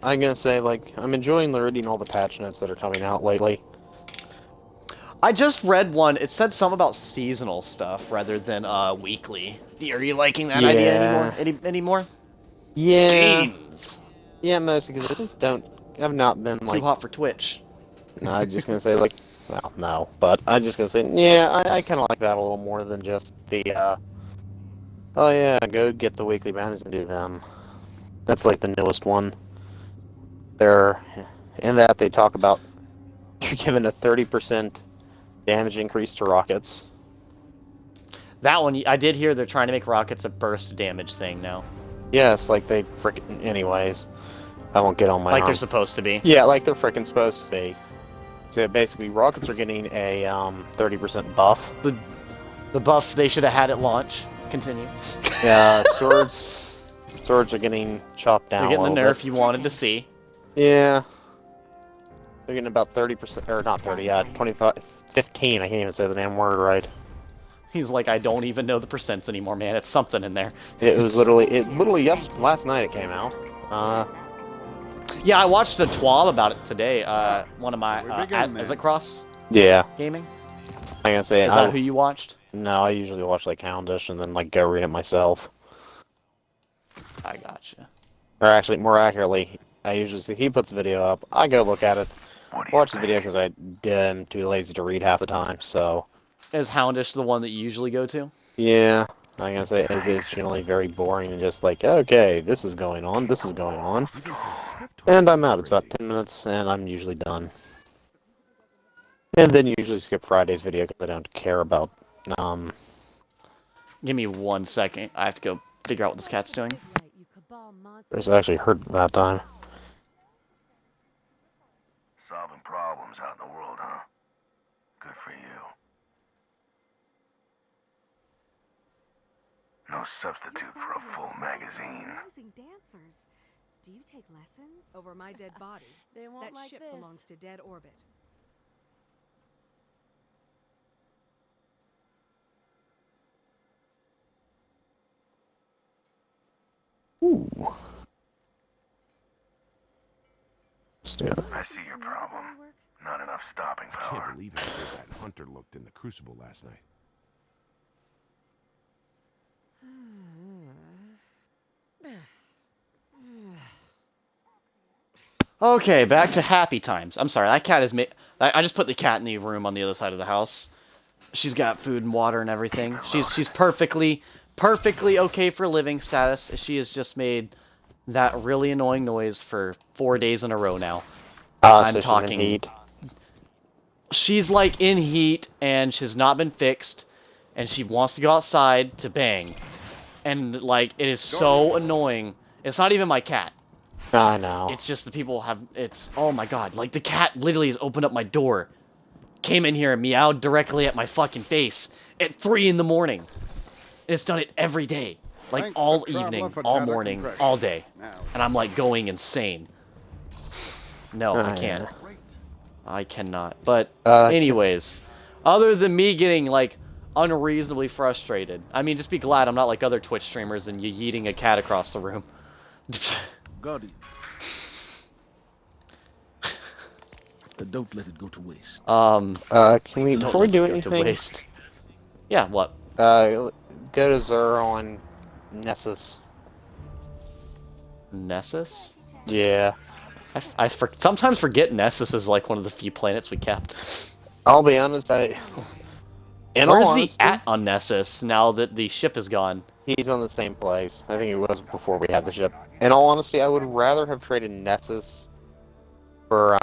I'm gonna say, like, I'm enjoying reading all the patch notes that are coming out lately. I just read one. It said something about seasonal stuff rather than weekly. Are you liking that idea anymore? Yeah. Anymore? Yeah. Jeez. Yeah, mostly because I just don't... I've not been, Too like... hot for Twitch. No, I'm just gonna say, like... Well, no. But I'm just gonna say, yeah, I kind of like that a little more than just the, oh yeah, go get the weekly bounties and do them. That's, like, the newest one. They're... In that, they talk about you're given a 30% damage increase to rockets. That one, I did hear they're trying to make rockets a burst damage thing now. Yes, like they frickin'... Anyways, I won't get on my Like arm. they're supposed to be. Yeah, like they're frickin' supposed to be. So basically, rockets are getting a 30% buff. The buff they should have had at launch. Continue. Yeah, swords are getting chopped down. They're getting the nerf bit. you wanted to see. Yeah. They're getting about 30%, or not 30, 25, 15, I can't even say the damn word right. He's like, I don't even know the percents anymore, man. It's something in there. It was literally last night it came out. Yeah, I watched a TWAB about it today. One of my, is it Cross Yeah. Gaming? I'm gonna say, Is that who you watched? No, I usually watch like Houndish and then like go read it myself. I gotcha. Or actually, more accurately, I usually see he puts a video up. I go look at it, watch the video because I'm too lazy to read half the time. So is Houndish the one that you usually go to? Yeah, I'm gonna say it is generally very boring and just like, okay, this is going on, this is going on, and I'm out. It's about 10 minutes, and I'm usually done. And then usually skip Friday's video because I don't care about. Give me 1 second. I have to go figure out what this cat's doing. There's actually heard that time. Solving problems out in the world, huh? Good for you. No substitute for a full magazine. Dancers. Do you take lessons? Over my dead body. They won't that like ship this. belongs to dead orbit. Ooh. Let's do it. I see your problem. Not enough stopping I power. can't believe how good that hunter looked in the Crucible last night. Okay, back to happy times. I'm sorry, that cat is I just put the cat in the room on the other side of the house. She's got food and water and everything. She's perfectly okay for living status. She has just made that really annoying noise for 4 days in a row now. I'm so talking. She's in heat. She's like in heat and she's not been fixed, and she wants to go outside to bang, and like it is so annoying. It's not even my cat. I know. It's just the people have, it's, oh my god, like the cat literally has opened up my door, came in here and meowed directly at my fucking face at 3 in the morning. It's done it every day, like all evening, all morning, all day. And I'm like going insane. No, I can't. Yeah. I cannot. But anyways, other than me getting like unreasonably frustrated, I mean, just be glad I'm not like other Twitch streamers and you yeeting a cat across the room. Guardian. Don't let it go to waste. Can we, before we do To anything, waste. Yeah, what? go to Zero on Nessus. Nessus? Yeah. I sometimes forget Nessus is like one of the few planets we kept. I'll be honest, Where is he at on Nessus now that the ship is gone? He's on the same place. I think he was before we had the ship. In all honesty, I would rather have traded Nessus for,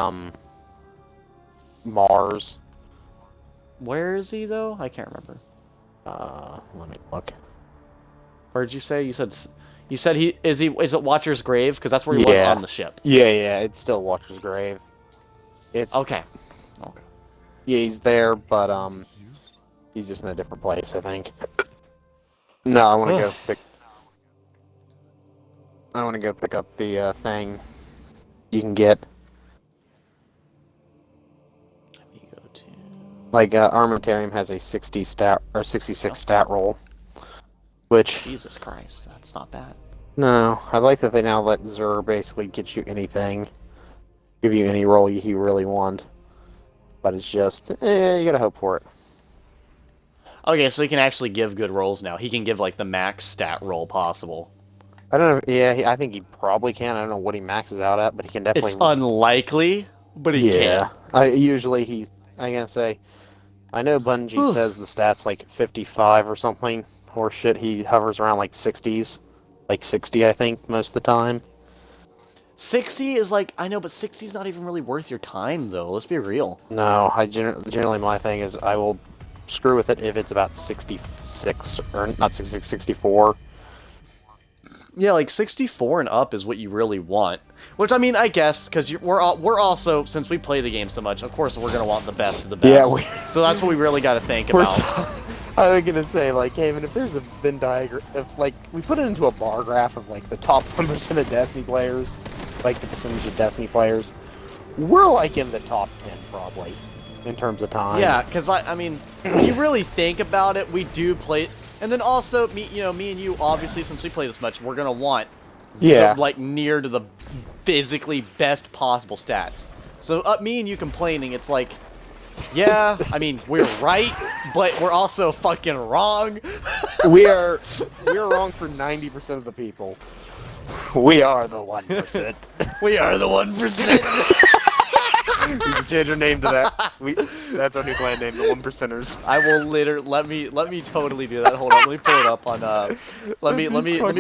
Mars. Where is he, though? I can't remember. Let me look. Where did you say? You said is it Watcher's Grave? Because that's where he was on the ship. Yeah, it's still Watcher's Grave. It's... Okay. Yeah, he's there, but, he's just in a different place, I think. No, I want to go pick... I want to go pick up the, thing you can get. Let me go to... Like, Armamentarium has a 60 stat, or 66 stat roll. Which... Jesus Christ, that's not bad. No, I like that they now let Zur basically get you anything, give you any role you really want. But it's just, you gotta hope for it. Okay, so he can actually give good rolls now. He can give like the max stat roll possible. I don't know. Yeah, I think he probably can. I don't know what he maxes out at, but he can It's definitely. unlikely, but he Yeah, can. I'm gonna say, I know Bungie says the stats like 55 or something, or shit. He hovers around like 60s, like 60, I think, most of the time. 60 is like, I know, but 60 is not even really worth your time, though. Let's be real. No, generally my thing is I will screw with it if it's about 66 or not 66, 64. Yeah, like 64 and up is what you really want. Which, I mean, I guess, because we're also, since we play the game so much, of course we're going to want the best of the best. Yeah, so that's what we really got to think about. I was gonna say, like, hey, if there's a Venn diagram, if, like, we put it into a bar graph of, like, the top 1% of Destiny players, like, the percentage of Destiny players, we're, like, in the top 10, probably, in terms of time. Yeah, because, I mean, when you really think about it, we do play... And then also, me and you, obviously, since we play this much, we're going to want, like, near to the physically best possible stats. So, me and you complaining, it's like... Yeah, I mean, we're right, but we're also fucking wrong. We're wrong for 90% of the people. We are the 1%. We are the 1%. We should change our name to that. That's our new clan name, the 1%ers. I will let me totally do that. Hold on, let me pull it up on let me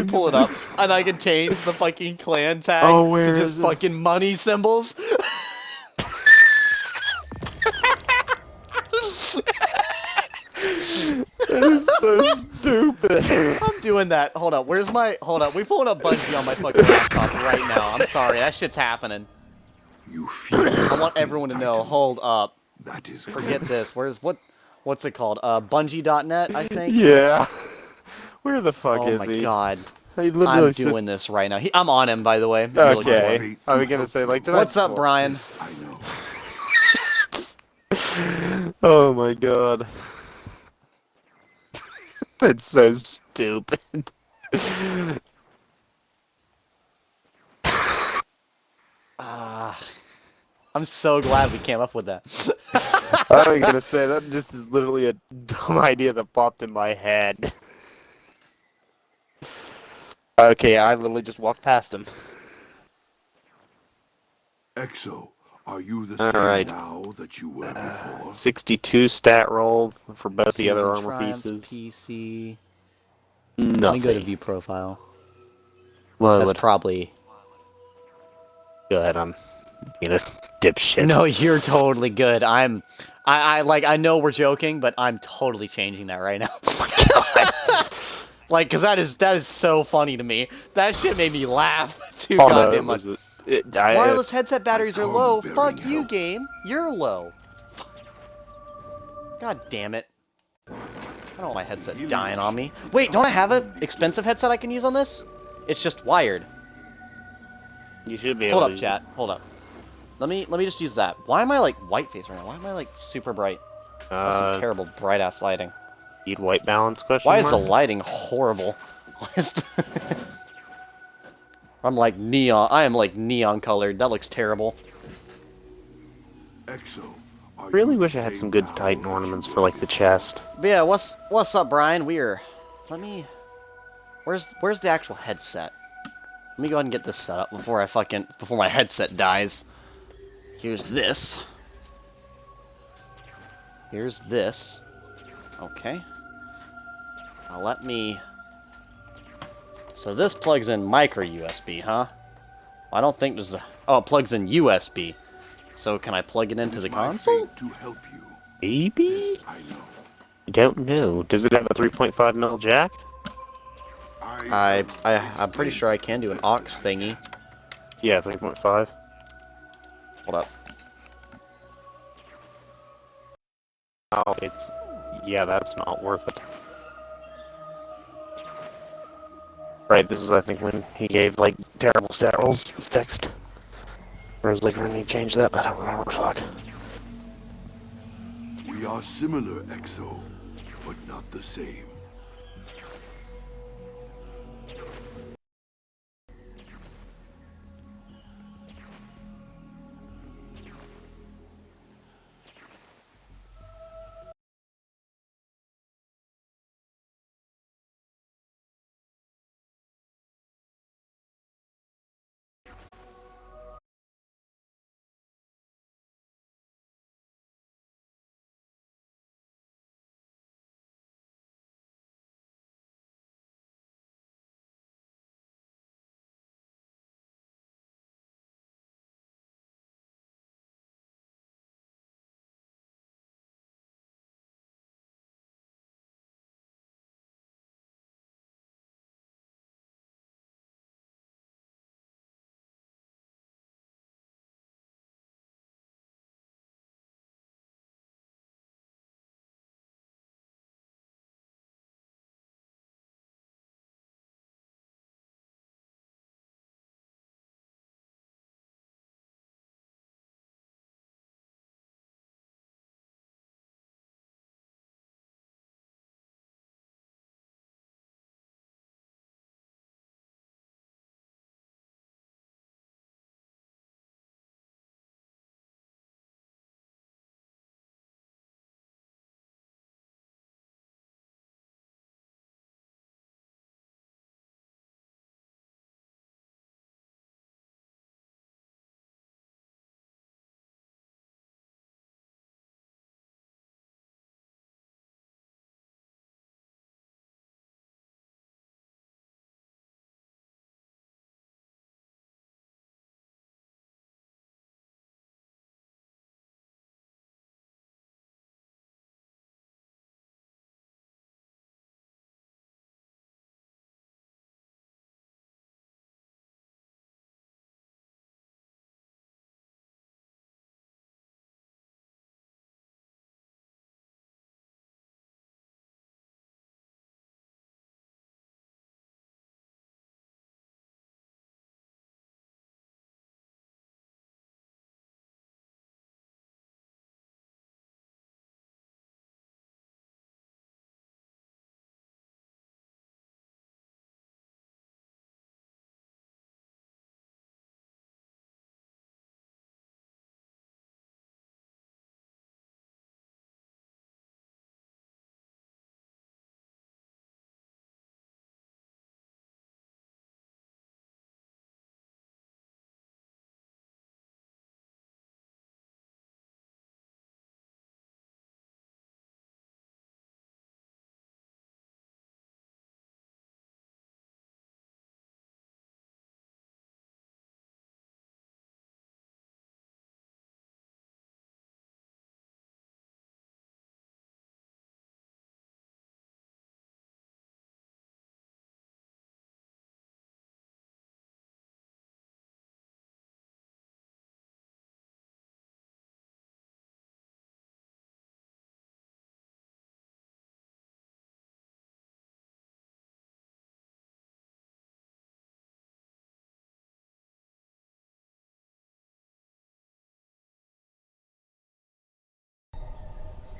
pull it up and I can change the fucking clan tag to just fucking money symbols. That is so stupid. I'm doing that. Hold up. Hold up. We pulling up Bungie on my fucking laptop right now. I'm sorry. That shit's happening. You feel I want everyone to know. Hold up. that is Forget this. What's it called? Bungie.net, I think. Yeah. Where the fuck is he? Oh my god. I'm doing this right now. I'm on him, by the way. Okay. I was gonna say, like, what's up, Brian? I know. Oh my god. That's so stupid. I'm so glad we came up with that. I was gonna say, that just is literally a dumb idea that popped in my head. Okay, I literally just walked past him. Exo, are you the All same right. now that you were before? 62 stat roll for both the other Season armor Triumphs, pieces. PC. Nothing. Let me go to view profile. Well, That's probably... go ahead, I'm being a dipshit. No, you're totally good. I know we're joking, but I'm totally changing that right now. Like, cause that is so funny to me. That shit made me laugh too goddamn much. Wireless headset batteries are low. Fuck you, game. You're low. God damn it. I don't want my headset dying on me. Wait, don't I have an expensive headset I can use on this? It's just wired. You should be able Hold up, to chat. Hold up. Let me just use that. Why am I like white face right now? Why am I like super bright? That's some terrible bright ass lighting. Need white balance question Why is the mark? lighting horrible? Why is the... I'm like neon. I am like neon colored. That looks terrible. Exo, I really wish I had some good Titan ornaments for like the chest. But yeah, what's up, Brian? Let me... Where's the actual headset? Let me go ahead and get this set up before my headset dies. Here's this. Here's this. Okay. Now let me... So this plugs in micro USB, huh? I don't think there's a... Oh, it plugs in USB. So can I plug it into the console? To help you. Maybe? Yes, I know. I don't know. Does it have a 3.5mm jack? I'm pretty sure I can do an aux thingy. Yeah, 3.5. Hold up. Oh, it's... Yeah, that's not worth it. Right, this is, I think, when he gave, like, terrible stat rolls text. Or was like, when he changed that? I don't remember, fuck. We are similar, Exo, but not the same.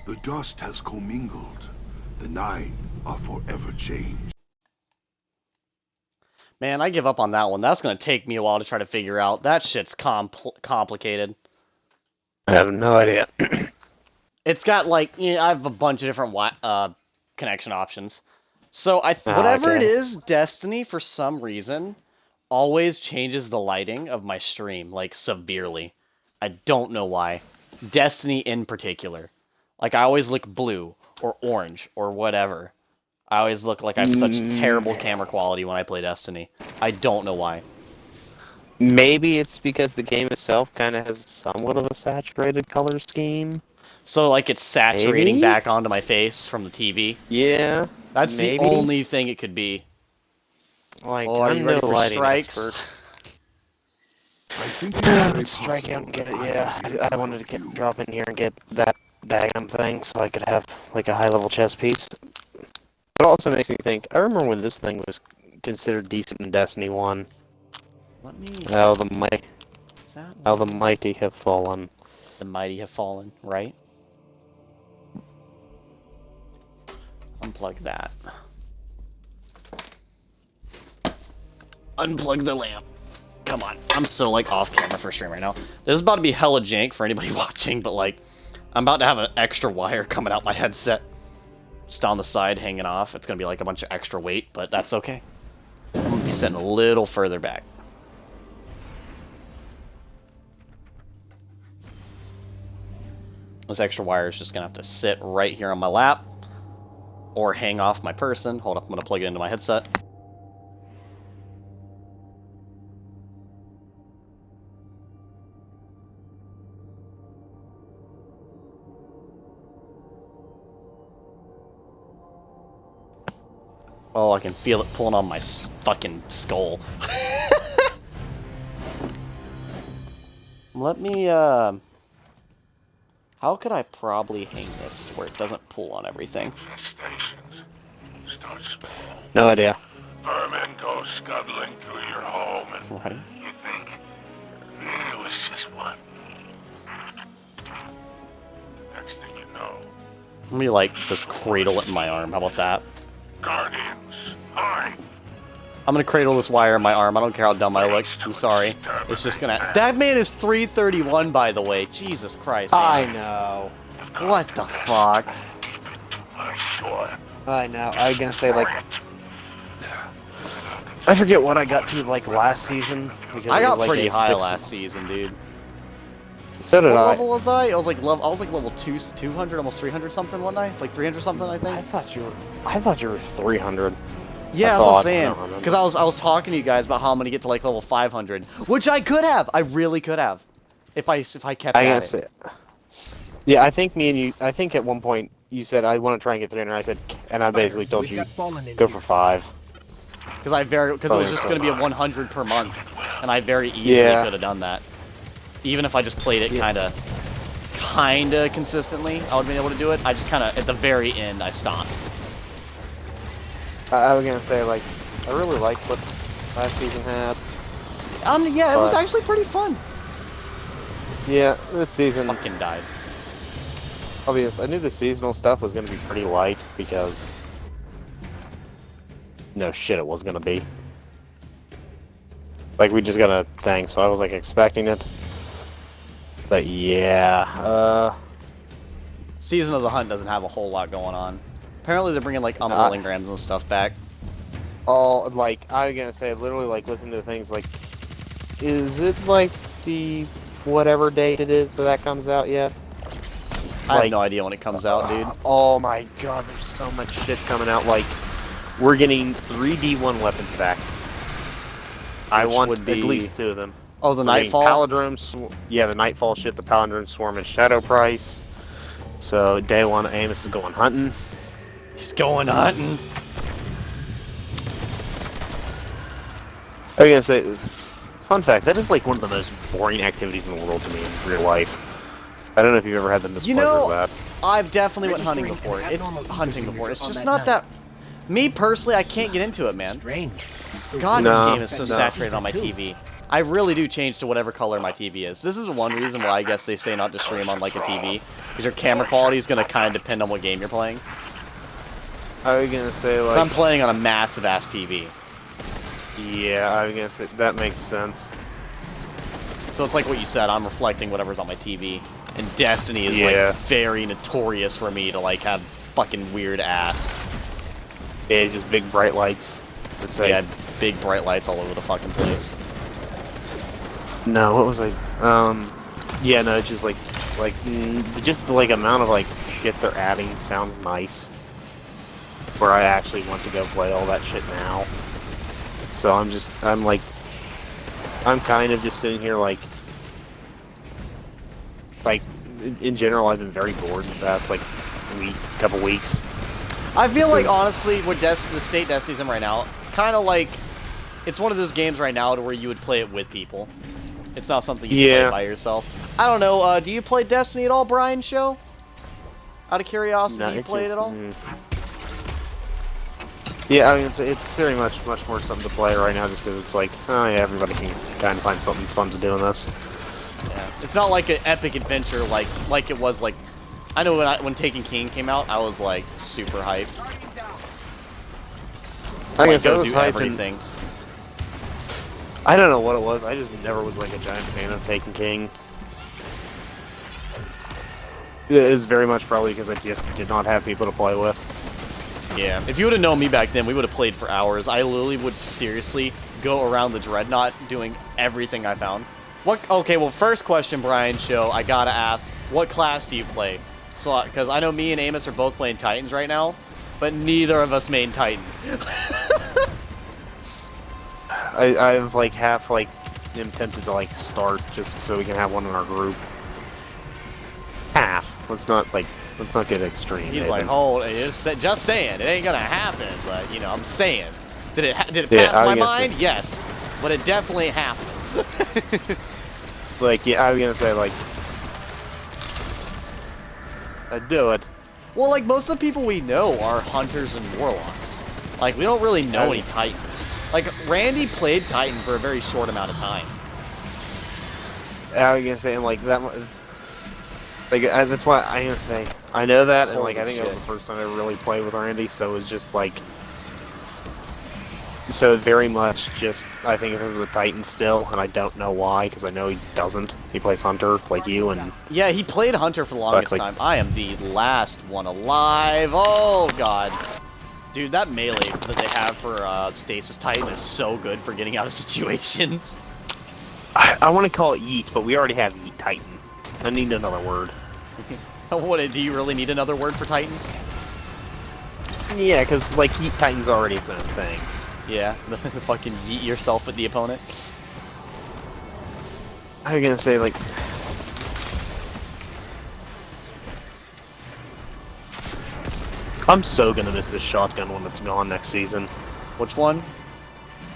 The dust has commingled. The nine are forever changed. Man, I give up on that one. That's gonna take me a while to try to figure out. That shit's complicated. I have no idea. It's got like, you know, I have a bunch of different connection options. So whatever it okay. is, Destiny for some reason always changes the lighting of my stream like severely. I don't know why. Destiny in particular. Like I always look blue or orange or whatever. I always look like I have such terrible camera quality when I play Destiny. I don't know why. Maybe it's because the game itself kind of has somewhat of a saturated color scheme. So like it's saturating Maybe? back onto my face from the TV. Yeah. That's maybe. the only thing it could be. Like, Oh, are I'm you ready no for lighting strikes? expert. I think it's very Let's strike out and get it, yeah. possible that I wanted to drop in here and get that daggum thing so I could have, like, a high-level chess piece. But it also makes me think, I remember when this thing was considered decent in Destiny 1. Let me... How Is that the mighty have fallen. the mighty have fallen, right? Unplug that. Unplug the lamp. Come on. I'm so, like, off camera for stream right now. This is about to be hella jank for anybody watching, but, like, I'm about to have an extra wire coming out my headset. Just on the side, hanging off. It's gonna be, like, a bunch of extra weight, but that's okay. I'm gonna be sitting a little further back. This extra wire is just gonna have to sit right here on my lap. Or hang off my person. Hold up, I'm gonna plug it into my headset. Oh, I can feel it pulling on my fucking skull. Let me, how could I probably hang this where it doesn't pull on everything? Infestations. Start small. No idea. Vermin go scuttling through your home and Right. you think it was just one. Next thing you know, Let me, like, just cradle it in my arm. How about that? Guardians, hive. I'm gonna cradle this wire in my arm. I don't care how dumb I look. I'm sorry. It's just gonna... That man is 331, by the way. Jesus Christ. I Amos. know. What the fuck? I'm sure. I know. I was gonna say, like, I forget what I got to, like, last season. Because I it was, got like, pretty a high 6 last season, dude. So did What I. level was I? I was like level 200, almost 300 something, wasn't I? Like 300 something, I I think. thought you were 300. Yeah, I that's what I'm thought, I saying. don't remember. Because I was talking to you guys about how I'm gonna get to like level 500, which I could have. I really could have, if I kept I at guess it. Yeah, I think me and you. I think at one point you said I want to try and get 300. I said, and I basically told you go for 5. Because it was just gonna be a 100 per month, and I very easily Yeah. could have done that. Even if I just played it kinda consistently, I would have been able to do it. I just kinda at the very end I stopped. I was gonna say, like, I really liked what last season had. Yeah, it was But- actually pretty fun. Yeah, this season, Fucking died. obvious. I knew the seasonal stuff was gonna be pretty light because no shit, it was gonna be. Like, we just got a thing, so I was like expecting it. But yeah, Season of the Hunt doesn't have a whole lot going on. Apparently they're bringing like Holograms and stuff back. all like I was gonna say, literally, like listen to things like, is it like the whatever date it is that comes out yet? I have Like- no idea when it comes out, dude. Oh my god, there's so much shit coming out. Like, we're getting 3 D1 weapons back. I Which want would at be- least 2 of them. Oh, the We're getting Nightfall? yeah, the Nightfall shit, the Palindrome Swarm, and Shadow Price. So, day 1, Amos is going hunting. He's going hunting. I was gonna say, fun fact, that is like one of the most boring activities in the world to me in real life. I don't know if you've ever had the mispleasure know, of that. I've definitely went hunting before. It's hunting before. It's just not that... Me, personally, I can't get into it, man. Strange. God, this No, game is so no. saturated on my TV. I really do change to whatever color my TV is. This is one reason why I guess they say not to stream on like a TV, because your camera quality is gonna kind of depend on what game you're playing. I was gonna say like. So I'm playing on a massive ass TV. Yeah, I was gonna say that makes sense. So it's like what you said. I'm reflecting whatever's on my TV, and Destiny is like very notorious for me to like have fucking weird ass. Yeah, just big bright lights. It's like, yeah, big bright lights all over the fucking place. No, what was I? Yeah, no, it's just like just the like amount of like shit they're adding sounds nice. Where I actually want to go play all that shit now. So I'm kind of just sitting here like in general I've been very bored the past like couple weeks. I feel like honestly, with the state Destiny's in right now, it's kind of like it's one of those games right now to where you would play it with people. It's not something you play by yourself. I don't know. Do you play Destiny at all, Brian? Show? Out of curiosity, do you play it at all? Yeah, I mean, it's very much more something to play right now, just because it's like, oh yeah, everybody can kind of find something fun to do in this. Yeah, it's not like an epic adventure like it was like. I know when Taken King came out, I was like super hyped. I guess I go was do hyped everything. I don't know what it was. I just never was like a giant fan of Taken King. It is very much probably because I just did not have people to play with. Yeah, if you would have known me back then, we would have played for hours. I literally would seriously go around the Dreadnought doing everything I found. Okay, well, first question, Brian, show, I gotta ask, what class do you play? So, because I know me and Amos are both playing Titans right now, but neither of us main Titan. I've like half like am tempted to like start just so we can have one in our group. Half. Let's not get extreme. He's like, hold, just saying, it ain't gonna happen, but you know, I'm saying, did it pass my mind? Yes, but it definitely happened. Like, yeah, I was gonna say like, I'd do it. Well, like most of the people we know are hunters and warlocks. Like we don't really know any Titans. Like Randy played Titan for a very short amount of time. I was gonna say, and like that. Like, that's why I'm gonna say, I know that, and like, I think that was the first time I really played with Randy, so it was just like, so very much just, I think of him as a Titan still, and I don't know why, because I know he doesn't. He plays Hunter, like you, and... Yeah, he played Hunter for the longest time. I am the last one alive. Oh, God. Dude, that melee that they have for Stasis Titan is so good for getting out of situations. I want to call it Yeet, but we already have Yeet Titan. I need another word. What, do you really need another word for Titans? Yeah, because, like, Yeet Titan's already its own thing. Yeah, the fucking yeet yourself at the opponent. I was gonna say, like... I'm so gonna miss this shotgun when it's gone next season. Which one?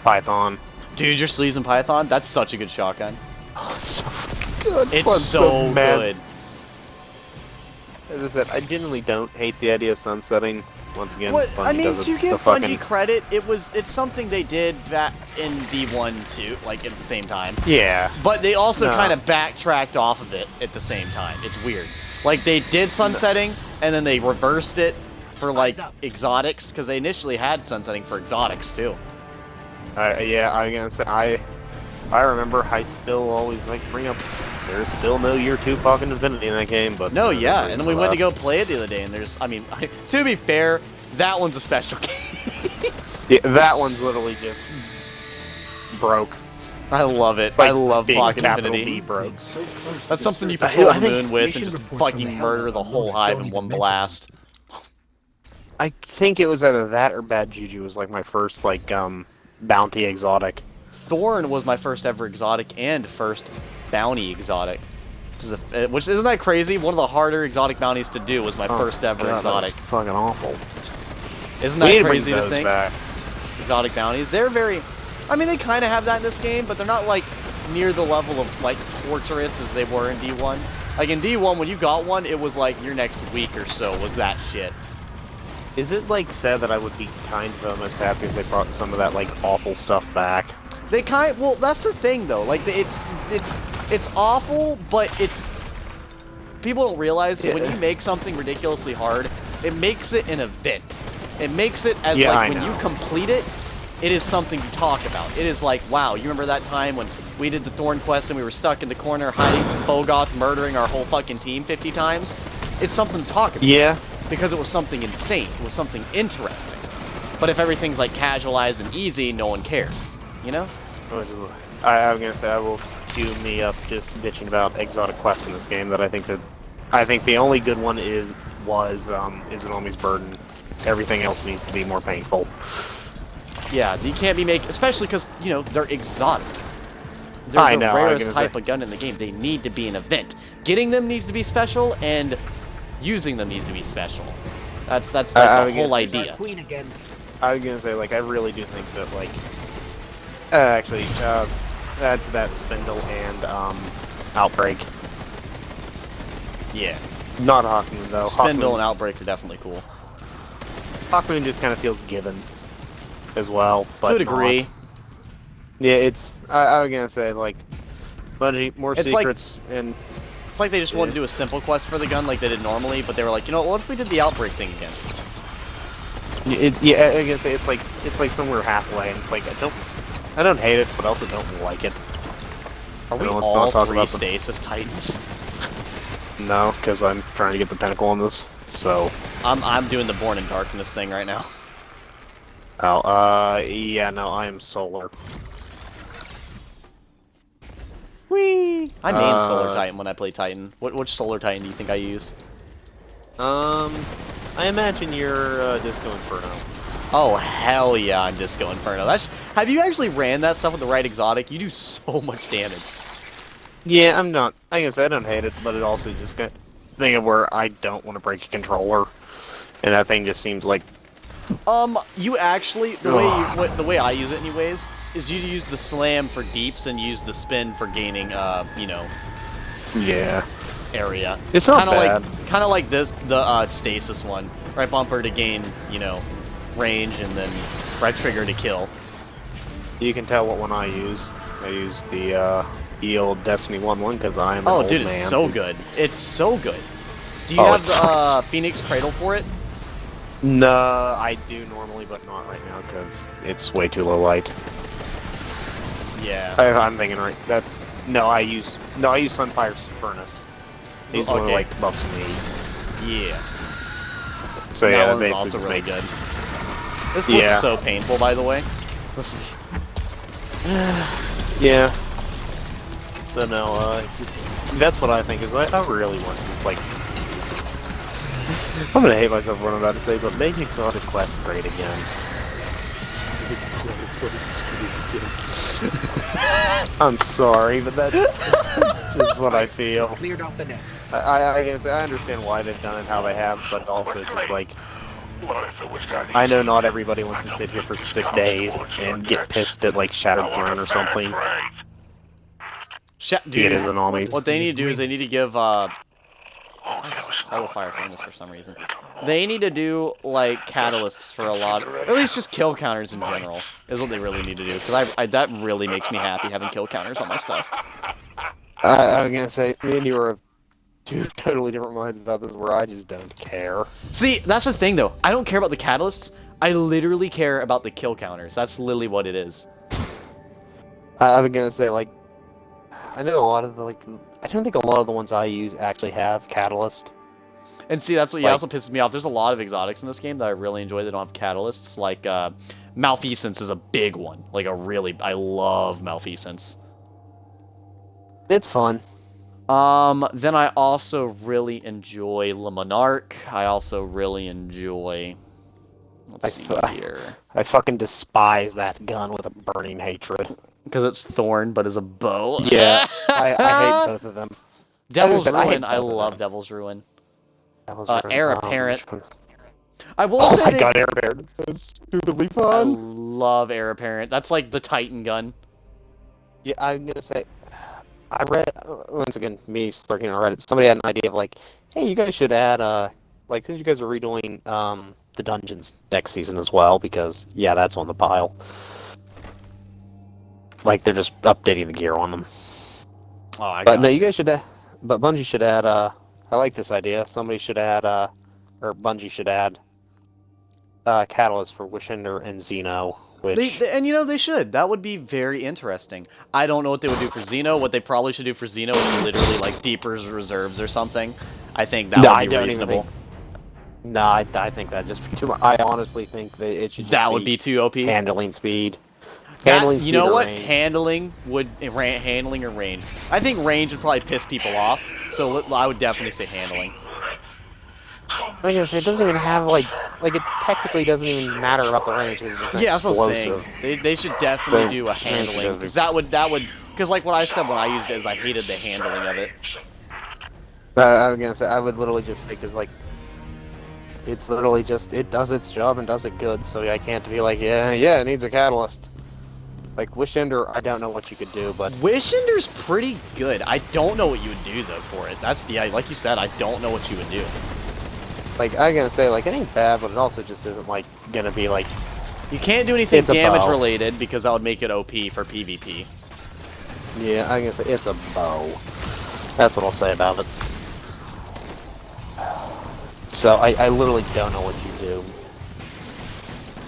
Python. Dude, your sleeves in Python? That's such a good shotgun. Oh, it's so fucking good. It's so good. As I said, I genuinely don't hate the idea of sunsetting. Once again, I mean, to give Bungie credit, it's something they did back in D1 too, like at the same time. Yeah. But they also kind of backtracked off of it at the same time. It's weird. Like they did sunsetting, and then they reversed it for like exotics, because they initially had sunsetting for exotics too. Yeah, I'm gonna say I remember I still always like bring up. There's still no Year 2 Pocket Infinity in that game, but... No, yeah, and then we went to go play it the other day, and there's... I mean, to be fair, that one's a special case. Yeah, that one's literally just... broke. I love it. Like, I love Pocket Infinity. Infinity. Broke. That's something you patrol the moon with and just fucking murder the whole hive in one blast. I think it was either that or Bad Juju was like my first, like, bounty exotic. Thorn was my first ever exotic and first bounty exotic. Which isn't that crazy? One of the harder exotic bounties to do was my first ever exotic. That's fucking awful. Isn't that crazy to those think? Back. Exotic bounties. They're very... I mean, they kind of have that in this game, but they're not, like, near the level of, like, torturous as they were in D1. Like, in D1, when you got one, it was, like, your next week or so was that shit. Is it, like, said that I would be kind of almost happy if they brought some of that, like, awful stuff back? Well, that's the thing though. Like it's awful, but it's people don't realize when you make something ridiculously hard, it makes it an event. It makes it as like when you complete it, it is something to talk about. It is like, wow, you remember that time when we did the Thorn quest and we were stuck in the corner hiding from Fogoth, murdering our whole fucking team 50 times? It's something to talk about. Yeah. Because it was something insane. It was something interesting. But if everything's like casualized and easy, no one cares. You know? I'm gonna say I will cue me up just bitching about exotic quests in this game. That I think the only good one is Anomi's Burden. Everything else needs to be more painful. Yeah, you can't be making, especially because you know they're exotic. They're the rarest type of gun in the game. They need to be an event. Getting them needs to be special, and using them needs to be special. That's like the whole idea. Queen again. I was gonna say, like, I really do think that, like, add to that Spindle and Outbreak. Yeah. Not Hawkmoon though. Spindle Hawkmoon, and Outbreak are definitely cool. Hawkmoon just kind of feels given as well, but to a degree. Not. Yeah, it's. I was gonna say, like, Bungie, more It's secrets and. It's like they just wanted to do a simple quest for the gun like they did normally, but they were like, you know what if we did the Outbreak thing again? Yeah, I was gonna say it's like somewhere halfway, and it's like I don't hate it, but I also don't like it. Are we let's all not talk three about stasis titans? No, because I'm trying to get the pinnacle on this. So. I'm doing the Born in Darkness thing right now. Oh, yeah, no, I am solar. Whee! I main Solar Titan when I play Titan. Which Solar Titan do you think I use? I imagine you're Disco Inferno. Oh hell yeah, I'm Disco Inferno. Have you actually ran that stuff with the right exotic? You do so much damage. Yeah, I'm not. I guess I don't hate it, but it also just got thing of where I don't want to break a controller, and that thing just seems like. You actually the way I use it anyways is you use the slam for deeps and use the spin for gaining you know. Yeah. Area. It's not bad. Kind of like this, the stasis one. Right bumper to gain, you know, range, and then right trigger to kill. You can tell what one I use. I use the old Destiny 1 because I am an old dude, man. it's so good. It's so good. Do you have the Phoenix Cradle for it? No, I do normally, but not right now because it's way too low light. Yeah. I'm thinking right. I use Sunfire's Furnace. He's the one who, like, buffs me. Yeah. So that yeah, one's basically also just really makes... good. This looks so painful, by the way. Yeah. So no, that's what I think is. I really want to just like. I'm gonna hate myself for what I'm about to say, but make exotic quests great again. I'm sorry, but that's just what I feel. Cleared off the nest. I guess I understand why they've done it how they have, but also just like I know not everybody wants to sit here for 6 days and get pissed at like Shattered Throne or something. Dude, it is an army. What they need to do is they need to give Hollow Fire Furnace for some reason. They need to do like catalysts for a lot, or at least just kill counters in general. Is what they really need to do, because that really makes me happy having kill counters on my stuff. I was gonna say, me and you are of two totally different minds about this, where I just don't care. See, that's the thing though. I don't care about the catalysts. I literally care about the kill counters. That's literally what it is. I was gonna say, like, I know a lot of the, like, I don't think a lot of the ones I use actually have catalyst. And see, that's what also pisses me off. There's a lot of exotics in this game that I really enjoy that don't have catalysts. Like, Malfeasance is a big one. Like, I love Malfeasance. It's fun. Then I also really enjoy Le Monarch. I also really enjoy... Let's see here. I fucking despise that gun with a burning hatred. Because it's Thorn, but as a bow. Yeah, I hate both of them. Devil's Ruin, I love Devil's Ruin. Heir Apparent. I will say my god, Heir Apparent is so stupidly fun. I love Heir Apparent. That's like the Titan gun. Yeah, I'm gonna say, I read, once again, me lurking on Reddit, somebody had an idea of like, hey, you guys should add, like, since you guys are redoing, the dungeons next season as well, because, yeah, that's on the pile. like they're just updating the gear on them. Oh, I But got no, you. you guys should. But Bungie should add. I like this idea. Somebody should add. Or Bungie should add. Catalyst for Wishender and Xeno, which And you know, they should. That would be very interesting. I don't know what they would do for Xeno. What they probably should do for Xeno is literally like deeper reserves or something. I think that No, would I be don't even reasonable. think- no, I think that just be too much. I honestly think that it should. Just That would be too OP. handling speed. That- Handling you speed know or what? range. Handling or range. I think range would probably piss people off. So I would definitely say handling. I guess it doesn't even have like it technically doesn't even matter about the range. It's just Yeah, that's what I'm explosive. saying. They should definitely So, do a range handling, doesn't- because that would because like what I said when I used it is I hated the handling of it. I was gonna say I would literally just say because like it's literally just it does its job and does it good. So I can't be like yeah it needs a catalyst. Like Wishender, I don't know what you could do, but Wishender's pretty good. I don't know what you would do though for it. That's the like you said. I don't know what you would do. like I'm gonna say like it ain't bad, but it also just isn't like gonna be like You can't do anything It's a damage bow. related because that would make it OP for PvP. yeah I'm gonna say it's a bow. That's what I'll say about it. So I literally don't know what you do.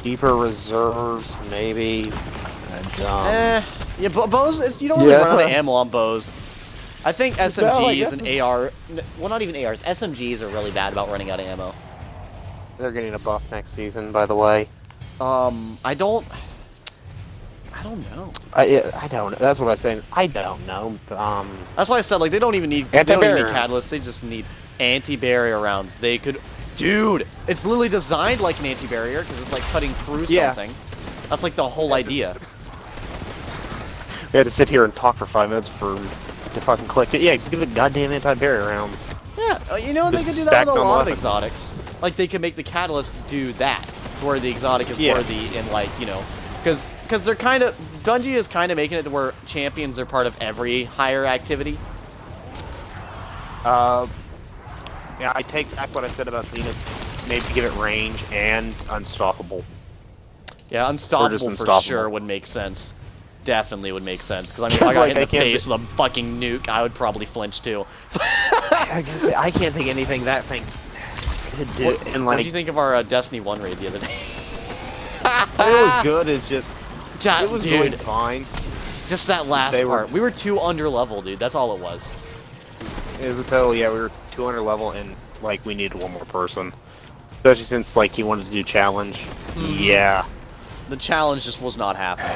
Deeper reserves, maybe. Yeah, bows. You don't really Yeah, run out of that's ammo on bows. I think I SMGs guess and AR. Well, not even ARs. SMGs are really bad about running out of ammo. They're getting a buff next season, by the way. I don't know. I don't. That's what I was saying. I don't know. That's why I said like they don't even need Anti-barrier catalysts. They just need anti-barrier rounds. They could, dude. It's literally designed like an anti-barrier because it's like cutting through Yeah. something. That's like the whole idea. We had to sit here and talk for 5 minutes to fucking click it. Yeah, just give it goddamn anti-barrier rounds. Yeah, you know they Just could do that stacked with a on lot of weapon. exotics. Like they could make the catalyst do that, to where the exotic is Yeah. worthy and like because they're kind of Bungie is kind of making it to where champions are part of every higher activity. Yeah, I take back what I said about Zenith. Maybe give it range and unstoppable. Yeah, unstoppable for unstoppable. sure would make sense. Definitely would make sense because I mean, if Just I got like hit in I the can't face with a fucking nuke, I would probably flinch too. I guess I can't think anything that thing could do. And What like, did you think of our Destiny 1 raid the other day? it was good. It's just it was going Dude, fine. just that last They were part. We were too under level, dude. That's all it was. It was a total. Yeah, we were 200 level, and like we needed one more person, especially since like he wanted to do challenge. Mm-hmm. Yeah. The challenge just was not happening.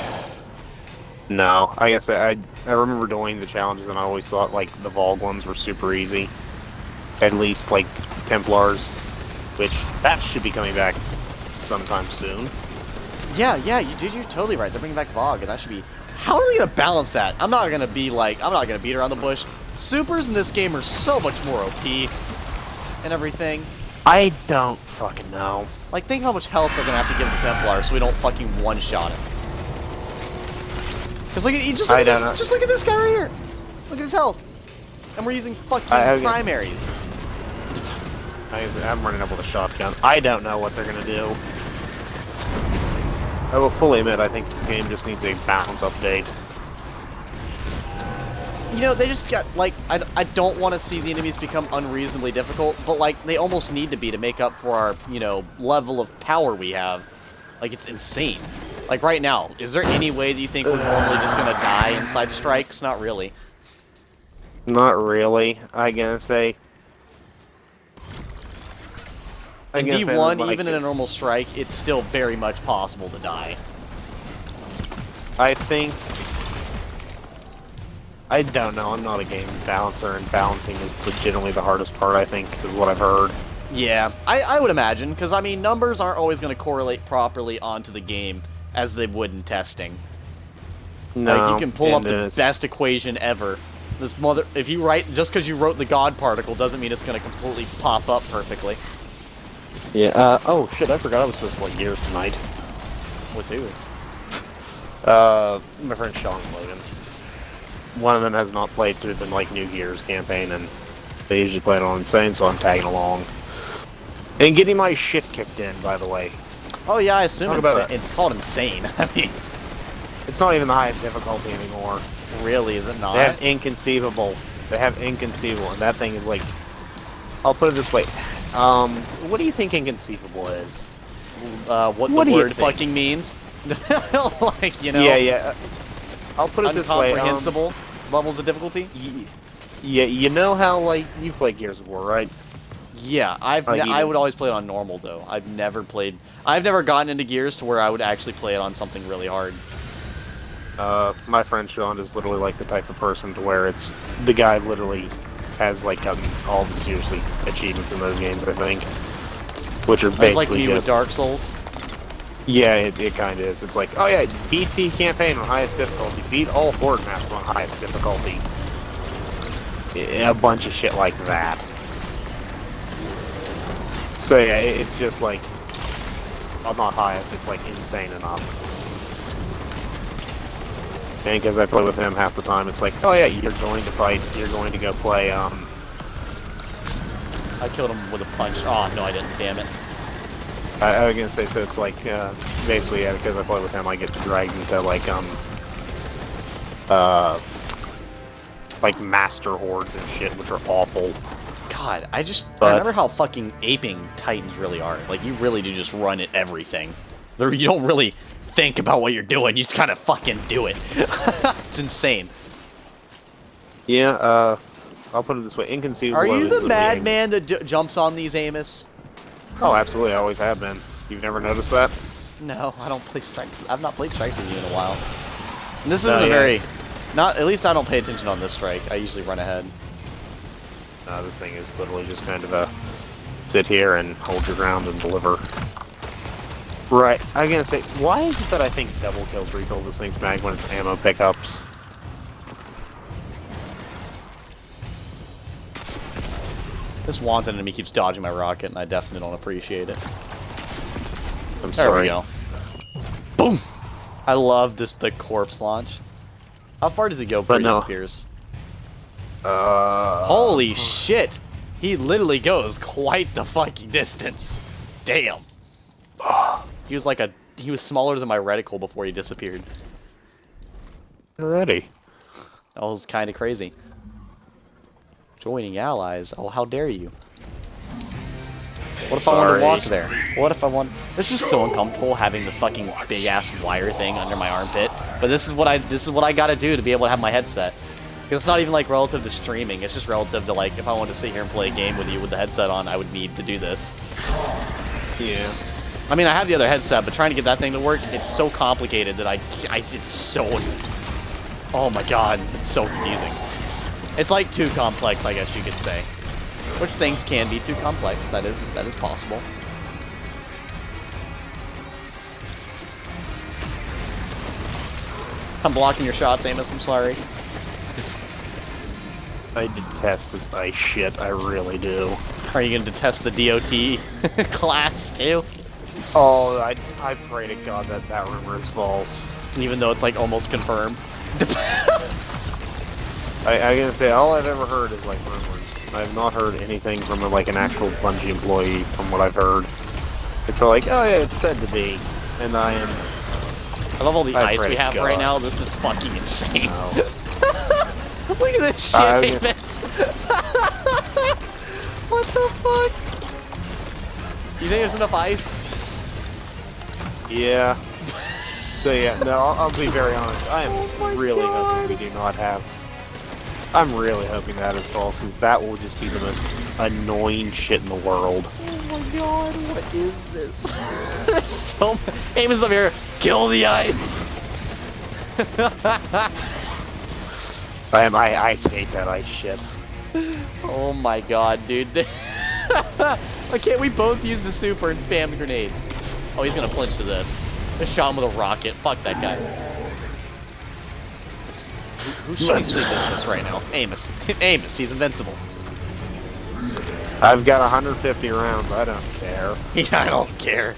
No, I guess I remember doing the challenges, and I always thought like the Vogue ones were super easy. At least like Templars, which that should be coming back sometime soon. Yeah, you're totally right. They're bringing back Vogue, and that should be. How are they gonna balance that? I'm not gonna beat around the bush. Supers in this game are so much more OP and everything. I don't fucking know. Like, think how much health they're gonna have to give the Templar so we don't fucking one-shot him. Cause look at just look I at this, don't know. just look at this guy right here. Look at his health, and we're using fucking I guess- primaries. I'm running up with a shotgun. I don't know what they're gonna do. I will fully admit I think this game just needs a balance update. You know, they just got, like, I don't want to see the enemies become unreasonably difficult, but, like, they almost need to be to make up for our, level of power we have. Like, it's insane. Like, right now, is there any way that you think we're normally just gonna die inside strikes? Not really. Not really. I gotta say. In D1, even in a normal strike, it's still very much possible to die. I think. I don't know. I'm not a game balancer, and balancing is legitimately the hardest part. I think is what I've heard. Yeah, I would imagine, because, I mean, numbers aren't always going to correlate properly onto the game as they would in testing. No, Like, you can pull up and the it's- best equation ever. If you write, just because you wrote the God particle doesn't mean it's going to completely pop up perfectly. Yeah. Oh shit! I forgot I was supposed to play Gears tonight. With who? My friend Sean and Logan. One of them has not played through the New Gears campaign, and they usually play it on Insane, so I'm tagging along. And getting my shit kicked in, by the way. Oh yeah, I assume Talk about it's called Insane. I mean, It's not even the highest difficulty anymore. Really, is it not? They have inconceivable. They have inconceivable, and that thing is like. I'll put it this way. What do you think inconceivable is? What do the you word think? fucking means? Like, you know. Yeah. I'll put it this way. Incomprehensible levels of difficulty. Yeah, you know how like you've played Gears of War, right? Yeah, I would always play it on normal though. I've never gotten into Gears to where I would actually play it on something really hard. My friend Sean is literally like the type of person to where it's the guy literally has like gotten all the seriously achievements in those games, I think, which are It's like basically me just with Dark Souls. yeah, it kind of is. It's like, oh yeah, beat the campaign on highest difficulty, beat all horde maps on highest difficulty, a bunch of shit like that. So yeah, it's just like, well, not highest, it's like insane enough. And because I play with him half the time, it's like, oh yeah, you're going to fight, you're going to go play, I killed him with a punch. Oh, no, I didn't. Damn it. I was gonna say, so it's like, basically, yeah, because I play with him, I get dragged into, like master hordes and shit, which are awful. God, I remember how fucking aping Titans really are. Like, you really do just run at everything. You don't really think about what you're doing, you just kind of fucking do it. It's insane. Yeah, I'll put it this way, inconceivable. Are you is the literally madman that jumps on these, Amos? Oh, absolutely, I always have been. You've never noticed that? No, I don't play Strikes. I've not played Strikes with you in a while. And this No, isn't a yeah. very... At least I don't pay attention on this strike. I usually run ahead. This thing is literally just kind of a sit here and hold your ground and deliver. Right, I'm gonna say, why is it that I think double kills refill this thing's mag when it's ammo pickups? This wanted enemy keeps dodging my rocket, and I definitely don't appreciate it. I'm There sorry. we go. Boom! I love the corpse launch. How far does he go before But he no. disappears? Holy shit! He literally goes quite the fucking distance. Damn. He was smaller than my reticle before he disappeared. Already. That was kind of crazy. Joining allies? Oh, how dare you? What if I want to walk there? What if I want... This is so uncomfortable having this fucking big ass wire thing under my armpit. But this is what I gotta do to be able to have my headset. Because it's not even like relative to streaming. It's just relative to like if I wanted to sit here and play a game with you with the headset on, I would need to do this. Yeah. I mean, I have the other headset, but trying to get that thing to work, it's so complicated that it's so... Oh my god, it's so confusing. It's like too complex, I guess you could say. Which things can be too complex, that is possible. I'm blocking your shots, Amos, I'm sorry. I detest this ice shit, I really do. Are you gonna detest the DOT class too? Oh, I pray to God that rumor is false. Even though it's like almost confirmed. I gotta say, all I've ever heard is like rumors. I have not heard anything from like an actual Bungie employee from what I've heard. It's all like, oh yeah, it's said to be, and I am. I love all the I ice pray we to have God. right now. This is fucking insane. No. Look at this shit, Amos. What the fuck? You think there's enough ice? Yeah. So yeah, no, I'll be very honest. I am really hoping we do not have. I'm really hoping that is false, because that will just be the most annoying shit in the world. Oh my god, what is this? There's so many. Amos up here, kill the ice! I hate that ice shit. Oh my god, dude. Why can't we both use the super and spam grenades? Oh, he's gonna flinch to this. I shot him with a rocket. Fuck that guy. Who's shooting sweet business right now? Amos. Amos, he's invincible. I've got 150 rounds. I don't care. I don't care.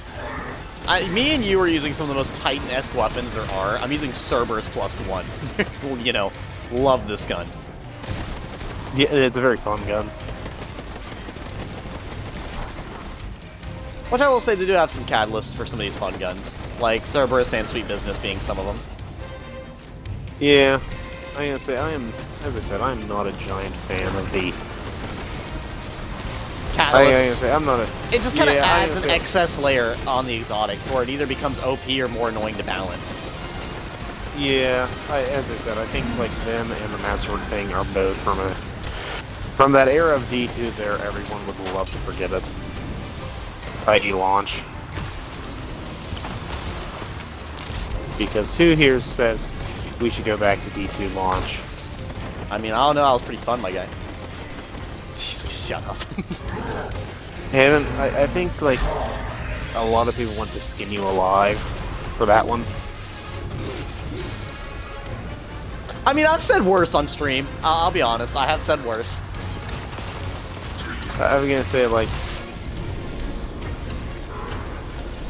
Me and you are using some of the most Titan-esque weapons there are. I'm using Cerberus +1. You know, love this gun. Yeah, it's a very fun gun. Which I will say they do have some catalysts for some of these fun guns. Like Cerberus and Sweet Business being some of them. Yeah, I gotta say, as I said, I'm not a giant fan of the. I gotta Catalyst. say, I'm not a. It just kind of Yeah, I adds an gotta say- excess layer on the exotic, to where it either becomes OP or more annoying to balance. Yeah, as I said, I think like them and the Master thing are both from that era of D2 there, everyone would love to forget it. I.e. launch. Because who here says we should go back to D2 launch? I mean, I don't know, that was pretty fun, my guy. Jesus, shut up. And I think like a lot of people want to skin you alive for that one. I mean, I've said worse on stream. I'll be honest, I have said worse. I was gonna say like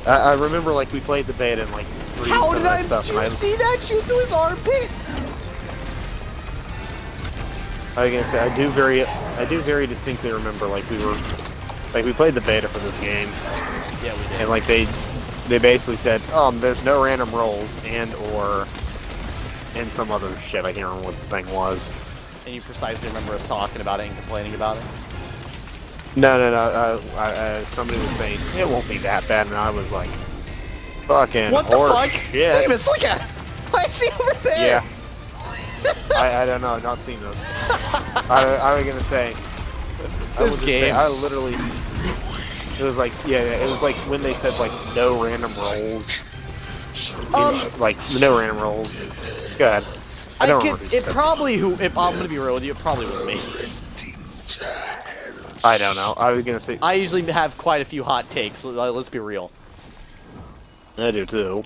I remember like we played the beta and like How some did of that stuff, did and you see that shoot through his armpit? I was gonna say I do very distinctly remember like we played the beta for this game. Yeah, we did. And like they basically said, there's no random rolls and some other shit. I can't remember what the thing was. And you precisely remember us talking about it and complaining about it? No. Somebody was saying it won't be that bad, and I was like, fucking What the horse fuck? shit. Wait a minute, look at it! Why is he over there? Yeah. I don't know. I've not seen this. I was gonna say. This game. I literally. It was like it was like when they said like no random rolls. Like no random rolls. Go ahead. I don't remember. It probably if I'm gonna be real with you, it probably was me. I don't know. I was gonna say. I usually have quite a few hot takes. Let's be real. I do too.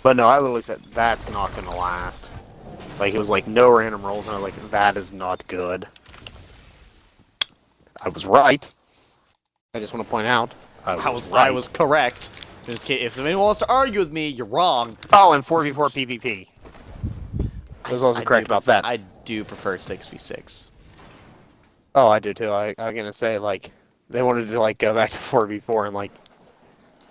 But no, I literally said that's not gonna last. Like it was like no random rolls, and I was like, that is not good. I was right. I just want to point out. I was correct. In this case, if anyone wants to argue with me, you're wrong. Oh, and 4v4 PvP. I was also correct about that. I do prefer 6v6. Oh, I do too. I'm gonna say like they wanted to like go back to 4v4 and like.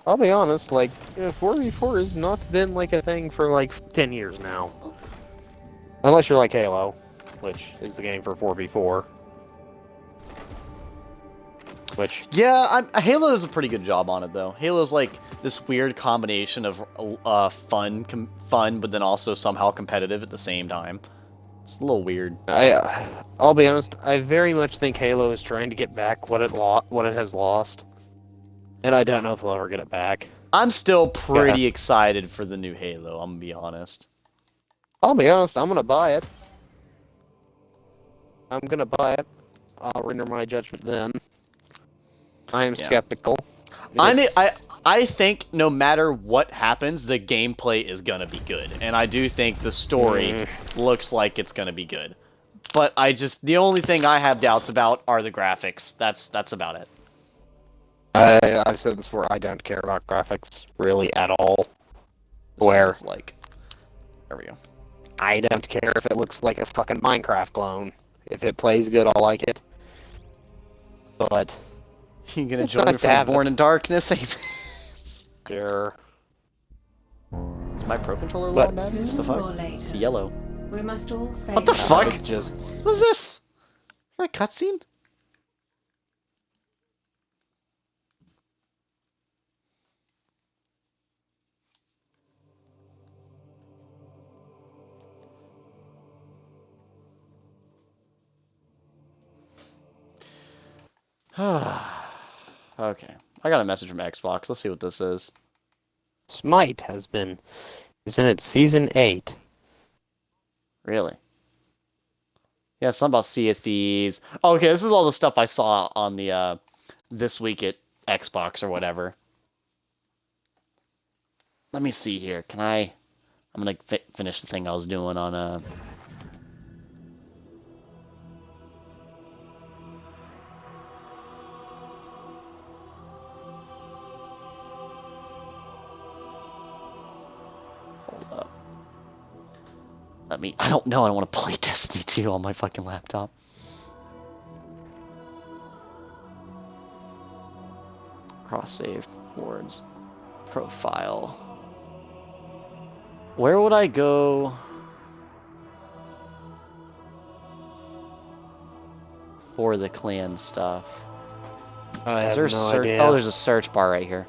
I'll be honest, like 4v4 has not been like a thing for like 10 years now. Unless you're like Halo, which is the game for 4v4. Which Halo does a pretty good job on it though. Halo's like this weird combination of fun, but then also somehow competitive at the same time. It's a little weird. I'll be honest. I very much think Halo is trying to get back what it has lost, and I don't know if they'll ever get it back. I'm still pretty excited for the new Halo. I'm gonna be honest. I'll be honest. I'm gonna buy it. I'll render my judgment then. I am skeptical. I think no matter what happens, the gameplay is gonna be good, and I do think the story looks like it's gonna be good. But the only thing I have doubts about are the graphics. That's about it. I've said this before. I don't care about graphics really at all. There we go. I don't care if it looks like a fucking Minecraft clone. If it plays good, I'll like it. But you gonna join me from Born in Darkness? Sure. Is my Pro Controller low on that? What the fuck? It's yellow. We must all face What the fuck? What is this? A cutscene? Okay. I got a message from Xbox. Let's see what this is. Smite is in its season 8. Really? Yeah, something about Sea of Thieves. Oh, okay, this is all the stuff I saw on the This Week at Xbox or whatever. Let me see here. I'm gonna finish the thing I was doing on I don't know, I don't want to play Destiny 2 on my fucking laptop. Cross-save, boards, profile. Where would I go? for the clan stuff? I Is have there a no search? idea. Oh, there's a search bar right here.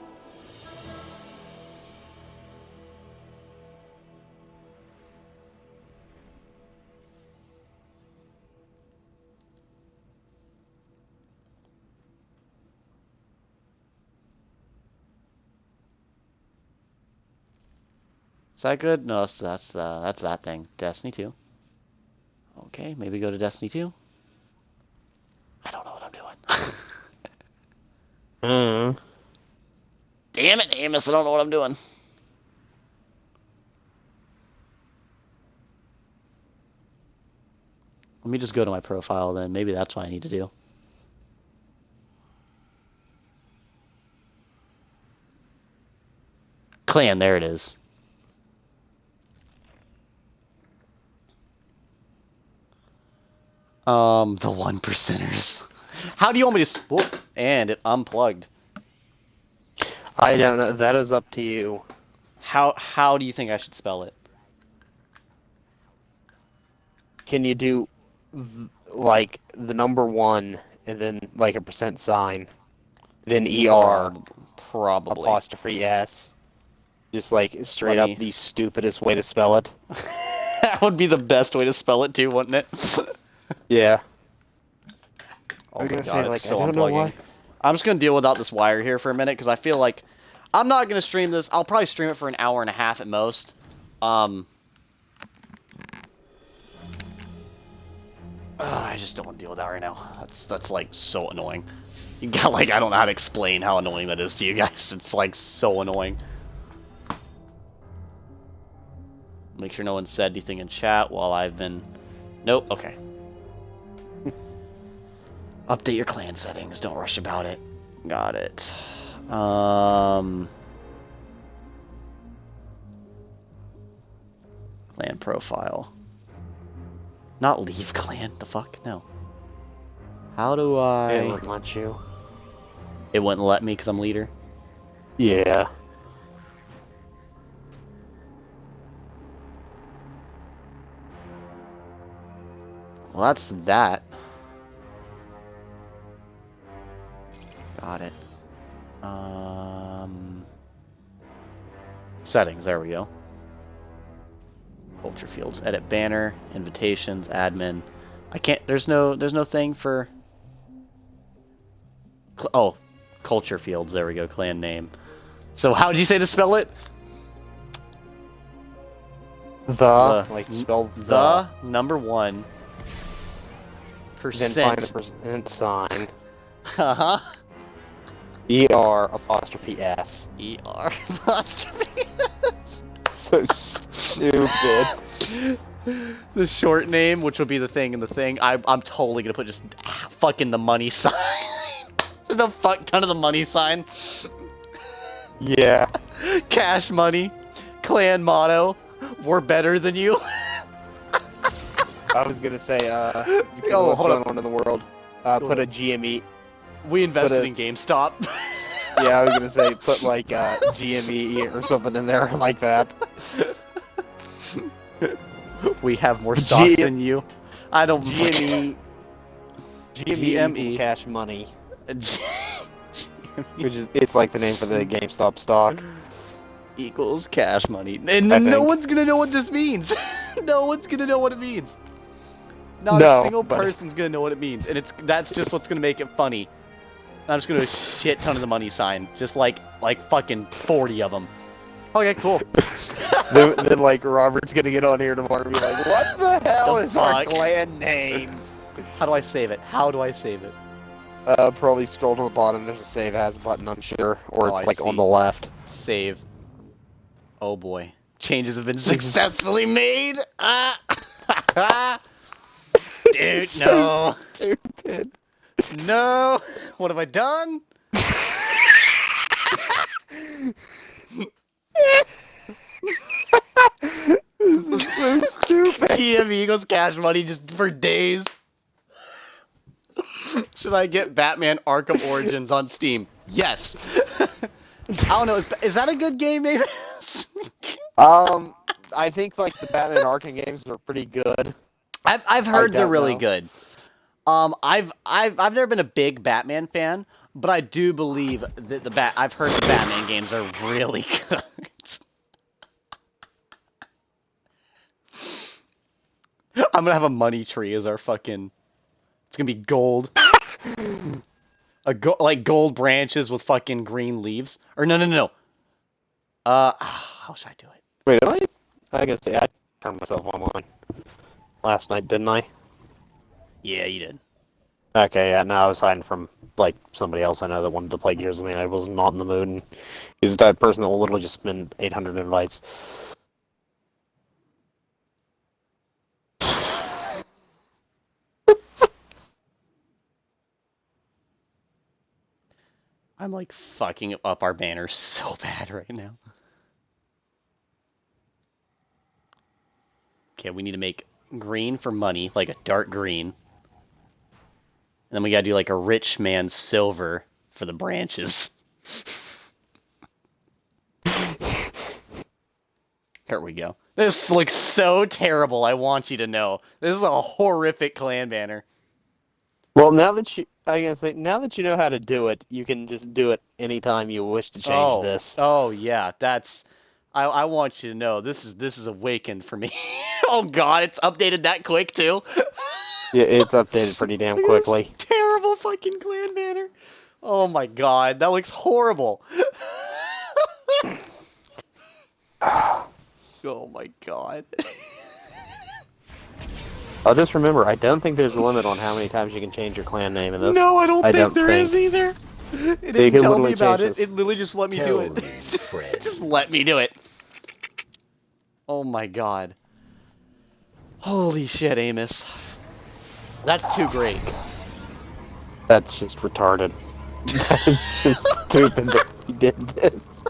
Is that good? No, that's that thing. Destiny 2. Okay, maybe go to Destiny 2. I don't know what I'm doing. Damn it, Amos! I don't know what I'm doing. Let me just go to my profile then. Maybe that's what I need to do. Clan, there it is. The 1%ers. How do you want me to... Whoop, and it unplugged. I don't know. That is up to you. How do you think I should spell it? Can you do like the number 1 and then like a % sign, then ER Probably. apostrophe S? Just like straight Let me- up the stupidest way to spell it. That would be the best way to spell it too, wouldn't it? Yeah. Oh I'm my gonna God, say, it's like, so I don't know unplugging. why. I'm just gonna deal without this wire here for a minute because I feel like I'm not gonna stream this. I'll probably stream it for an hour and a half at most. I just don't want to deal with that right now. That's like so annoying. You got like I don't know how to explain how annoying that is to you guys. It's like so annoying. Make sure no one said anything in chat while I've been. Nope. Okay. Update your clan settings. Don't rush about it. Got it. Clan profile. Not leave clan. The fuck? No. How do I... It wouldn't let you. It wouldn't let me because I'm leader? Yeah. Well, that's that. Got it. Settings, there we go. Culture fields, edit banner, invitations, admin. I can't, there's no thing for... Oh, culture fields, there we go, clan name. So how did you say to spell it? Like spell the number 1 then find a percent. sign. Uh-huh. ER apostrophe S. ER apostrophe S. So stupid. The short name, which will be the thing and the thing. I'm totally gonna put just fucking the money sign. Just a fuck ton of the money sign. Yeah. Cash money. Clan motto. We're better than you. I was gonna say, because Oh, what's hold going up. on in the world? Put a GME. We invested But in it's- GameStop. Yeah, I was gonna say, put like GME or something in there like that. We have more stock G- than you. I don't GME. GME. equals cash money, GME which is it's like the name for the GameStop stock. equals cash money. And I no think. one's gonna know what this means. No one's gonna know what it means. Not No, a single but- person's gonna know what it means. And that's just what's gonna make it funny. I'm just gonna shit ton of the money sign. Just like fucking 40 of them. Okay, cool. then like Robert's gonna get on here tomorrow and be like, "What the hell The is our fuck? clan name?" How do I save it? How do I save it? Probably scroll to the bottom. There's a save as button, I'm sure, or Oh, it's I like on see. the left. Save. Oh boy. Changes have been successfully made. Ah. Dude, no. Stupid. No. What have I done? This is so stupid. GM Eagles cash money just for days. Should I get Batman Arkham Origins on Steam? Yes. I don't know. Is that a good game, maybe? I think like the Batman Arkham games are pretty good. I've heard they're don't really know. good. I've never been a big Batman fan, but I do believe that I've heard the Batman games are really good. I'm gonna have a money tree as our fucking. It's gonna be gold. Like gold branches with fucking green leaves. Or no. How should I do it? Wait, did I guess I turned myself online last night, didn't I? Yeah, you did. Okay, yeah, no, I was hiding from, like, somebody else I know that wanted to play Gears with me, and I was not in the mood, and he's the type of person that will literally just spend 800 invites. I'm like fucking up our banner so bad right now. Okay, we need to make green for money, like a dark green. And then we gotta do like a rich man silver for the branches. There we go. This looks so terrible, I want you to know. This is a horrific clan banner. Well, now that you know how to do it, you can just do it anytime you wish to change this. Oh yeah, that's. I want you to know this is awakened for me. Oh god, it's updated that quick too. Yeah, it's updated pretty damn Look at quickly. this terrible fucking clan banner. Oh my god, that looks horrible. Oh my god. I'll just remember, I don't think there's a limit on how many times you can change your clan name in this. No, I don't think there is either. It didn't tell me about it. It literally just let me do it. Just let me do it. Oh my god. Holy shit, Amos. That's too great. That's just retarded. That is just stupid that you did this.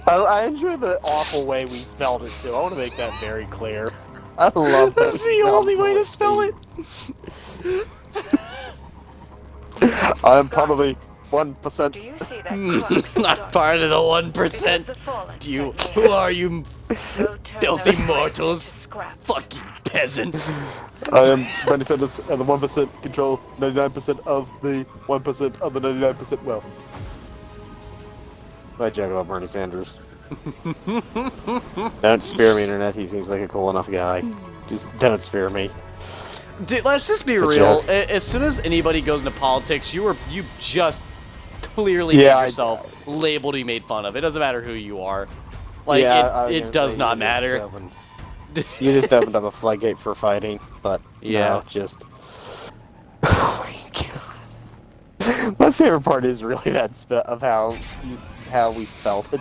I enjoy the awful way we spelled it too. I want to make that very clear. I love that. That's the only way to spell it. I'm probably 1%. Do you see that Not part of the 1%. Do you? Who are you, filthy mortals? Fucking peasants. I am Bernie Sanders, and the 1% control 99% of the 1% of the 99% wealth. I joke about Bernie Sanders. Don't spear me, internet. He seems like a cool enough guy. Just don't spear me. Dude, let's just be It's a real. joke. As soon as anybody goes into politics, you just clearly made yourself labeled, you made fun of. It doesn't matter who you are. Like it does not matter. You just opened up a floodgate for fighting, but yeah, no, just. Oh my god! My favorite part is really that of how we spelled it.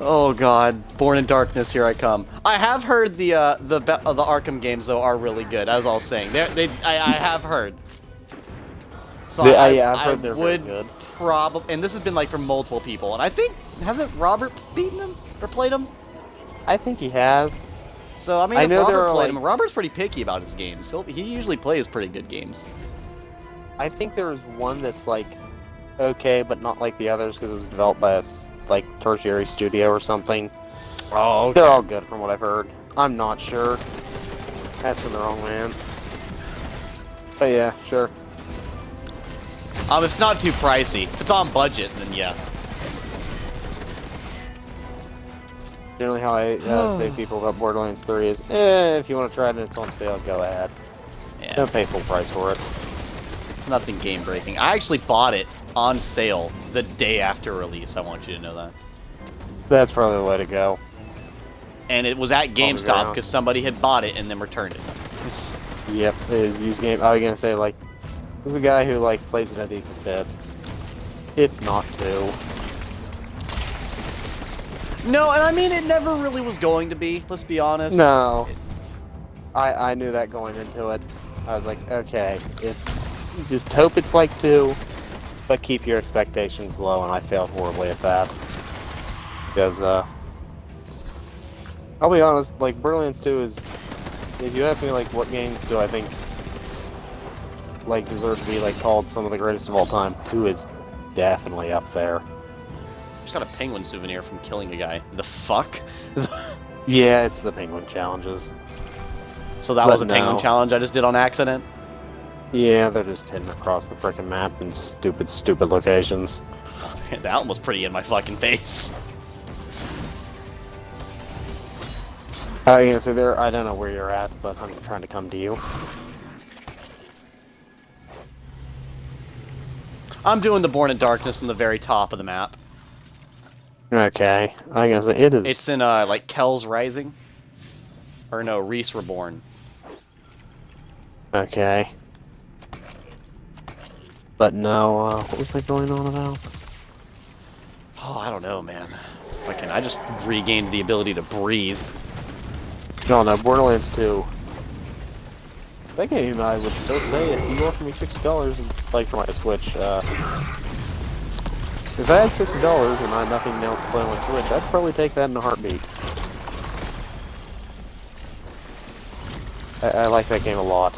Oh god, Born in Darkness, here I come. I have heard the Arkham games though are really good. As I was saying, I have heard. So I've heard they're very good. Probably, and this has been like from multiple people, and I think hasn't Robert beaten them or played them? I think he has. So I mean, I if know Robert played them, Robert's pretty picky about his games. He usually plays pretty good games. I think there was one that's like okay, but not like the others because it was developed by a like tertiary studio or something. Oh, okay. They're all good from what I've heard. I'm not sure. That's from the wrong man. But yeah, sure. It's not too pricey. If it's on budget, then yeah. Generally how I say people about Borderlands 3 is, if you want to try it and it's on sale, go ahead. Yeah. Don't pay full price for it. It's nothing game breaking. I actually bought it on sale the day after release. I want you to know that. That's probably the way to go. And it was at GameStop because somebody had bought it and then returned it. Yep, it is used game. I was gonna say like, there's a guy who like plays it at decent bit. It's not too. No, and I mean it never really was going to be. Let's be honest. No. I knew that going into it. I was like, okay, it's just hope it's like 2, but keep your expectations low, and I failed horribly at that. Because, I'll be honest, like, Borderlands 2 is, if you ask me, like, what games do I think, like, deserve to be, like, called some of the greatest of all time, 2 is definitely up there. Just got a penguin souvenir from killing a guy. The fuck? Yeah, it's the penguin challenges. So that But was a penguin no. challenge I just did on accident? Yeah, they're just hidden across the frickin' map in stupid locations. That one was pretty in my fucking face. I can say there. I don't know where you're at, but I'm trying to come to you. I'm doing the Born in Darkness in the very top of the map. Okay, I can say it is. It's in, like, Kel's Rising? Or no, Reese Reborn. Okay. But no, what was I going on about? Oh, I don't know, man. Fucking, I just regained the ability to breathe. No, Borderlands 2. That game, I would still say, if you offer me $60, like for my Switch, if I had $60 and I had nothing else to play on my Switch, I'd probably take that in a heartbeat. I like that game a lot.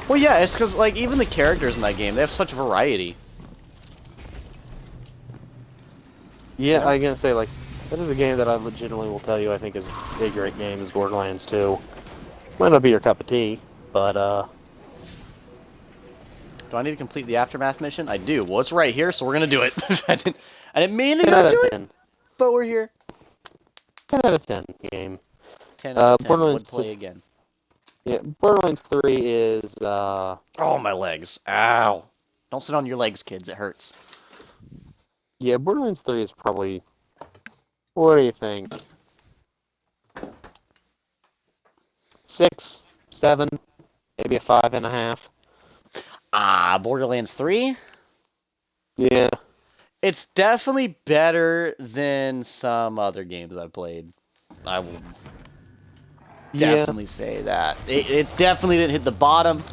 Well, yeah, it's because, like, even the characters in that game, they have such variety. Yeah, I can say, like, that is a game that I legitimately will tell you I think is a great game, is Borderlands 2. Might not be your cup of tea, but, Do I need to complete the Aftermath mission? I do. Well, it's right here, so we're gonna do it. I didn't mean to 10 go out of do it, 10. but we're here. 10 out of 10 game. 10 out of 10 Borderlands would play 2. again. Yeah, Borderlands 3 is, Oh, my legs. Ow. Don't sit on your legs, kids. It hurts. yeah, Borderlands 3 is probably, what do you think? 6, 7, maybe a 5.5. Borderlands 3? Yeah. It's definitely better than some other games I've played. I will definitely say that. It definitely didn't hit the bottom,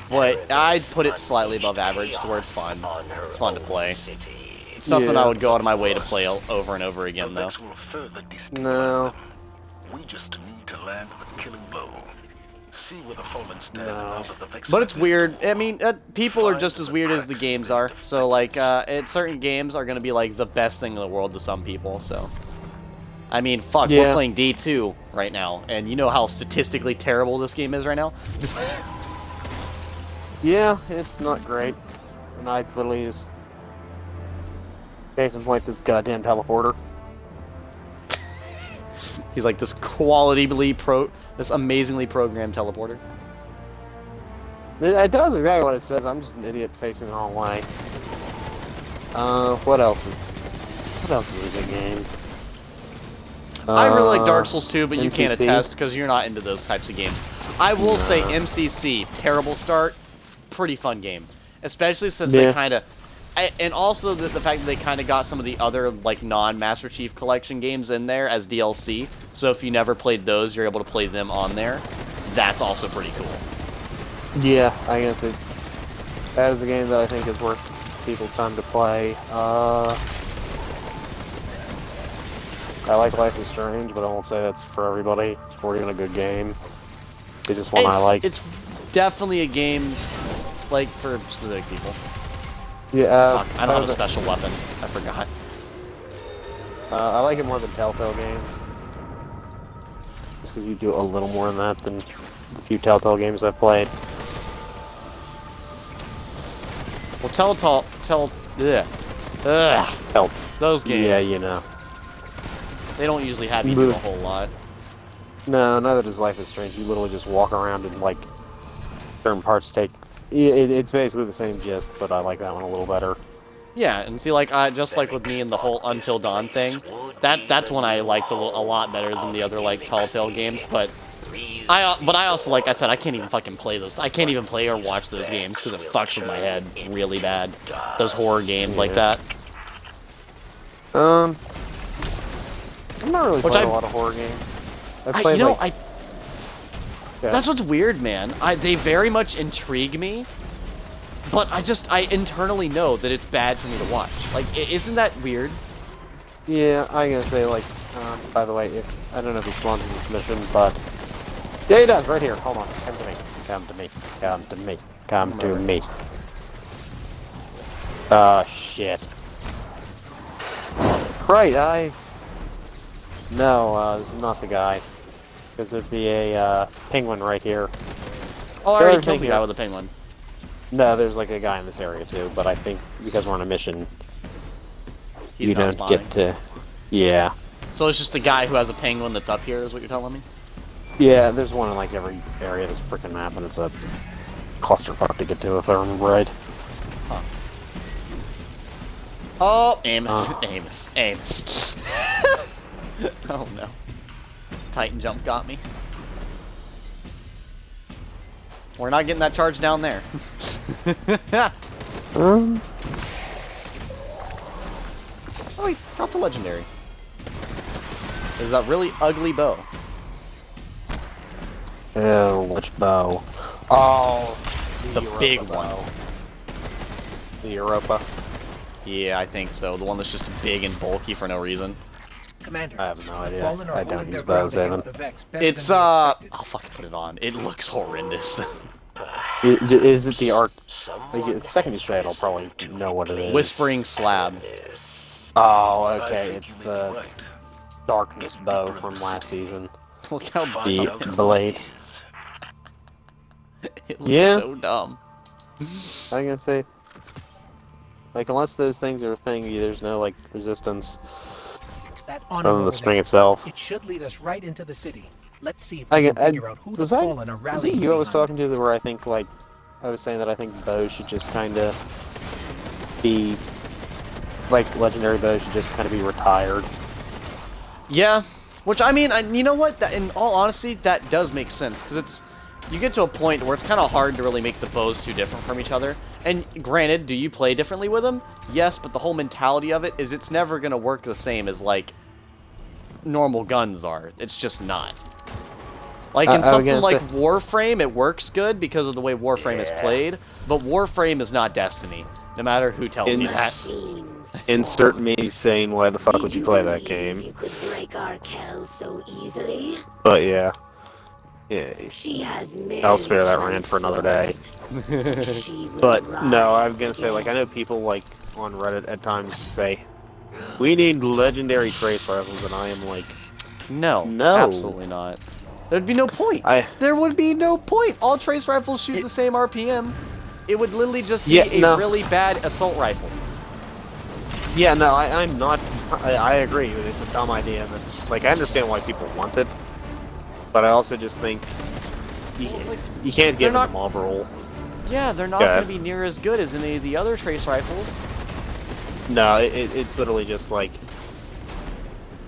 but I'd put it slightly above average to where it's fun. It's fun to play. It's something I would go out of my way to play over and over again, though. No. We just need to land the killing blow. See where the fallen stand out of the vex. But it's weird. I mean, people are just as weird as the games are. So, like, certain games are going to be, like, the best thing in the world to some people, so... I mean, fuck, we're playing D2 right now, and you know how statistically terrible this game is right now? Yeah, it's not great. And I literally use... Case in point, this goddamn teleporter. He's like this this amazingly programmed teleporter. It does exactly what it says. I'm just an idiot facing the wrong way. What else is a good game? I really like Dark Souls 2, but you can't MCC? attest because you're not into those types of games. I will say MCC, terrible start, pretty fun game. Especially since they kind of... And also the fact that they kind of got some of the other, like, non-Master Chief Collection games in there as DLC. So if you never played those, you're able to play them on there. That's also pretty cool. Yeah, I guess that is a game that I think is worth people's time to play. I like Life is Strange, but I won't say that's for everybody, or even a good game. It's just one I like. It's definitely a game, like, for specific people. Yeah, Fuck, I don't have a special weapon. I forgot. I like it more than Telltale games. Just because you do a little more than that than the few Telltale games I've played. Well, those games. Yeah, you know. They don't usually have you do a whole lot. No, neither does Life is Strange. You literally just walk around and, like, certain parts take... It's basically the same gist, but I like that one a little better. Yeah, and see, like, just like with me and the whole Until Dawn thing, that's one I liked a lot better than the other, like, Telltale games, but I also, like I said, I can't even fucking play those. I can't even play or watch those games because it fucks with my head really bad. Those horror games like that. I'm not really playing a lot of horror games. That's what's weird, man. They very much intrigue me, but I internally know that it's bad for me to watch. Like, isn't that weird? Yeah, I'm gonna say, like, by the way, I don't know if he spawns in this mission, but... Yeah, he does, right here. Hold on. Come to me. Come to me. Come to me. Come to me. Shit. Right, No, this is not the guy. Because there'd be a, penguin right here. Oh, I already killed the guy with the penguin. No, there's like a guy in this area too, but I think because we're on a mission, He's you not don't spawning. get to... Yeah. So it's just the guy who has a penguin that's up here, is what you're telling me? Yeah, there's one in like every area of this freaking map, and it's a clusterfuck to get to if I remember right. Huh. Oh, Amos. Amos. Oh no. Titan jump got me. We're not getting that charge down there. Um, Oh, he dropped a legendary. Is that really ugly bow? Ew, which bow? Oh, The Europa big bow. one. The Europa. Yeah, I think so. The one that's just big and bulky for no reason. Commander, I have no idea. Fallen are I don't holding use their ground bows, Evan. against the Vex better It's, than we I'll expected. fucking put it on. It looks horrendous. Is it the arc? Like, the second you say it, I'll probably know what it is. Whispering Slab. Oh, I okay, think it's you may be the right. darkness bow from last season. Look how Find dumb out The what blade. it is. it looks. Yeah. So dumb. I'm gonna say, like, unless those things are a thing, there's no like resistance That other than the honorable string event, itself. it should lead us right into the city. Let's see if I, we can I, figure out who the was Fallen are it rallying you I was behind. talking to where I think like I was saying that I think bows should just kind of be like legendary bows should just kind of be retired. Yeah. Which I mean, you know what? That, in all honesty, that does make sense because it's you get to a point where it's kind of hard to really make the bows too different from each other. And granted, do you play differently with them? Yes, but the whole mentality of it is it's never gonna work the same as like normal guns are. It's just not. Like in I was something gonna like say- Warframe, it works good because of the way Warframe is played, but Warframe is not Destiny, no matter who tells you that. Insert me saying why the fuck would you play that game? You could break our kells so easily. But yeah, She has I'll spare that rant for another day. But no, I was gonna say like I know people like on Reddit at times say we need legendary trace rifles, and I am like, No, No. absolutely not. There'd be no point. I There would be no point. All trace rifles shoot the same RPM. It would literally just be Yeah, a no. really bad assault rifle. yeah no I'm not. I agree. It's a dumb idea. That's like I understand why people want it, but I also just think you can't give they're them the mob rule. Yeah, they're not Go going ahead. to be near as good as any of the other trace rifles. No, it's literally just like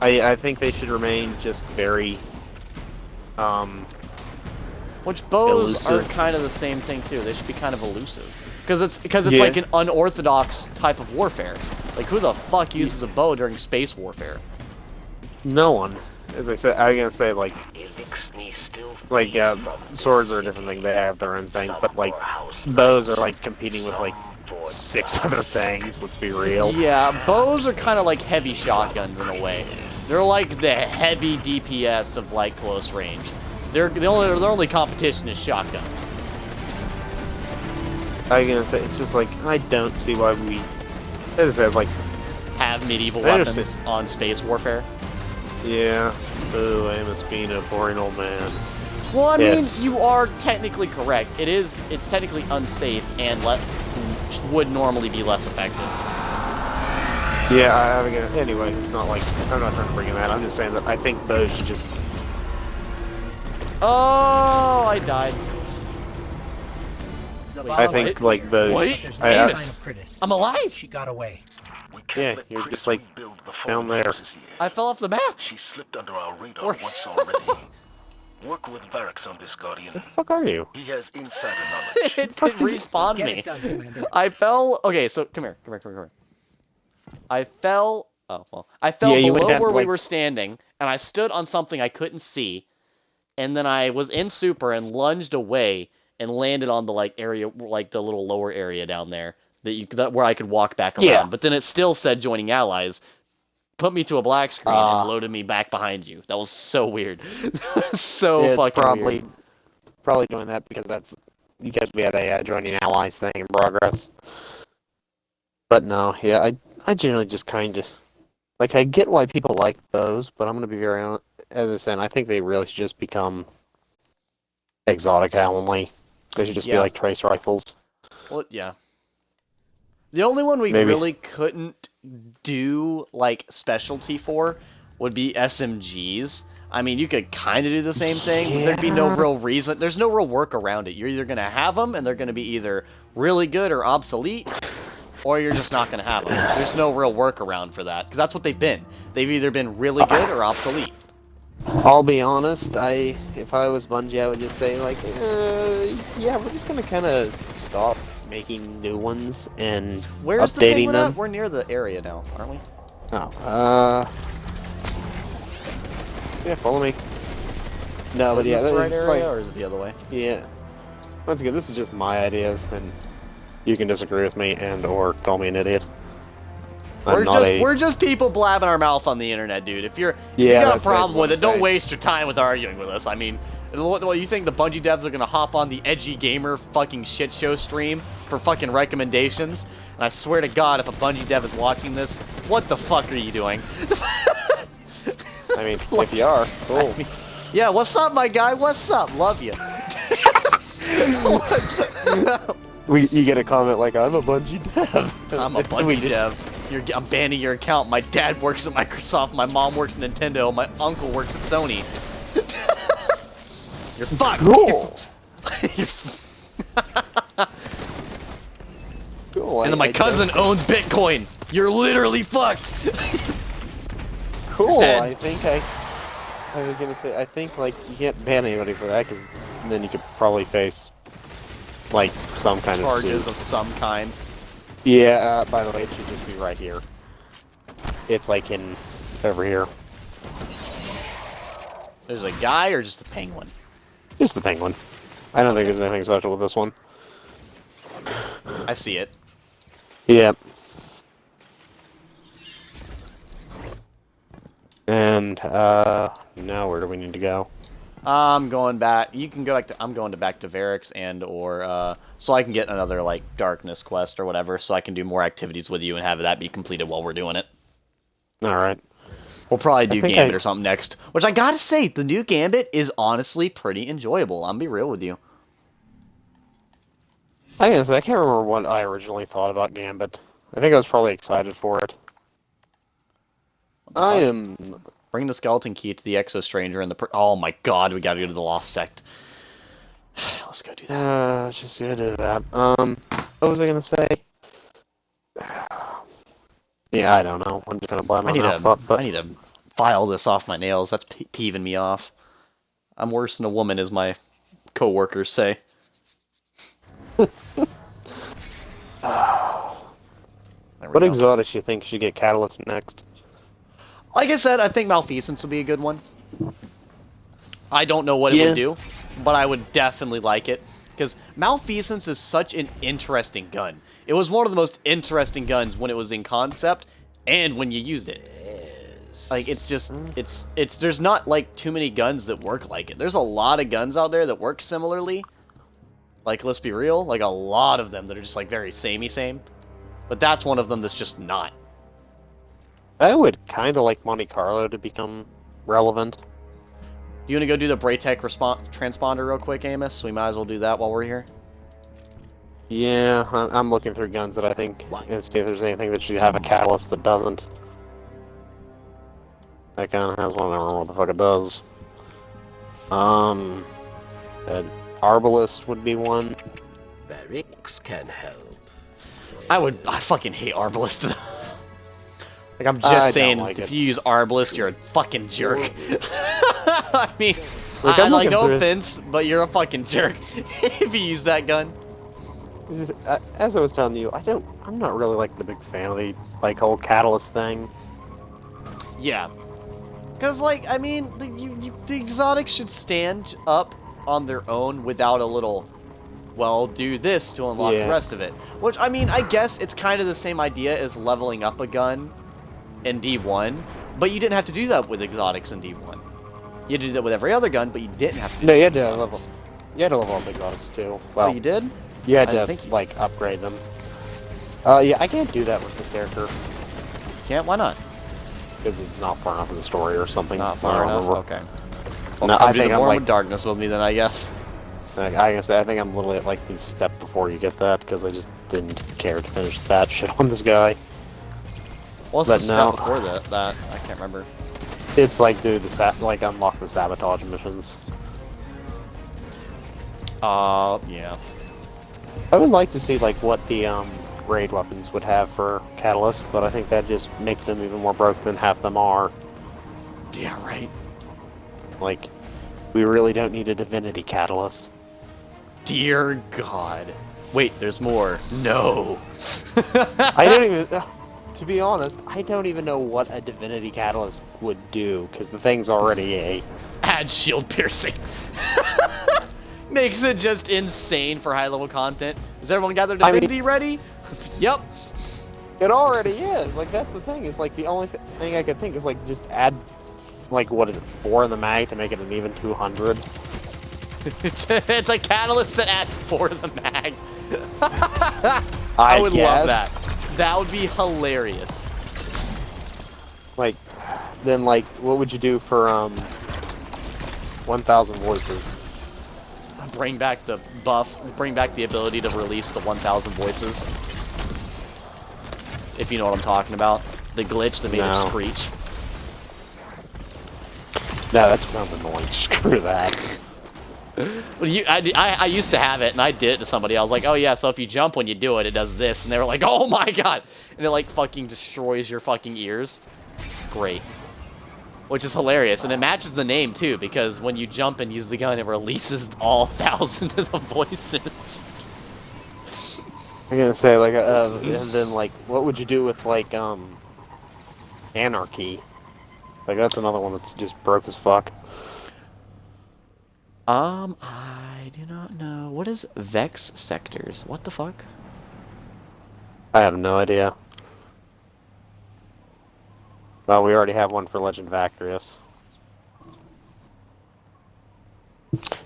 I think they should remain just very Which bows Elusive. are kind of the same thing too. They should be kind of elusive because it's Yeah. like an unorthodox type of warfare. Like who the fuck uses a bow during space warfare? no one. As I said, I was gonna say like swords are a different thing. They have their own thing, but like bows are like competing with like 6 other things. Let's be real. Yeah, bows are kind of like heavy shotguns in a way. They're like the heavy DPS of like close range. Their only competition is shotguns. I was gonna say it's just like I don't see why we, as I said, like Have medieval I weapons understand. on space warfare. yeah. Ooh, Amos being a boring old man. Well, I Yes. mean, you are technically correct. It's technically unsafe and would normally be less effective. Yeah, anyway, it's not like I'm not trying to bring in that. I'm just saying that I think bows should just. Oh, I died. I think like bows. Wait, There's I- no Amos. sign of Pritis. I'm alive. She got away. We Yeah, can't let you're Chris just, like, rebuild the down fallen there. forces here. I fell off the map. She slipped under our radar Where- once already. Work with Varix on this, Guardian. What the fuck are you? He has insider knowledge. It did respawn Get me. it done, Commander. I fell. Okay, so come here. I fell. Oh well, I fell Yeah, you went below down, where we like- were standing, and I stood on something I couldn't see, and then I was in super and lunged away and landed on the like area, like the little lower area down there where I could walk back around. Yeah. But then it still said joining allies. Put me to a black screen Ah. and loaded me back behind you. That was so weird. So It's fucking probably weird. probably doing that because we had a joining allies thing in progress. But no, yeah, I generally just kind of like I get why people like those, but I'm gonna be very honest. As I said, I think they really should just become exotic only. They should just be Yeah. like trace rifles. Well, yeah. The only one we Maybe. really couldn't do, like, specialty for would be SMGs. I mean, you could kind of do the same thing, but there'd be no real reason. There's no real work around it. You're either going to have them, and they're going to be either really good or obsolete, or you're just not going to have them. There's no real workaround for that, because that's what they've been. They've either been really good or obsolete. I'll be honest. If I was Bungie, I would just say like, yeah, we're just gonna kind of stop making new ones and Where's the updating penguin them. at? We're near the area now, aren't we? Oh, yeah, follow me. No, but Is yeah, this the right like, area, or is it the other way? yeah. Once again, this is just my ideas, and you can disagree with me and or call me an idiot. We're just people blabbing our mouth on the internet, dude. If you Yeah, got a that's problem what with I'm it, don't saying. waste your time with arguing with us. I mean, what you think the Bungie devs are gonna hop on the Edgy Gamer fucking shit show stream for fucking recommendations? And I swear to God, if a Bungie dev is watching this, what the fuck are you doing? I mean, if you are, cool. Yeah, what's up, my guy? What's up? Love you. You get a comment like, I'm a Bungie dev. I'm a Bungie dev. I'm banning your account. My dad works at Microsoft. My mom works at Nintendo. My uncle works at Sony. You're fucked. Cool. You're Cool. And then my cousin owns Bitcoin. You're literally fucked. Cool. dead. I was gonna say, I think like you can't ban anybody for that, because then you could probably face like some kind Charges of of some kind. Yeah. By the way, it should just be right here. It's like in over here. There's a guy or just a penguin? Just the penguin. I don't think there's anything special with this one. I see it. Yep. And now where do we need to go? I'm going back. You can go back to. I'm going back to Varix and or so I can get another like darkness quest or whatever, so I can do more activities with you and have that be completed while we're doing it. All right. We'll probably do think Gambit or something next. Which I gotta say, the new Gambit is honestly pretty enjoyable. I'm gonna be real with you. I can't remember what I originally thought about Gambit. I think I was probably excited for it. I am. Bring the skeleton key to the Exo Stranger and the. Oh my God, we gotta go to the Lost Sect. Let's go do that. Let's just go do that. What was I gonna say? Yeah, I don't know. I'm just gonna blame my mouth up, but I need to file this off my nails. That's peeving me off. I'm worse than a woman, as my co-workers say. what exotics you think should get Catalyst next? Like I said, I think Malfeasance would be a good one. I don't know what it would do, but I would definitely like it. Because Malfeasance is such an interesting gun. It was one of the most interesting guns when it was in concept, and when you used it. Like, it's just, there's not, like, too many guns that work like it. There's a lot of guns out there that work similarly. Like, let's be real, like, a lot of them that are just, like, very samey-same. But that's one of them that's just not. I would kind of like Monte Carlo to become relevant. You want to go do the Braytech transponder real quick, Amos? We might as well do that while we're here. Yeah, I'm looking through guns that I think, and see if there's anything that should have a catalyst that doesn't. That kind of has one, I don't know what the fuck it does. An Arbalist would be one. Varix can help. I fucking hate Arbalist. Like, I'm just saying, like if it. you use Arbalist, you're a fucking jerk. I mean, Look, I I'm like, looking no through- offense, but you're a fucking jerk if you use that gun. As I was telling you, I'm not really like the big fan of the like whole catalyst thing. Yeah. Because, like, I mean, the exotics should stand up on their own without a little, well, do this to unlock the rest of it. Which, I mean, I guess it's kind of the same idea as leveling up a gun in D1, but you didn't have to do that with exotics in D1. You did that with every other gun, but you didn't have to do No, that you had with to exotics. level up exotics too. Oh, Well, you did? you had I to didn't think you- like upgrade them. Yeah, I can't do that with this character. Can't? Why not? Because it's not far enough in the story or something. Not I far don't enough? remember. Okay. Well, No, come I do think the I'm Born like, with Darkness with me then, I guess. I can say I think I'm literally at like the step before you get that because I just didn't care to finish that shit on this guy. What's But the step no. before that? I can't remember. It's like do the like unlock the sabotage missions. Yeah. I would like to see like what the raid weapons would have for catalyst, but I think that just make them even more broke than half them are. Yeah, right. Like, we really don't need a divinity catalyst. Dear God. Wait, there's more. No. I don't even. To be honest, I don't even know what a divinity catalyst would do because the thing's already a. Add shield piercing. Makes it just insane for high level content. Does everyone got their divinity ready? Yep. It already is. Like that's the thing. Is like the only thing I could think is like just add, like what is it, 4 in the mag to make it an even 200. It's a catalyst that adds 4 to the mag. I would guess. love that. That would be hilarious. Like, then like, what would you do for 1,000 voices? Bring back the buff. Bring back the ability to release the 1,000 voices. If you know what I'm talking about. The glitch that made it screech. No, that just sounds annoying. Screw that. Well, I used to have it, and I did it to somebody. I was like, oh yeah, so if you jump when you do it, it does this. And they were like, oh my god. And it like fucking destroys your fucking ears. It's great. Which is hilarious. And it matches the name too, because when you jump and use the gun, it releases all 1,000 of the voices. I'm gonna say like, and then like, what would you do with like anarchy? Like that's another one that's just broke as fuck. I do not know. What is Vex Sectors? What the fuck? I have no idea. Well, we already have one for Legend of Acreus.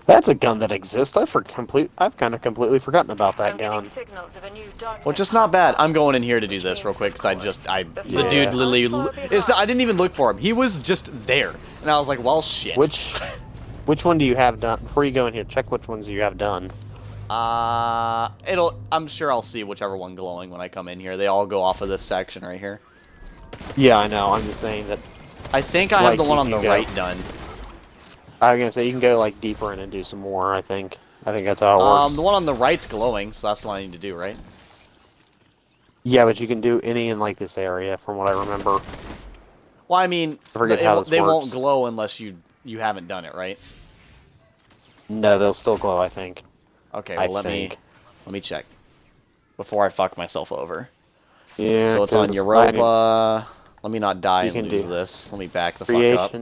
That's a gun that exists. I've kind of completely forgotten about that gun. Well, just not bad. I'm going in here to do this real quick because the dude literally, I didn't even look for him. He was just there, and I was like, well, shit. Which one do you have done? Before you go in here, check which ones you have done. I'm sure I'll see whichever one glowing when I come in here. They all go off of this section right here. Yeah, I know. I'm just saying that. I think I have the one on the right done. I was gonna say you can go like deeper in and do some more. I think that's how it works. The one on the right's glowing, so that's the one I need to do, right? Yeah, but you can do any in like this area, from what I remember. Well, I mean, they won't glow unless you haven't done it, right? No, they'll still glow, I think. Okay, well, let me check before I fuck myself over. Yeah. So it's on Europa. Let me not die and lose this. Let me back the fuck up.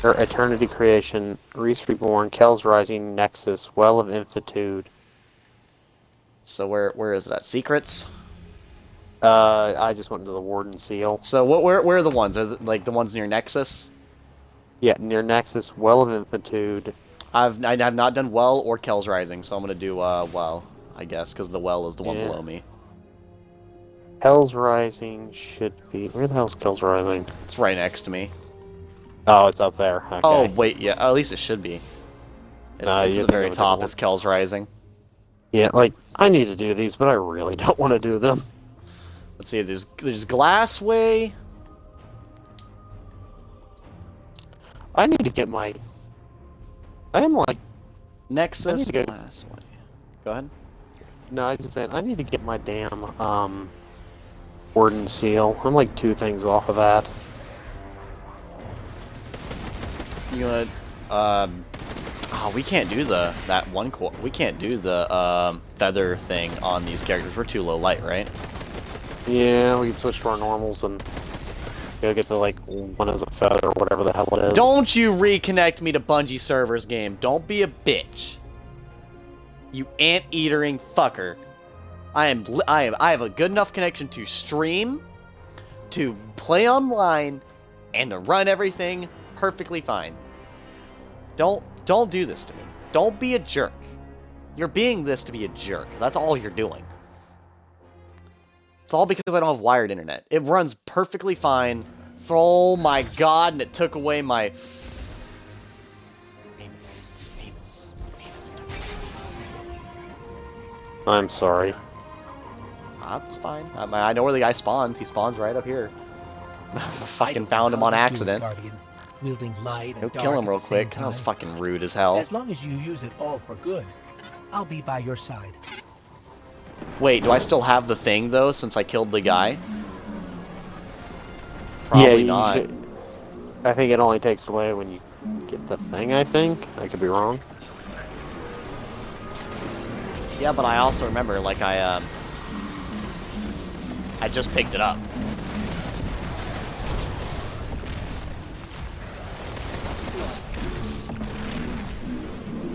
Or Eternity Creation, Reese Reborn, Kel's Rising, Nexus, Well of Infinitude. So where is that? Secrets? I just went into the Warden Seal. So where are the ones? Are like the ones near Nexus? Yeah, near Nexus, Well of Infinitude. I have not done Well or Kel's Rising, so I'm gonna do Well, I guess, because the Well is the one below me. Kel's Rising should be... Where the hell's Kel's Rising? It's right next to me. Oh, it's up there. Okay. Oh, wait, yeah. At least it should be. It's at the very top is Kel's Rising. Yeah, like, I need to do these, but I really don't want to do them. Let's see, there's Glassway. I need to get my... I am like... Nexus, Glassway. Go ahead. No, I was just saying, I need to get my damn, Warden Seal. I'm like 2 things off of that. You want oh, we can't do we can't do the feather thing on these characters. We're too low light, right? Yeah, we can switch to our normals and go get the like one as a feather or whatever the hell it is. Don't you reconnect me to Bungie servers game. Don't be a bitch. You ant-eatering fucker. I have a good enough connection to stream, to play online, and to run everything perfectly fine. Don't do this to me. Don't be a jerk. You're being this to be a jerk. That's all you're doing. It's all because I don't have wired internet. It runs perfectly fine. Oh my god, and it took away my... Amos. I'm sorry. It's fine. I know where the guy spawns. He spawns right up here. Fucking found him on accident. Guardian, wielding light and Go dark kill him at real the same quick. That was time. fucking rude as hell. As long as you use it all for good, I'll be by your side. Wait, do I still have the thing, though, since I killed the guy? Probably yeah, not. should, I think it only takes away when you get the thing, I think. I could be wrong. Yeah, but I also remember, like, I just picked it up.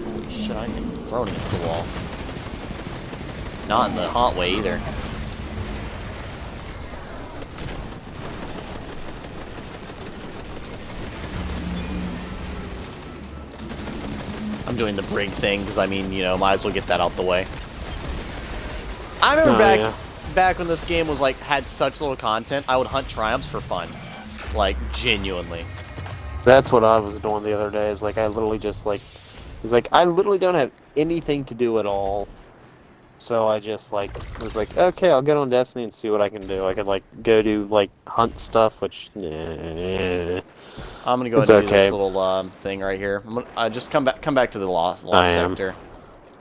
Holy shit, I'm getting thrown against the wall. Not in the haunt way, either. I'm doing the brig thing, because, I mean, you know, might as well get that out the way. I remember back when this game was, like, had such little content, I would hunt triumphs for fun. Like, genuinely. That's what I was doing the other day, is like, I literally just, like... It's like, I literally don't have anything to do at all. So I just, like, was like, okay, I'll get on Destiny and see what I can do. I could, like, go do, like, hunt stuff, which... I'm gonna go ahead and do this little thing right here. I'm gonna, just come back to the lost sector.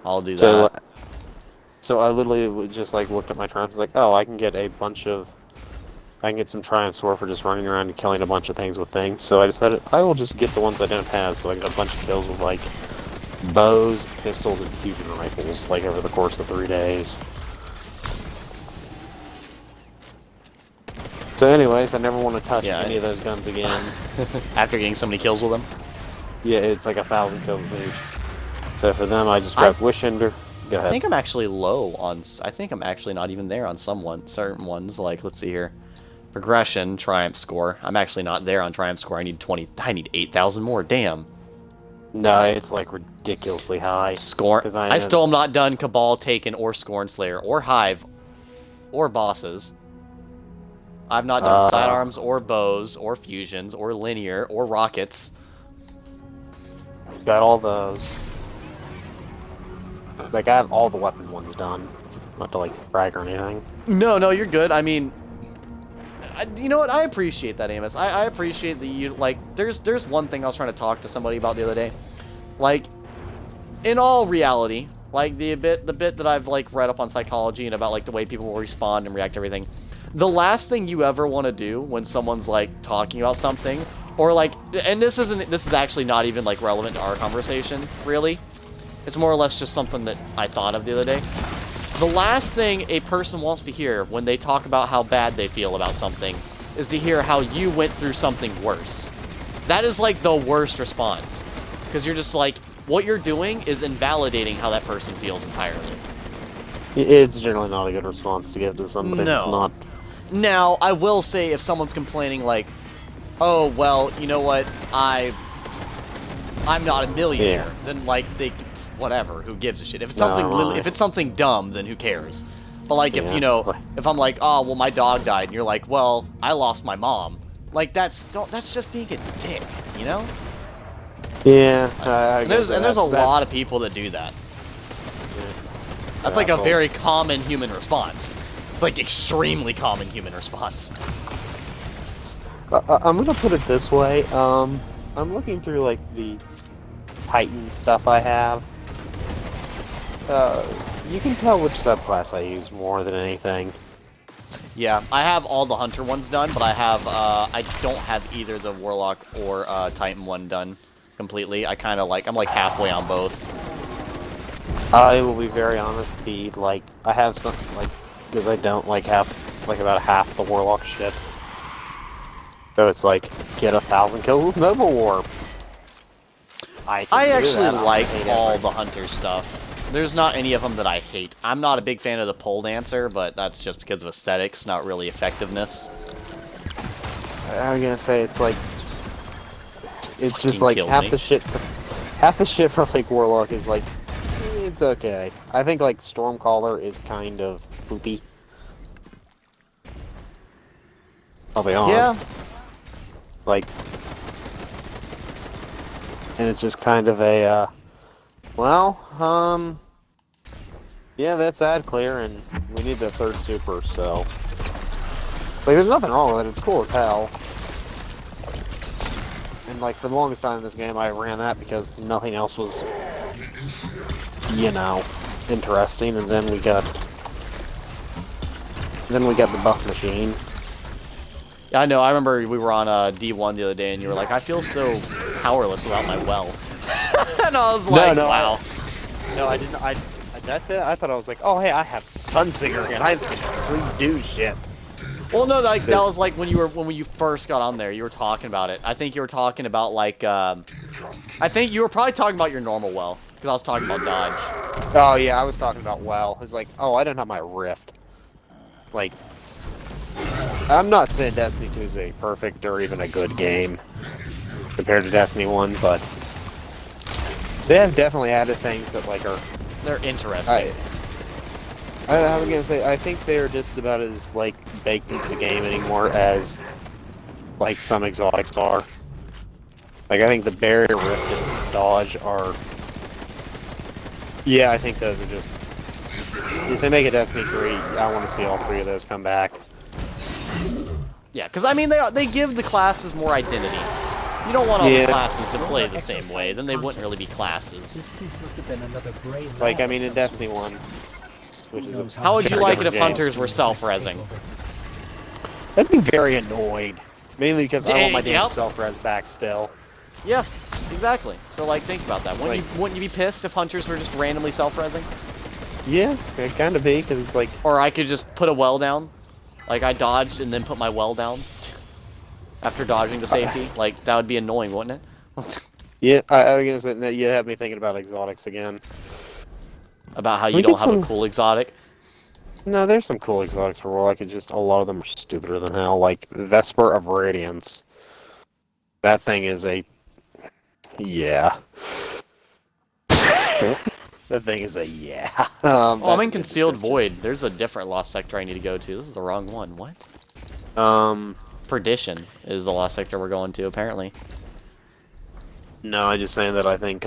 I'll do that. So I literally just, like, looked at my triumphs, like, oh, I can get a bunch of... I can get some triumph sword for just running around and killing a bunch of things with things. So I decided I will just get the ones I don't have, so I get a bunch of kills with, like, bows, pistols, and fusion rifles, like, over the course of 3 days. So anyways, I never want to touch any of those guns again. After getting so many kills with them? Yeah, it's like 1,000 kills with each. So for them, I just grabbed Wishender. Go ahead. I think I'm actually low on... I think I'm actually not even there on certain ones. Like, let's see here. Progression, Triumph score. I'm actually not there on Triumph score. I need 20... I need 8,000 more. Damn. No, it's like ridiculously high. Scorn. I still am not done Cabal, Taken, or Scorn Slayer, or Hive, or bosses. I've not done sidearms, or bows, or fusions, or linear, or rockets. Got all those. Like, I have all the weapon ones done. Not to, like, brag or anything. No, you're good. I mean... you know what? I appreciate that, Amos. I appreciate that you, like... There's one thing I was trying to talk to somebody about the other day. Like, in all reality, like, the bit that I've, like, read up on psychology and about, like, the way people will respond and react to everything... The last thing you ever want to do when someone's, like, talking about something, or, like, and this is actually not even, like, relevant to our conversation, really. It's more or less just something that I thought of the other day. The last thing a person wants to hear when they talk about how bad they feel about something is to hear how you went through something worse. That is, like, the worst response. Because you're just like, what you're doing is invalidating how that person feels entirely. It's generally not a good response to give to somebody that's not... Now, I will say if someone's complaining like, oh, well, you know what, I'm not a millionaire, then, like, whatever, who gives a shit. If it's something if it's something dumb, then who cares? But, like, if, you know, if I'm like, oh, well, my dog died, and you're like, well, I lost my mom. Like, that's just being a dick, you know? Yeah, and there's a lot of people that do that. Yeah. That's like a very common human response. It's like extremely common human response. I'm gonna put it this way. I'm looking through like the Titan stuff I have. You can tell which subclass I use more than anything. Yeah, I have all the Hunter ones done, but I don't have either the Warlock or Titan one done completely. I'm like halfway on both. I will be very honest. I have some because I don't have about half the Warlock shit. So it's like get 1,000 kills with Noble Warp. I actually like all the Hunter stuff. There's not any of them that I hate. I'm not a big fan of the pole dancer, but that's just because of aesthetics, not really effectiveness. I'm gonna say it's just like half the shit for like Warlock is like it's okay. I think like Stormcaller is kind of poopy. I'll be honest. Yeah. Like, and it's just kind of a, yeah, that's ad clear, and we need the third super, so. Like, there's nothing wrong with it, it's cool as hell. And, like, for the longest time in this game, I ran that because nothing else was, you know, interesting, and then we got the buff machine. Yeah, I know. I remember we were on D1 the other day, and you were like, "I feel so powerless without my well," and I was like, "Wow." No, I didn't. That's it. I thought I was like, "Oh, hey, I have Sunsinger, and I can really do shit." Well, no, like that was like when you first got on there. You were talking about it. I think you were talking about like, I think you were probably talking about your normal well, because I was talking about dodge. Oh yeah, I was talking about well. It's like, oh, I don't have my rift. Like, I'm not saying Destiny 2 is a perfect or even a good game compared to Destiny 1, but they have definitely added things that like are. They're interesting. I was gonna say, I think they're just about as like baked into the game anymore as like some exotics are. Like I think the barrier rift and dodge are. Yeah, I think those are just. If they make a Destiny 3, I want to see all three of those come back. Yeah, because I mean they give the classes more identity. You don't want all the classes to play the same way, then they wouldn't really be classes. This piece must have been another brain. Like I mean in Destiny 1, which is How would you like it if game. hunters were self-resing? I'd be very annoyed, mainly because I want my damn Yep. self-res back still. Yeah, exactly. So like think about that. Wouldn't you be pissed if hunters were just randomly self-resing? Yeah, it kind of be because it's like. Or I could just put a well down, like I dodged and then put my well down after dodging to safety. Like that would be annoying, wouldn't it? Yeah, I was gonna say you have me thinking about exotics again. About how you don't have a cool exotic. No, there's some cool exotics for Warlock. It's just a lot of them are stupider than hell. Like Vesper of Radiance. That thing is a. Yeah. That thing is a yeah. Oh, I'm in Concealed Void. There's a different lost sector I need to go to. This is the wrong one. What? Perdition is the lost sector we're going to, apparently. No, I'm just saying that I think,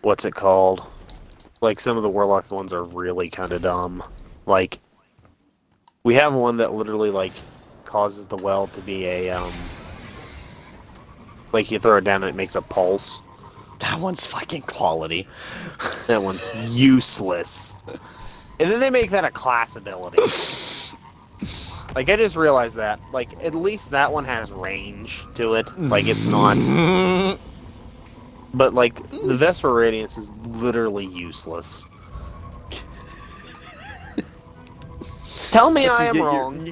what's it called? Like, some of the Warlock ones are really kind of dumb. Like, we have one that literally, like, causes the well to be a, like, you throw it down and it makes a pulse. That one's fucking quality. That one's useless. And then they make that a class ability. Like, I just realized that. Like, at least that one has range to it. Like, it's not... But, like, the Vesper Radiance is literally useless. Tell me I am wrong.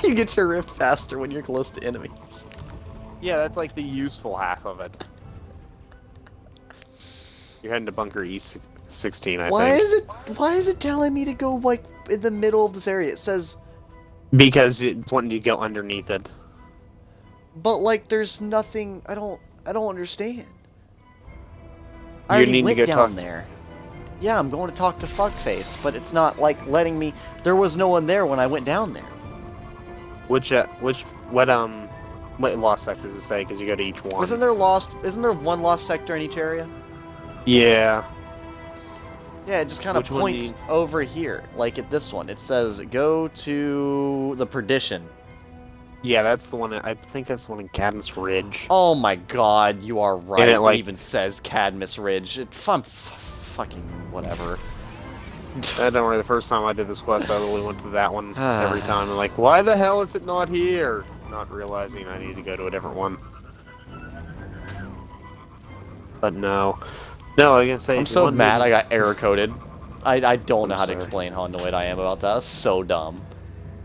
You get your rift faster when you're close to enemies. Yeah, that's, like, the useful half of it. You're heading to Bunker E16, I think. Why is it telling me to go, like, in the middle of this area? It says... Because it's wanting you to go underneath it. But like, there's nothing. I don't understand. I You already need to went go down talk. there. Yeah, I'm going to talk to Fuckface, but it's not like letting me. There was no one there when I went down there. What lost sector does it say? Because you go to each one. Isn't there one lost sector in each area? Yeah. Yeah, it just kind of Which one points over here, like at this one. It says, go to the Perdition. Yeah, that's the one. I think that's the one in Cadmus Ridge. Oh my god, you are right. And it, like- even says Cadmus Ridge. Fucking whatever. Don't worry, the first time I did this quest, I literally went to that one every time. I'm like, why the hell is it not here? Not realizing I need to go to a different one. But no. No, I was gonna say... I'm so mad I got error coded. I don't know how to explain how annoyed I am about that. That's so dumb.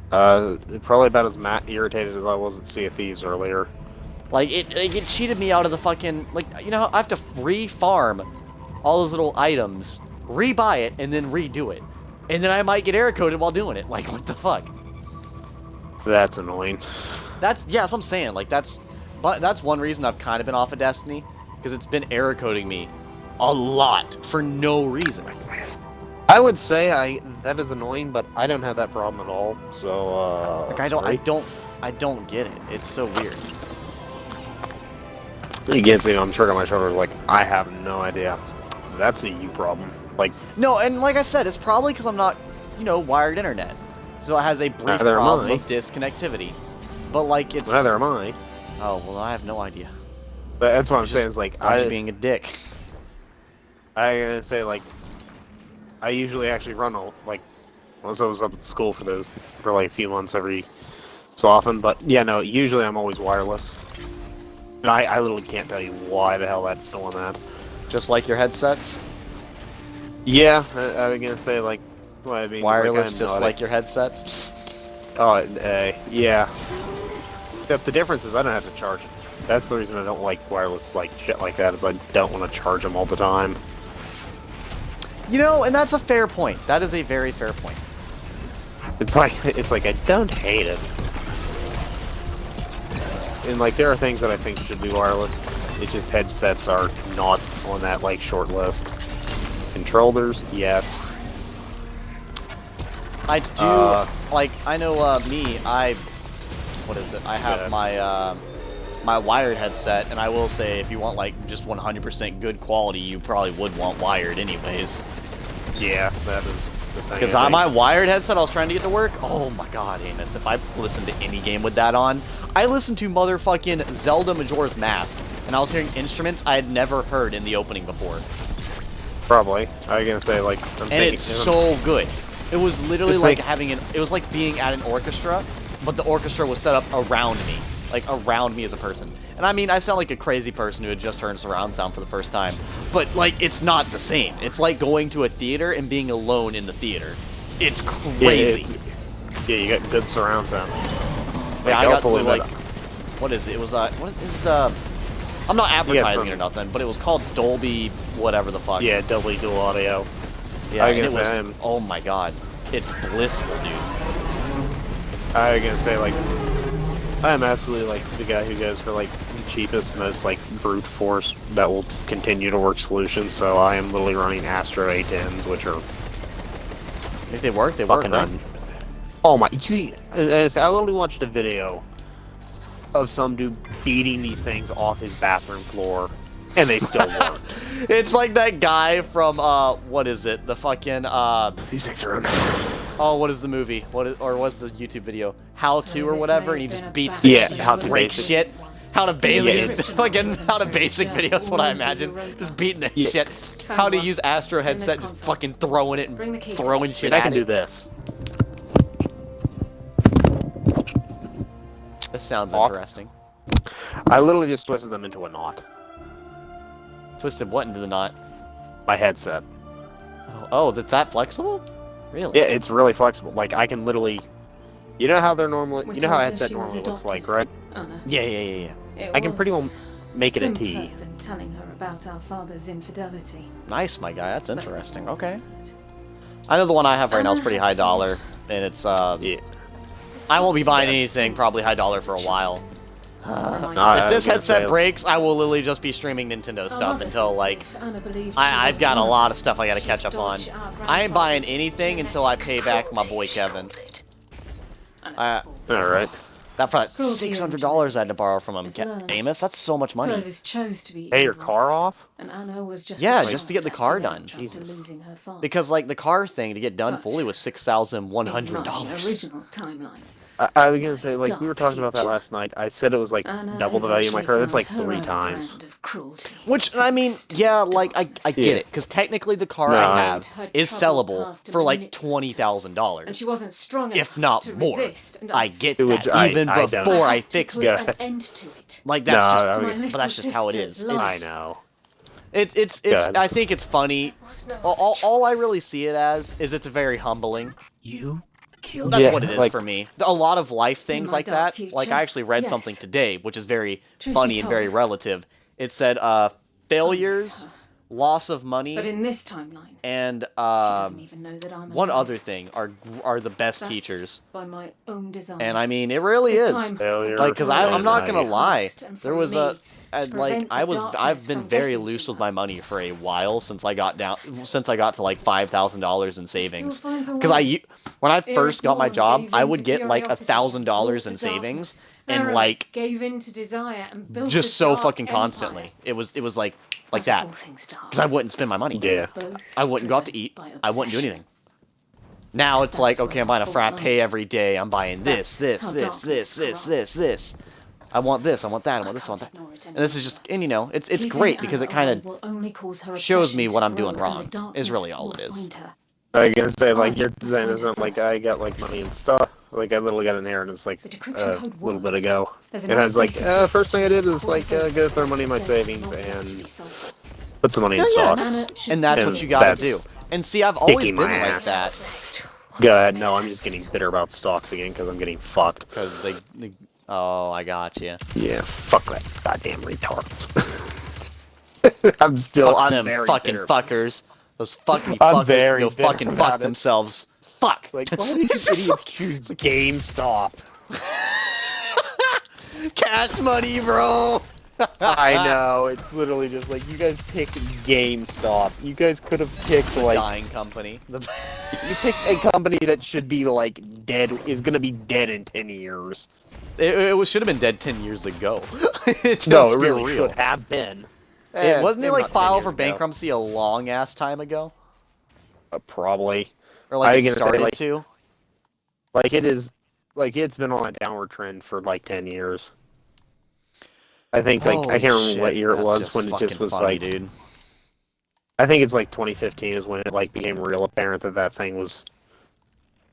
Probably about as irritated as I was at Sea of Thieves earlier. Like, it cheated me out of the fucking... Like, you know how I have to re-farm all those little items, re-buy it, and then redo it. And then I might get error coded while doing it. Like, what the fuck? That's annoying. Yeah, that's what I'm saying. Like, that's one reason I've kind of been off of Destiny, because it's been error coding me a lot for no reason. I would say that is annoying, but I don't have that problem at all. So Like I don't get it. It's so weird. Again, I'm shrugging my shoulders like I have no idea. That's a you problem. Like No, and like I said, it's probably because I'm not, wired internet. So it has a brief Neither am problem I. of disconnectivity. But like it's. neither am I. Oh well, I have no idea. But that's what I'm Just saying. Is like I'm just being a dick. I gotta say like I usually actually run like once I was up at school for like a few months every so often. But yeah, no, usually I'm always wireless. And I literally can't tell you why the hell that's still on that. Just like your headsets. Yeah, I was gonna say like what I mean. Wireless, is, just like your headsets. Oh, yeah. Except the difference is I don't have to charge it. That's the reason I don't like wireless like shit like that. Is I don't want to charge them all the time. And that's a fair point. That is a very fair point. It's like I don't hate it. And like there are things that I think should be wireless. It's just headsets are not on that like short list. Controllers, yes. I do I know what is it? I have my wired headset, and I will say if you want like just 100% good quality, you probably would want wired anyways. Yeah, that is the thing. Because my wired headset I was trying to get to work, oh my god, Amos, if I listened to any game with that on, I listened to motherfucking Zelda Majora's Mask, and I was hearing instruments I had never heard in the opening before. Probably. I was gonna say like It's so good. It was literally like think- it was like being at an orchestra, but the orchestra was set up around me. Like, around me as a person. And I mean, I sound like a crazy person who had just heard surround sound for the first time. But, like, it's not the same. It's like going to a theater and being alone in the theater. It's crazy. Yeah, you got good surround sound. Yeah, I got to, like... What is it? It was, what is the... I'm not advertising it or nothing, but it was called Dolby whatever the fuck. Yeah, Dolby Dual Audio. Yeah, and it was... Oh my god. It's blissful, dude. I was gonna say, like... I'm absolutely like the guy who goes for like the cheapest, most like brute force that will continue to work solutions. So I am literally running Astro A10s, which are. If they work, they work. Right? Oh my! I literally watched a video of some dude beating these things off his bathroom floor, and they still work. It's like that guy from what is it? The fucking These things are. Oh, what is the movie? What's the YouTube video? How to or whatever, and he just beats how to break basic shit. How to basic, Yeah, fucking how to basic videos. What I imagine, just beating the shit. How to use Astro headset, just fucking throwing it and throwing shit I at can it. do this. This sounds interesting. I literally just twisted them into a knot. Twisted what into the knot? My headset. Oh, that's that flexible? Really? Yeah, it's really flexible. Like I can literally, you know how they're normally, you know how a headset normally looks like, right? Yeah. I can pretty well make it a T. Than telling her about our father's infidelity. Nice, my guy. That's interesting. Okay. I know the one I have right now is pretty high dollar, and it's Yeah. I won't be buying anything probably high dollar for a while. I If this was gonna headset say- breaks, I will literally just be streaming Nintendo stuff until, like, I've got a lot of stuff I gotta catch up on. I ain't buying anything until I pay back my boy Kevin. Alright. That for that $600 I had to borrow from him. Amos, that's so much money. Clovis chose to be Pay your evil, car off? and Anna was just Yeah, a just to get the child car trapped done. to Jesus. losing her father. Because, like, the car thing to get done But fully was in my $6,100. original timeline. I was gonna say, like, we were talking about that last night. I said it was like Anna double the value of my car. That's like eventually 3 found her times. brand of cruelty. Which, I mean, yeah, like, I get Yeah. it. Because technically the car No, I I- have Her is troubled sellable past for, like, manipulated. $20,000. And she wasn't strong If enough not to more. resist, and I get Which that, I even don't. before I had to fix put it. an end to it. Like, that's No, just, I My mean- but that's just how it sister's is. loss. I know. It's Good. I think it's funny. All I really see it as is it's very humbling. You killed That's Yeah, what it is like- for me. A lot of life things my like dark that. future, Like, I actually read yes. something today, which is very Truth funny be and very told, relative. It said, failures, loss of money, But in this timeline, and she doesn't even know that I'm one alive. other thing are the best That's teachers. by my own design. And I mean, it really This is. time, Failure. Like, because I'm not gonna lie. First and There from was me, Prevent the I've darkness been from very getting loose to with her. my money for a while since I got to like $5,000 in savings. Still finds a Because way. when I first got my Erithmorn job, gave I in would to get like curiosity and $1,000 brought in the savings, darkness. and Aramis like gave in to desire and built just a so dark fucking empire. constantly. It was like As that. with all things dark, Because I wouldn't spend my money. Yeah. both I wouldn't go out to driven eat. by I wouldn't do obsession. anything. Now it's That's like, where okay, I'm my buying a fault frappe lies. every day. I'm buying this, That's how darkness this. I want this, I want that, I want this, I want that. Ignore it And this is just, and you know, it's Keeping great because Anna it kind away of will only cause her shows me obsession what to I'm doing grow, and wrong, the darkness is really all will it is. find her. I can say, like, I you're was saying find isn't her like first. I got, like, money and stuff. Like, I literally got an inheritance, like, The decryption a code little bit worked. ago. There's And enough I was like, stasis first thing I did is, for like, us all. go throw money in my There's savings a lot yet to and be solved. put some money in Yeah, stocks. Anna should And that's be what you And gotta that's do. And see, I've always kicking been my like ass. that. God, no, I'm just getting bitter about stocks again because I'm getting fucked. Because they, oh, I got you. Yeah, fuck that goddamn retards. I'm them very fucking bitter. fuckers. Those fucking I'm fuckers very go bitter fucking about fuck it. themselves. Fuck. It's like, why did these idiots choose GameStop? Cash money, bro. I know, it's literally just like, you guys picked GameStop. You guys could have picked, like, Dying company. you picked a company that should be, like, dead, is gonna be dead in 10 years. It should have been dead 10 years ago. No, it really should have been. It wasn't it maybe like not 10 filed years for ago. bankruptcy a long ass time ago, Probably. or like I it was gonna say, started like- to? Like, it is, like, it's been on a downward trend for, like, 10 years. I think, like, I Holy can't remember shit, what year it that's was just when it just fucking was, funny, like, dude. I think it's, like, 2015 is when it, like, became real apparent that that thing was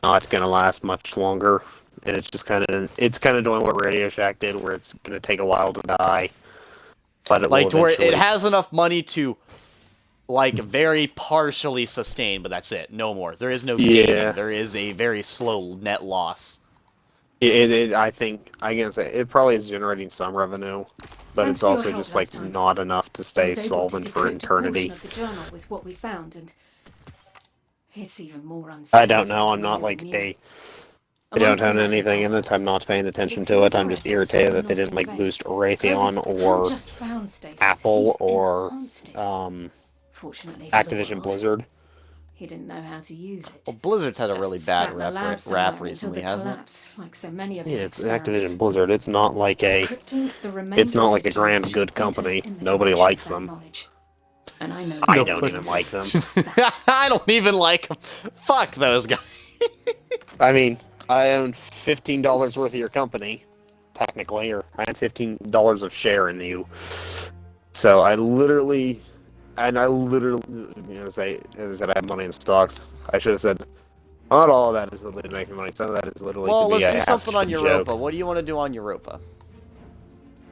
not gonna last much longer. And it's just kind of, doing what Radio Shack did, where it's gonna take a while to die. But it Like will to where it eventually... has enough money to, like, very partially sustain, but that's it. No more. There is no Yeah. gain. There is a very slow net loss. I think, I can say, it probably is generating some revenue, but Thanks it's for your also help just, last like, time. not enough to I stay was able to solvent for decrypt a portion eternity. of the journal with what we found, and it's even more I don't know, I'm unsavory not, than like, we ever knew. I don't Amongst own the anything in matters it, I'm not paying attention It to it, appears I'm our just efforts irritated were that they not didn't, in like, vain. boost Clovis Raytheon hadn't or just found stasis, Apple he'd or, enhanced it. Fortunately for the Activision world, Blizzard. he didn't know how to use it. Well, Blizzard's had a really Just bad sat in the lab rap somewhere recently, until the hasn't it? collapse, like so many of Yeah, his it's experiments. Activision Blizzard, it's not like a... Decrypting the remainder It's not of like a his grand generation good pointed us company. in the Nobody direction likes of that them. knowledge. And I know I you don't would even do like them. just that. I don't even like them. Fuck those guys. I mean, I own $15 worth of your company, technically, or I have $15 of share in you. So I literally, you know, as I said, I have money in stocks. I should have said, not all of that is literally to make me money. Some of that is literally Well, to be let's a do something on joke. Europa. What do you want to do on Europa?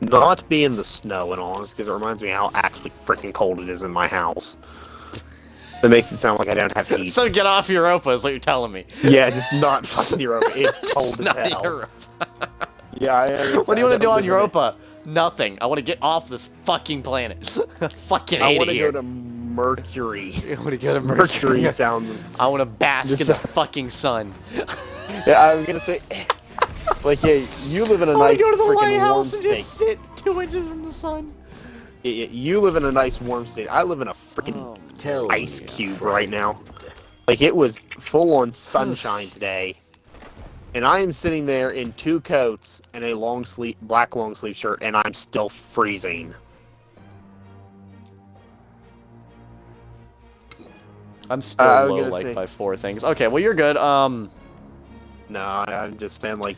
Not be in the snow, in all honesty, because it reminds me how actually freaking cold it is in my house. It makes it sound like I don't have heat. So get off Europa is what you're telling me. Yeah, just not fucking Europa. It's cold as Not hell. Europa. Yeah, What do you want to do on Europa? Nothing. I want to get off this fucking planet. Fucking I hate want it to here. go to Mercury. I want to go to Mercury Mercury. sound. I want to bask in the fucking sun. Yeah, I was gonna say, like, yeah, you live in a I want nice to go to the freaking warm lighthouse and state. just sit 2 inches from the sun. You live in a nice warm state. I live in a freaking Tell ice me, cube right now. Like, it was full on sunshine today, and I am sitting there in 2 coats and a black long sleeve shirt, and I'm still freezing. I'm still I was low, gonna like, say- by 4 things. Okay, well, you're good. No, I'm just saying, like,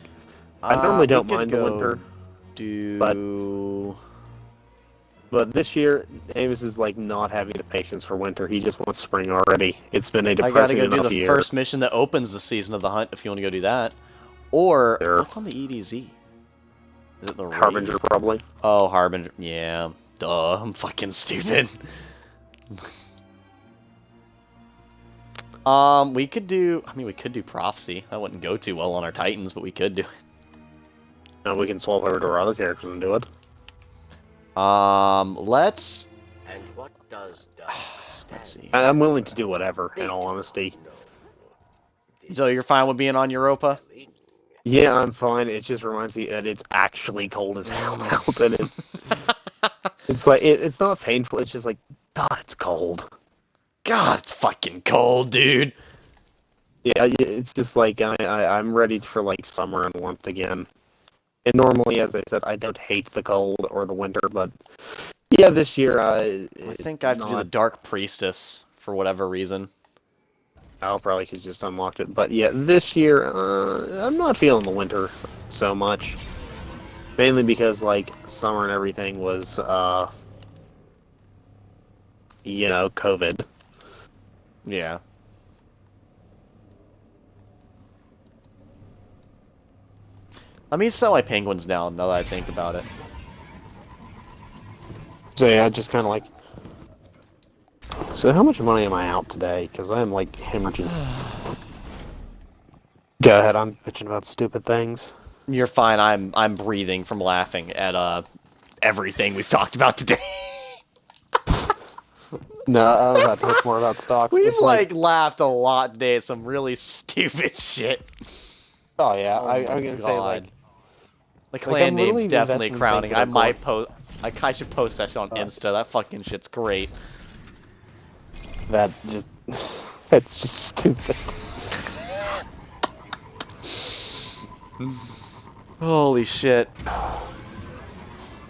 I normally don't we could mind the go winter, Do... but this year, Amos is, like, not having the patience for winter. He just wants spring already. It's been a I gotta depressing go do enough the year. first mission that opens the season of the hunt if you want to go do that. Or, Sure. what's on the EDZ? Is it the raid? Harbinger, probably. Oh, Harbinger. Yeah. Duh, I'm fucking stupid. We could do... I mean, we could do Prophecy. That wouldn't go too well on our Titans, but we could do it. Now we can swap over to our other characters and do it. Let's... And what does Let's see. I'm willing to do whatever, in all honesty. So you're fine with being on Europa? Yeah, I'm fine. It just reminds me that it's actually cold as hell out, and It's like it's not painful. It's just like God, it's cold. God, it's fucking cold, dude. Yeah, it's just like I'm ready for like summer and warmth again. And normally, as I said, I don't hate the cold or the winter, but yeah, this year I think I have to do the not. Dark Priestess for whatever reason. I'll probably could just unlocked it, but yeah, this year I'm not feeling the winter so much. Mainly because like summer and everything was COVID. Yeah. Let me sell my penguins down, now that I think about it. So yeah, just kind of like. So how much money am I out today? Because I am like hemorrhaging. Go ahead, I'm bitching about stupid things. You're fine, I'm breathing from laughing at everything we've talked about today. No, I was about to talk more about stocks. We've It's like laughed a lot today at some really stupid shit. Oh yeah, Oh I'm my gonna say like. God. The Like, clan I'm name's literally definitely investing in crowning. things that I are might post. I should post that shit on Insta. That fucking shit's great. That just. That's just stupid. Holy shit.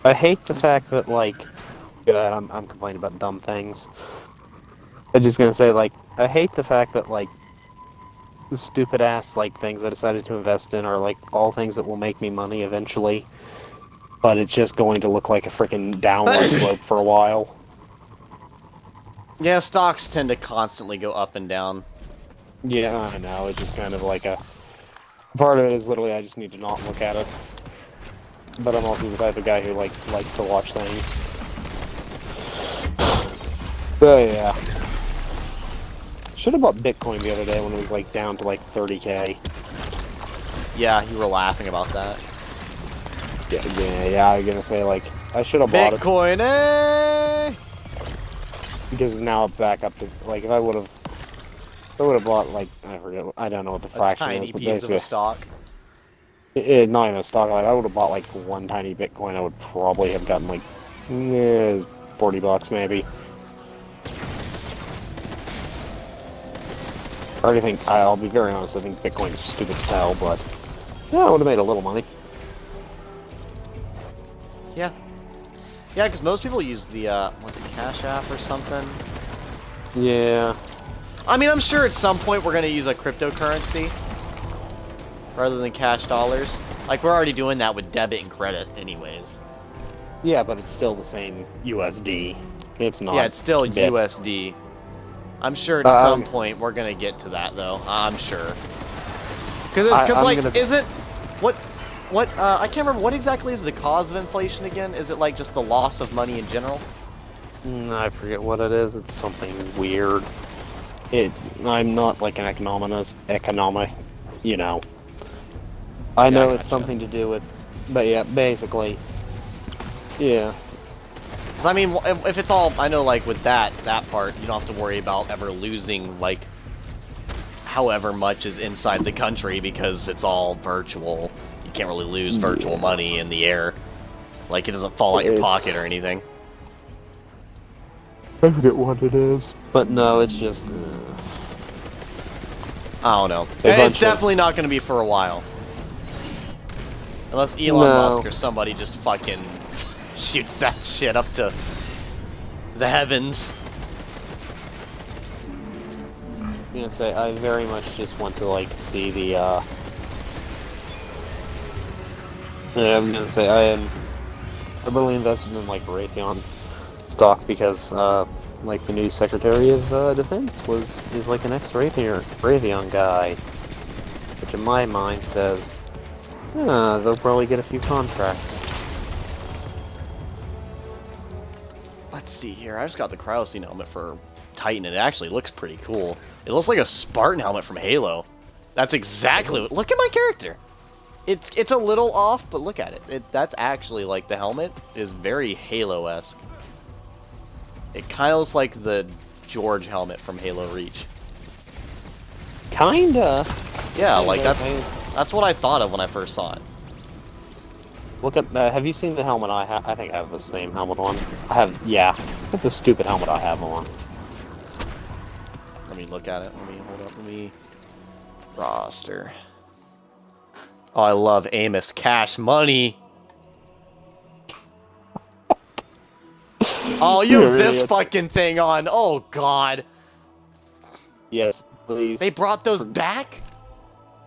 I hate the fact that, like. God, I'm complaining about dumb things. I'm just gonna say, like, I hate the fact that, like, the stupid ass, like, things I decided to invest in are, like, all things that will make me money eventually. But it's just going to look like a freaking downward slope for a while. Yeah, stocks tend to constantly go up and down. Yeah, I know. It's just kind of like a. Part of it is literally I just need to not look at it. But I'm also the type of guy who likes to watch things. So yeah. Should have bought Bitcoin the other day when it was like down to like 30K. Yeah, you were laughing about that. Yeah. I was gonna say like I should have bought it Bitcoin, eh? because now it's back up to like if I would have bought like I forget I don't know what the A fraction tiny is, but piece of basically a stock. not even a stock. Like I would have bought like one tiny Bitcoin, I would probably have gotten like $40 maybe. I already think I'll be very honest. I think Bitcoin is stupid as hell, but yeah, I would have made a little money. Yeah. Yeah, because most people use the, was it Cash App or something? Yeah. I mean, I'm sure at some point we're going to use a cryptocurrency rather than cash dollars. Like, we're already doing that with debit and credit anyways. Yeah, but it's still the same USD. It's not. Yeah, it's still bit. USD. I'm sure at some point we're going to get to that, though. I'm sure. Because, like, isn't... What, I can't remember, what exactly is the cause of inflation again? Is it, like, just the loss of money in general? I forget what it is. It's something weird. I'm not like an economic, you know. I know it's something to do with, but yeah, basically, yeah. Because, I mean, if it's all, I know, like, with that part, you don't have to worry about ever losing, like, however much is inside the country, because it's all virtual. You can't really lose virtual money in the air. Like, it doesn't fall out your pocket or anything. I forget what it is. But no, it's just... I don't know. It's definitely not going to be for a while. Unless Elon Musk or somebody just fucking shoots that shit up to the heavens. I'm gonna say, I very much just want to, like, see the, Yeah, I'm gonna say, I'm really invested in, like, Raytheon stock because, like, the new Secretary of Defense is like an ex-Raytheon guy. Which in my mind says, they'll probably get a few contracts. Let's see here. I just got the Cryoscene helmet for Titan, and it actually looks pretty cool. It looks like a Spartan helmet from Halo. That's exactly what... Look at my character! It's a little off, but look at it. That's actually, like, the helmet is very Halo-esque. It kind of looks like the George helmet from Halo Reach. Kinda. Yeah, like, that's what I thought of when I first saw it. Look at. Have you seen the helmet I have? I think I have the same helmet on. I have. Yeah. I have the stupid helmet I have on. Let me look at it. Let me hold up. Let me roster. Oh, I love Amos. Cash money. Oh, you have this fucking thing on. Oh God. Yes, please. They brought those back?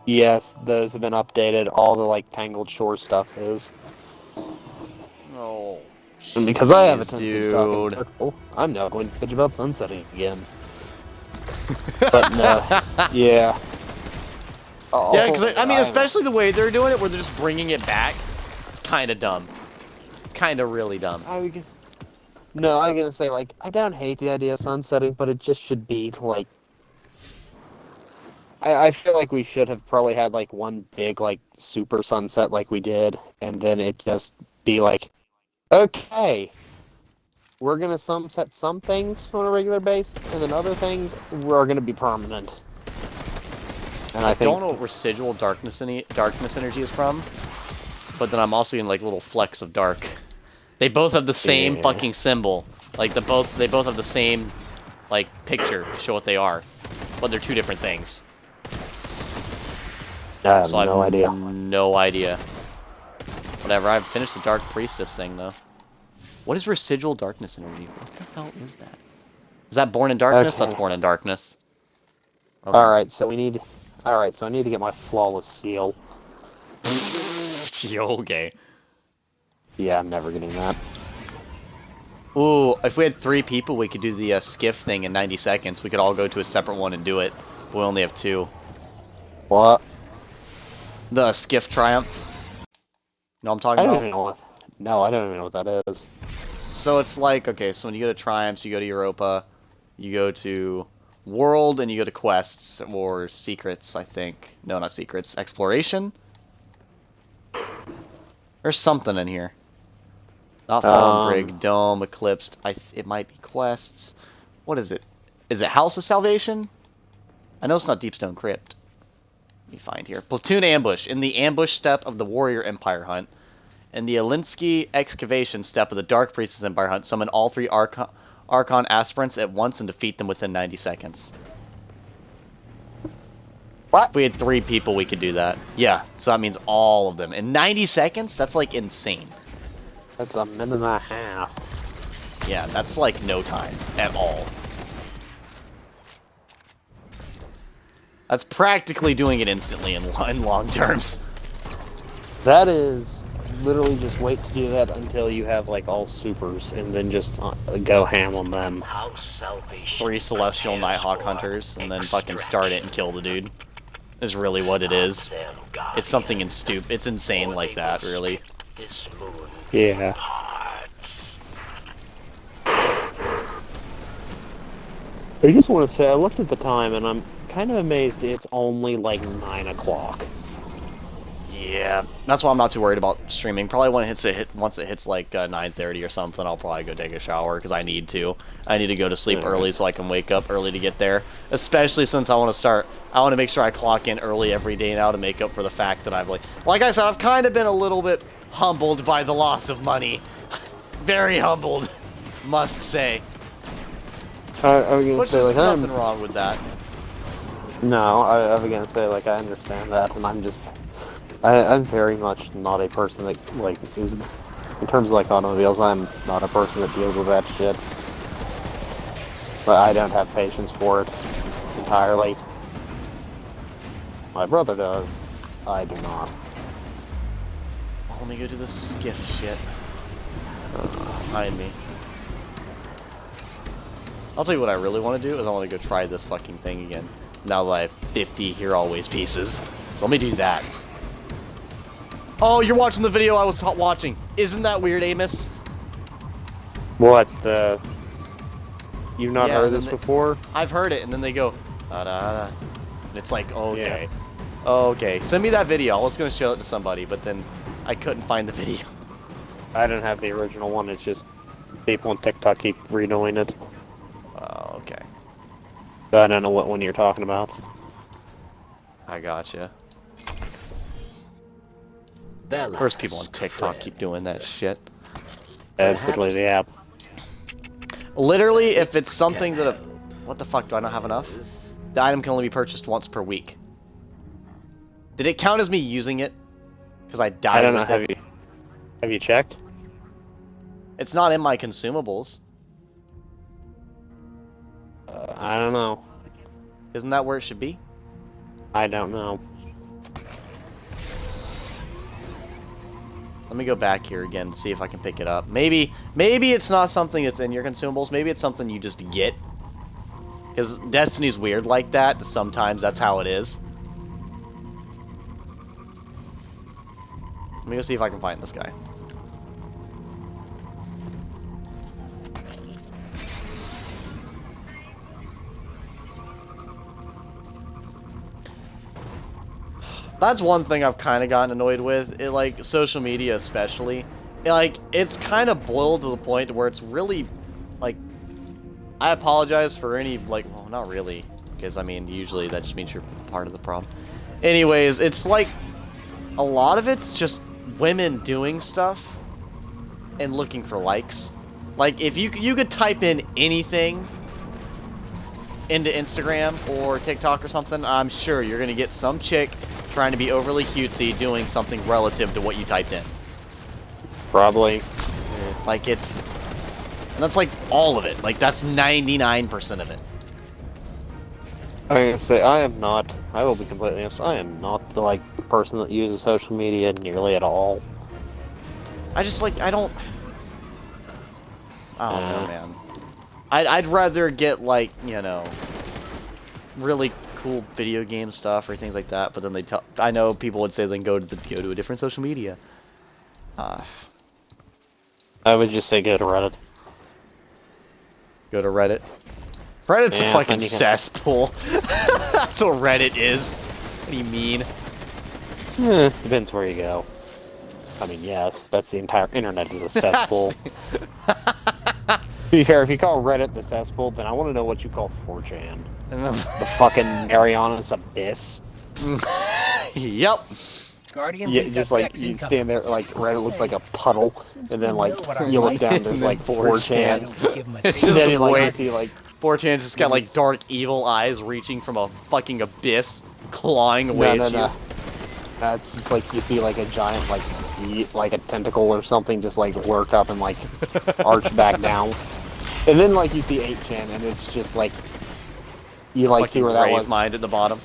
Yes, those have been updated. All the like Tangled Shore stuff is. Oh. And because I have a tendency to talk in dude. circle, I'm now going to bitch about sunsetting again. But no, yeah. Yeah, because I mean, especially the way they're doing it, where they're just bringing it back, it's kind of dumb. It's kind of really dumb. No, I'm gonna say like I don't hate the idea of sunsetting, but it just should be like. I feel like we should have probably had like one big like super sunset like we did, and then it just be like, okay, we're gonna sunset some things on a regular basis, and then other things are gonna be permanent. And I think... don't know what residual darkness energy is from, but then I'm also getting like little flecks of dark. They both have the same fucking symbol. Like they both have the same like picture to show what they are, but they're two different things. I have So no idea. No idea. Whatever. I've finished the Dark Priestess thing though. What is residual darkness energy? What the hell is that? Is that Born in Darkness? Okay. That's Born in Darkness. Okay. Alright, so we need... Alright, so I need to get my Flawless Seal. Okay. Yeah, I'm never getting that. Ooh, if we had 3 people, we could do the skiff thing in 90 seconds. We could all go to a separate one and do it. We only have 2. What? The skiff triumph. Know what I'm talking I don't about? even know what... No, I don't even know what that is. So it's like, okay, so when you go to triumphs, you go to Europa, you go to world, and you go to quests, or secrets, I think. No, not secrets. Exploration? There's something in here. Not Fallen Brig, Dome, Eclipsed. It might be quests. What is it? Is it House of Salvation? I know it's not Deepstone Crypt. Let me find here. Platoon Ambush. In the ambush step of the Warrior Empire Hunt. In the Alinsky Excavation step of the Dark Priestess Empire Hunt, summon all 3 Archon aspirants at once and defeat them within 90 seconds. What? If we had 3 people, we could do that. Yeah, so that means all of them. In 90 seconds? That's like insane. That's a minute and a half. Yeah, that's like no time at all. That's practically doing it instantly in long terms. That is literally just wait to do that until you have like all supers, and then just go ham on them. 3 Celestial Nighthawk Hunters, and then fucking start it and kill the dude. Is really what it is. It's something it's insane like that, really. Yeah. I just want to say, I looked at the time, and I'm kind of amazed it's only like 9 o'clock. Yeah, that's why I'm not too worried about streaming. Probably when once it hits like 9:30 or something, I'll probably go take a shower because I need to. I need to go to sleep early so I can wake up early to get there. Especially since I want to make sure I clock in early every day now to make up for the fact that I've like I said, I've kind of been a little bit humbled by the loss of money. Very humbled, must say. I was gonna Which say is like nothing wrong with that. No, I was gonna say like I understand that, and I'm very much not a person that like is in terms of like automobiles. I'm not a person that deals with that shit. But I don't have patience for it entirely. My brother does. I do not. Well, let me go do the skiff shit. Behind me. I'll tell you what I really want to do is I want to go try this fucking thing again. Now that I have 50 Here Always pieces. So let me do that. Oh, you're watching the video I was watching. Isn't that weird, Amos? What the? You've not heard this before? I've heard it, and then they go, da da da. And it's like, okay. Yeah. Okay, send me that video. I was going to show it to somebody, but then I couldn't find the video. I don't have the original one. It's just people on TikTok keep redoing it. Oh, okay. So I don't know what one you're talking about. I gotcha. Bella. First, people on TikTok keep doing that shit. Basically, the app. Literally, if it's something that... What the fuck, do I not have enough? The item can only be purchased once per week. Did it count as me using it? Because I died I don't know. with it. Have you checked? It's not in my consumables. I don't know. Isn't that where it should be? I don't know. Let me go back here again to see if I can pick it up. Maybe it's not something that's in your consumables. Maybe it's something you just get. Because Destiny's weird like that. Sometimes that's how it is. Let me go see if I can find this guy. That's one thing I've kind of gotten annoyed with. It, like, social media especially. It's kind of boiled to the point where it's really, like... I apologize for any, like... Well, not really. Because, I mean, usually that just means you're part of the problem. Anyways, it's like... A lot of it's just women doing stuff and looking for likes. Like, if you could type in anything into Instagram or TikTok or something, I'm sure you're going to get some chick trying to be overly cutesy doing something relative to what you typed in. Probably. Like, it's... And that's, like, all of it. Like, that's 99% of it. I can say I am not. I will be completely honest. I am not the person that uses social media nearly at all. I just I don't know, man. I'd rather get really cool video game stuff or things like that. But then I know people would say then go to a different social media. I would just say go to Reddit. Go to Reddit. Reddit's a fucking cesspool. That's what Reddit is. What do you mean? Depends where you go. I mean, yes, that's the entire internet is a cesspool. To be fair, if you call Reddit the cesspool, then I want to know what you call 4chan. The fucking Mariana's Abyss. Yep. Guardian, Yeah, just you stand there, Reddit looks like a puddle, and then you look down, there's 4chan. It's just then the way you see 4chan's just got dark evil eyes reaching from a fucking abyss, clawing away at you. It's just you see a giant a tentacle or something just work up and arch back down. And then you see 8chan and it's just you see where that was. Mind at the bottom.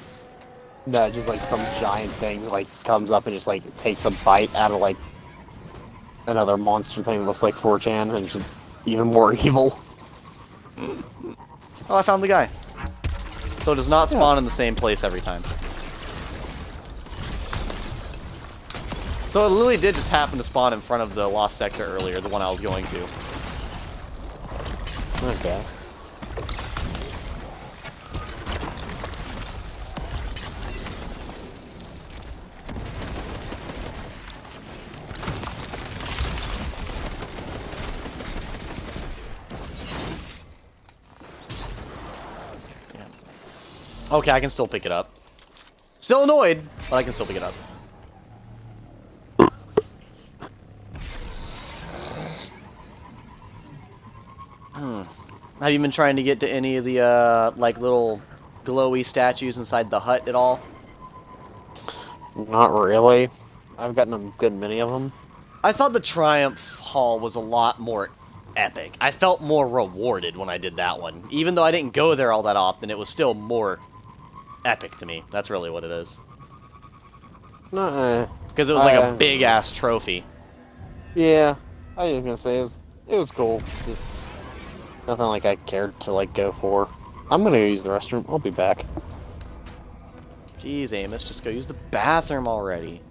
No, just some giant thing comes up and just takes a bite out of another monster thing that looks like 4chan and it's just even more evil. Oh, I found the guy. So it does not spawn in the same place every time. So it literally did just happen to spawn in front of the Lost Sector earlier, the one I was going to. Okay. Okay, I can still pick it up. Still annoyed, but I can still pick it up. Have you been trying to get to any of the, little glowy statues inside the hut at all? Not really. I've gotten a good many of them. I thought the Triumph Hall was a lot more epic. I felt more rewarded when I did that one. Even though I didn't go there all that often, it was still more epic to me. That's really what it is. Because it was a big-ass trophy. Yeah. I was gonna say, it was cool. Just nothing I cared to go for. I'm gonna go use the restroom. I'll be back. Jeez, Amos, just go use the bathroom already.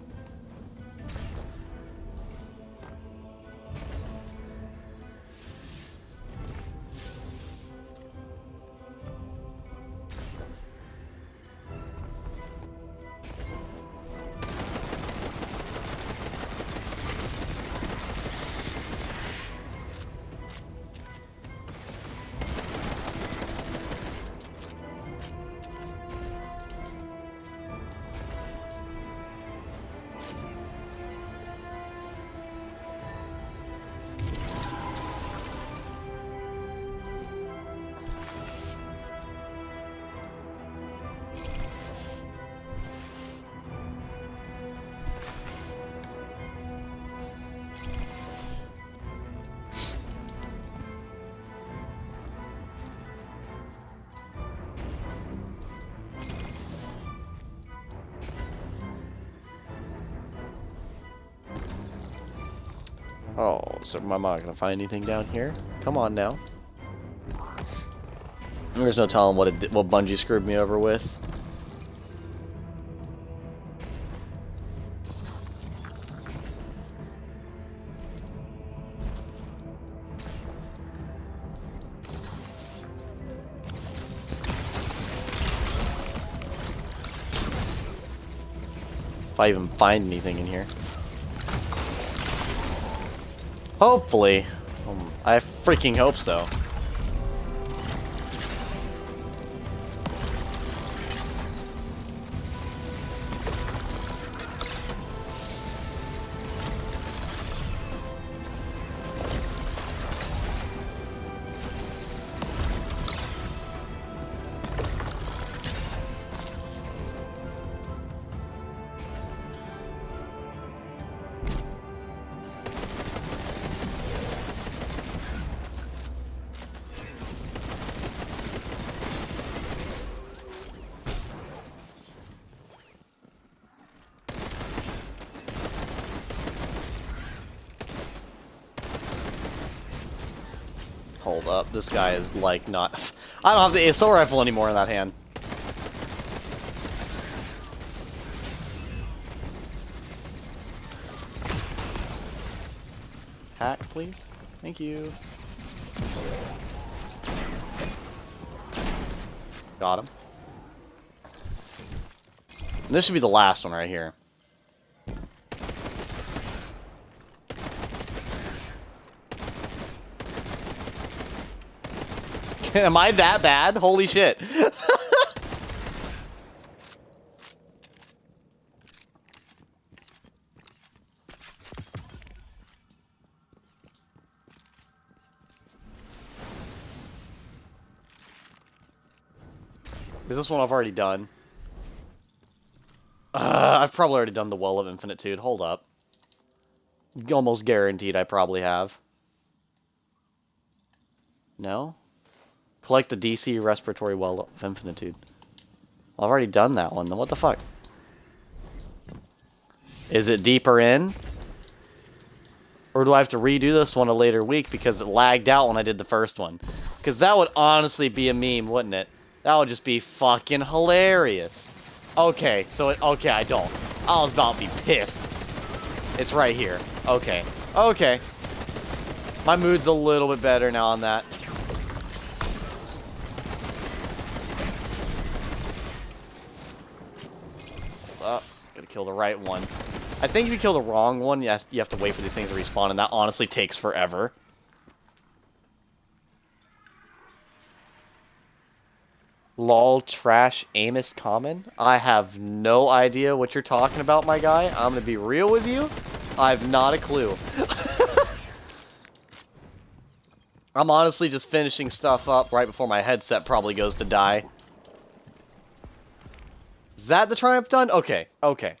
Oh, so am I not gonna find anything down here? Come on now. There's no telling what Bungie screwed me over with. If I even find anything in here. Hopefully. I freaking hope so. Hold up, this guy is like not... I don't have the assault rifle anymore in that hand. Hack, please. Thank you. Got him. And this should be the last one right here. Am I that bad? Holy shit. Is this one I've already done? I've probably already done the Well of Infinitude. Hold up. Almost guaranteed I probably have. No? Collect the DC Respiratory Well of Infinitude. Well, I've already done that one, then what the fuck? Is it deeper in? Or do I have to redo this one a later week because it lagged out when I did the first one? Because that would honestly be a meme, wouldn't it? That would just be fucking hilarious. Okay, so okay, I don't. I was about to be pissed. It's right here. Okay. Okay. My mood's a little bit better now on that. Gotta kill the right one. I think if you kill the wrong one, you have to wait for these things to respawn, and that honestly takes forever. Lol, trash, Amos, common? I have no idea what you're talking about, my guy. I'm gonna be real with you. I have not a clue. I'm honestly just finishing stuff up right before my headset probably goes to die. Is that the triumph done? Okay, okay.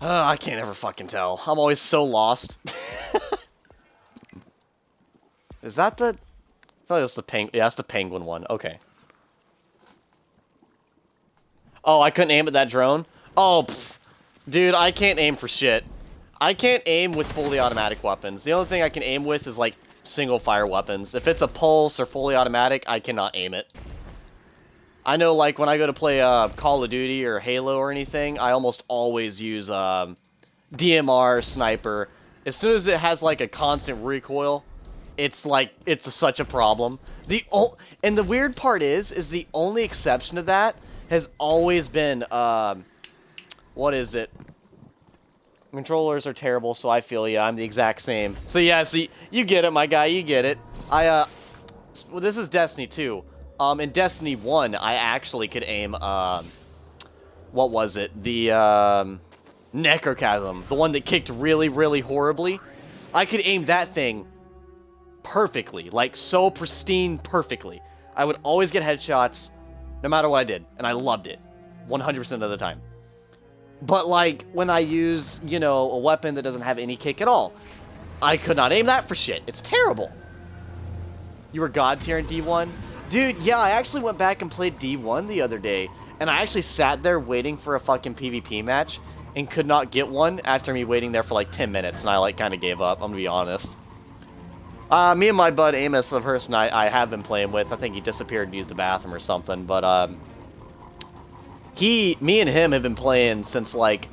I can't ever fucking tell. I'm always so lost. Is that the... I feel like that's the penguin. Yeah, that's the penguin one. Okay. Oh, I couldn't aim at that drone? Oh, pff. Dude, I can't aim for shit. I can't aim with fully automatic weapons. The only thing I can aim with is, like, single fire weapons. If it's a pulse or fully automatic, I cannot aim it. I know, like, when I go to play Call of Duty or Halo or anything, I almost always use DMR, sniper. As soon as it has, like, a constant recoil, it's, like, it's such a problem. And the weird part is the only exception to that has always been, what is it? Controllers are terrible, so I feel ya. I'm the exact same. So, yeah, see, you get it, my guy, you get it. Well, this is Destiny 2. In Destiny 1, I actually could aim, what was it? The, Necrochasm. The one that kicked really, really horribly. I could aim that thing perfectly. Like, so pristine perfectly. I would always get headshots, no matter what I did. And I loved it. 100% of the time. But, like, when I use, you know, a weapon that doesn't have any kick at all, I could not aim that for shit. It's terrible. You were God tier in D1? Dude, yeah, I actually went back and played D1 the other day, and I actually sat there waiting for a fucking PvP match, and could not get one after me waiting there for like 10 minutes, and I like kind of gave up, I'm gonna be honest. Me and my bud Amos, the person I have been playing with, I think he disappeared and used the bathroom or something, but me and him have been playing since like,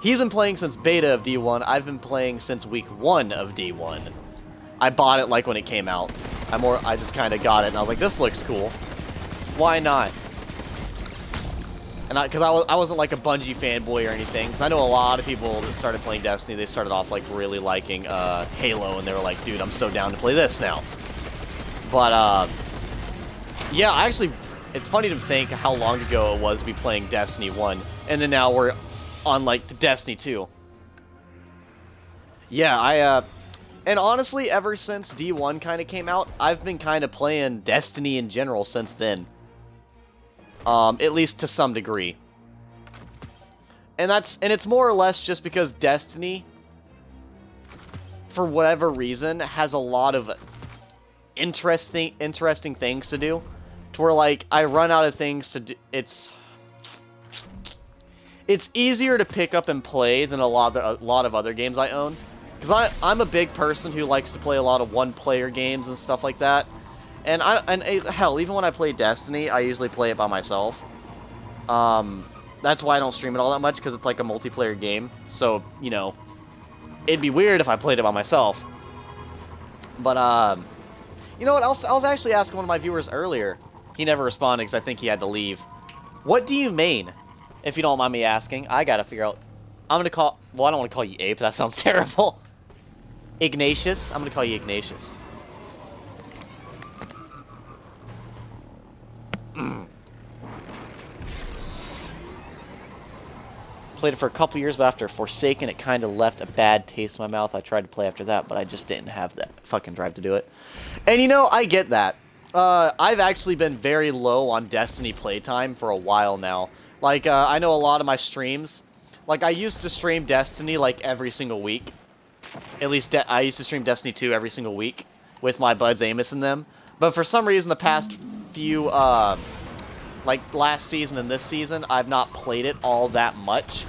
he's been playing since beta of D1, I've been playing since week 1 of D1. I bought it like when it came out. I just kind of got it and I was like, this looks cool. Why not? And because I wasn't like a Bungie fanboy or anything, because I know a lot of people that started playing Destiny, they started off like really liking Halo, and they were like, dude, I'm so down to play this now. But yeah, it's funny to think how long ago it was to be playing Destiny 1, and then now we're on like to Destiny 2. Yeah, and honestly, ever since D1 kind of came out, I've been kind of playing Destiny in general since then. At least to some degree. And it's more or less just because Destiny, for whatever reason, has a lot of interesting things to do. To where, like, I run out of things to do. It's easier to pick up and play than a lot of other games I own. Because I'm a big person who likes to play a lot of one-player games and stuff like that. And hell, even when I play Destiny, I usually play it by myself. That's why I don't stream it all that much, because it's like a multiplayer game. So, you know, it'd be weird if I played it by myself. But, you know what, I was actually asking one of my viewers earlier. He never responded because I think he had to leave. What do you main? If you don't mind me asking, I gotta figure out. I'm gonna call, well, I don't want to call you Ape, that sounds terrible. Ignatius? I'm gonna call you Ignatius. Played it for a couple years, but after Forsaken, it kind of left a bad taste in my mouth. I tried to play after that, but I just didn't have that fucking drive to do it. And you know, I get that. I've actually been very low on Destiny playtime for a while now. Like, I know a lot of my streams, like, I used to stream Destiny, like, every single week. At least, I used to stream Destiny 2 every single week with my buds Amos and them. But for some reason, the past few, like last season and this season, I've not played it all that much.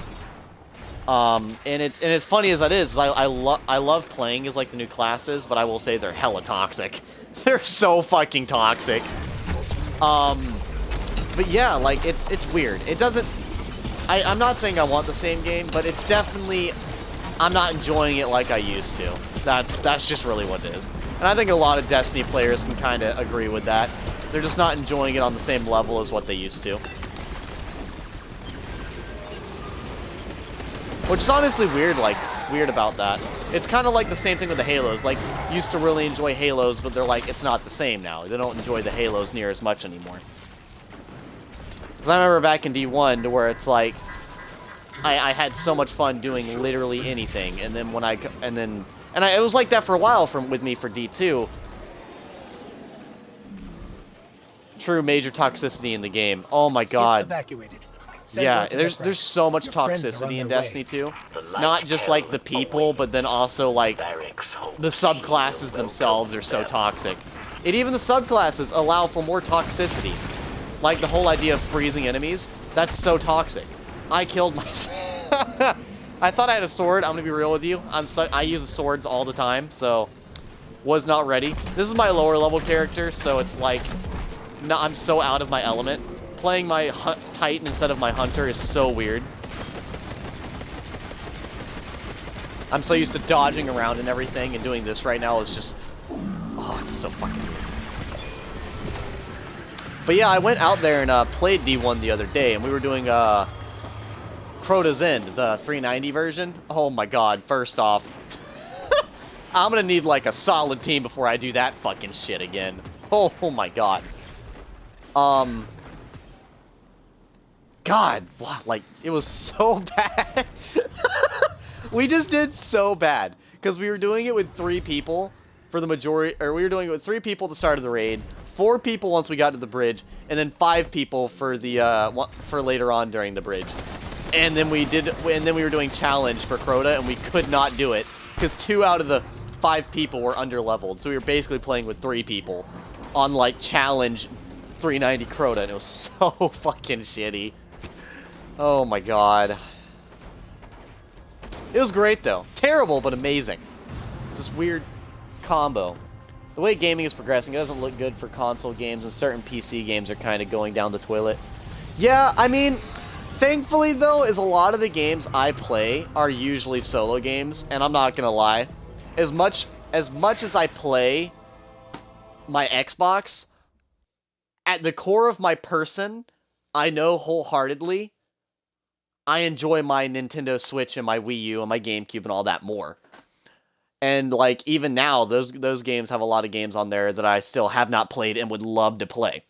And it's funny as that is, I love playing as like the new classes, but I will say they're hella toxic. They're so fucking toxic. But yeah, like it's weird. It doesn't. I'm not saying I want the same game, but it's definitely, I'm not enjoying it like I used to. That's just really what it is. And I think a lot of Destiny players can kind of agree with that. They're just not enjoying it on the same level as what they used to. Which is honestly weird about that. It's kind of like the same thing with the Halos. Like, used to really enjoy Halos, but they're like, it's not the same now. They don't enjoy the Halos near as much anymore. Because I remember back in D1 to where it's like, I had so much fun doing literally anything, and then it was like that for a while with me for D2. True major toxicity in the game. Oh my god. Evacuated. Yeah, there's so much toxicity in Destiny 2. Not just like the people, but then also like the subclasses themselves are so toxic. And even the subclasses allow for more toxicity. Like the whole idea of freezing enemies, that's so toxic. I killed myself. I thought I had a sword, I'm gonna be real with you. I use swords all the time, so was not ready. This is my lower level character, so it's like, no, I'm so out of my element. Playing my Titan instead of my Hunter is so weird. I'm so used to dodging around and everything, and doing this right now is just, oh, it's so fucking weird. But yeah, I went out there and played D1 the other day, and we were doing Crota's End, the 390 version. Oh my god, first off, I'm gonna need like a solid team before I do that fucking shit again. Oh my god. God, wow, like, it was so bad. We just did so bad. Because we were doing it with 3 people for the majority, or we were doing it with 3 people at the start of the raid, 4 people once we got to the bridge, and then 5 people for the, for later on during the bridge. And then we were doing challenge for Crota, and we could not do it, because 2 out of the 5 people were under-leveled. So we were basically playing with 3 people on, like, challenge 390 Crota, and it was so fucking shitty. Oh my god. It was great, though. Terrible, but amazing. It's this weird combo. The way gaming is progressing, it doesn't look good for console games, and certain PC games are kind of going down the toilet. Yeah, I mean, thankfully, though, is a lot of the games I play are usually solo games, and I'm not gonna lie. As much as I play my Xbox, at the core of my person, I know wholeheartedly I enjoy my Nintendo Switch and my Wii U and my GameCube and all that more. And, like, even now, those games have a lot of games on there that I still have not played and would love to play.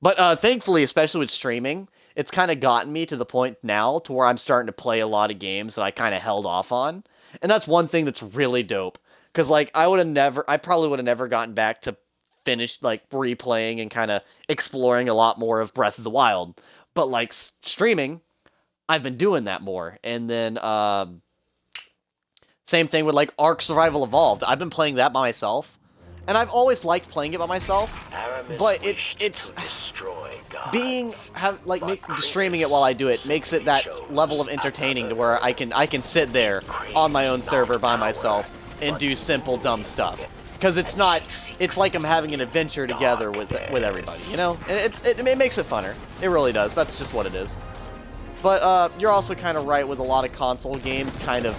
But thankfully, especially with streaming, it's kind of gotten me to the point now to where I'm starting to play a lot of games that I kind of held off on. And that's one thing that's really dope. Because, like, I probably would have never gotten back to finish, like, replaying and kind of exploring a lot more of Breath of the Wild. But, like, streaming, I've been doing that more. And then, same thing with, like, Ark Survival Evolved. I've been playing that by myself. And I've always liked playing it by myself. But it's streaming it while I do it makes it that level of entertaining to where I can sit there on my own server by myself and do simple dumb stuff. Because it's like I'm having an adventure together with everybody, you know? And it makes it funner. It really does. That's just what it is. But you're also kind of right with a lot of console games kind of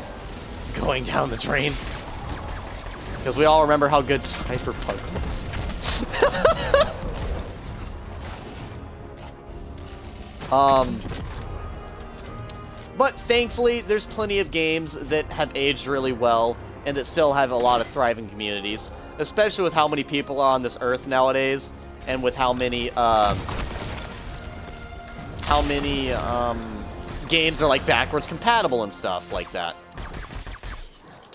going down the drain. Because we all remember how good Cyberpunk was. But thankfully, there's plenty of games that have aged really well and that still have a lot of thriving communities, especially with how many people are on this earth nowadays, and with how many games are like backwards compatible and stuff like that.